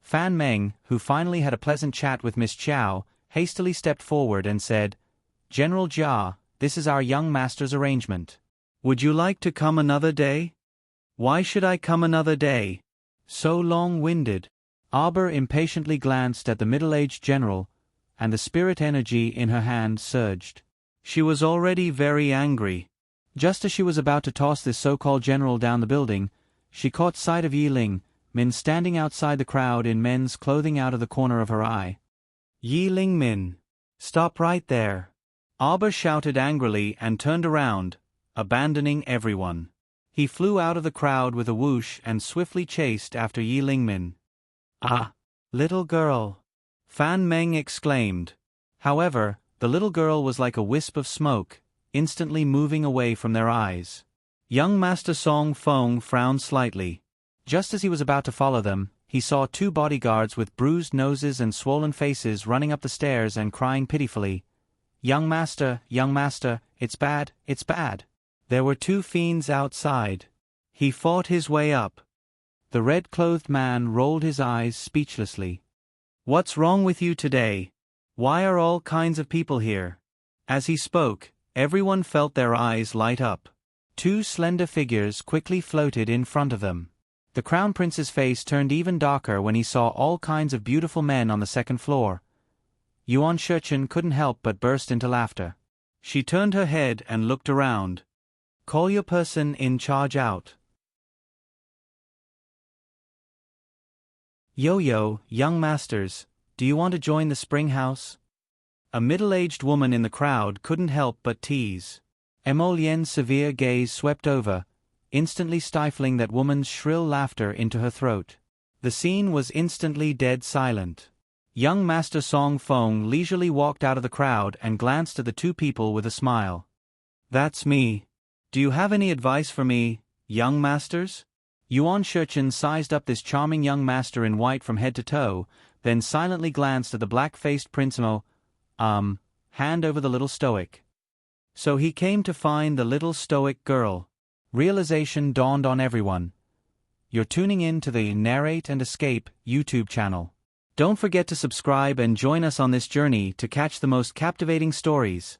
Fan Meng, who finally had a pleasant chat with Miss Chow, hastily stepped forward and said, General Jia, this is our young master's arrangement. Would you like to come another day? Why should I come another day? So long-winded. Arbor impatiently glanced at the middle-aged general, and the spirit energy in her hand surged. She was already very angry. Just as she was about to toss this so-called general down the building, she caught sight of Yi Ling Min standing outside the crowd in men's clothing out of the corner of her eye. Yi Ling Min! Stop right there! Arbor shouted angrily and turned around, abandoning everyone. He flew out of the crowd with a whoosh and swiftly chased after Yi Ling Min. Ah! Little girl! Fan Meng exclaimed. However, the little girl was like a wisp of smoke, instantly moving away from their eyes. Young Master Song Feng frowned slightly. Just as he was about to follow them, he saw 2 bodyguards with bruised noses and swollen faces running up the stairs and crying pitifully, young master, it's bad, it's bad." There were 2 fiends outside. He fought his way up. The red-clothed man rolled his eyes speechlessly. "What's wrong with you today? Why are all kinds of people here?" As he spoke, everyone felt their eyes light up. 2 slender figures quickly floated in front of them. The Crown Prince's face turned even darker when he saw all kinds of beautiful men on the 2nd floor. Yuan Shichen couldn't help but burst into laughter. She turned her head and looked around. "Call your person in charge out." "Yo-yo, young masters, do you want to join the spring house?" A middle-aged woman in the crowd couldn't help but tease. Emolien's severe gaze swept over, instantly stifling that woman's shrill laughter into her throat. The scene was instantly dead silent. Young Master Song Feng leisurely walked out of the crowd and glanced at the 2 people with a smile. "That's me. Do you have any advice for me, young masters?" Yuan Shichen sized up this charming young master in white from head to toe, then silently glanced at the black-faced Prince Mo, hand over the little stoic. So he came to find the little stoic girl. Realization dawned on everyone. You're tuning in to the Narrate and Escape YouTube channel. Don't forget to subscribe and join us on this journey to catch the most captivating stories.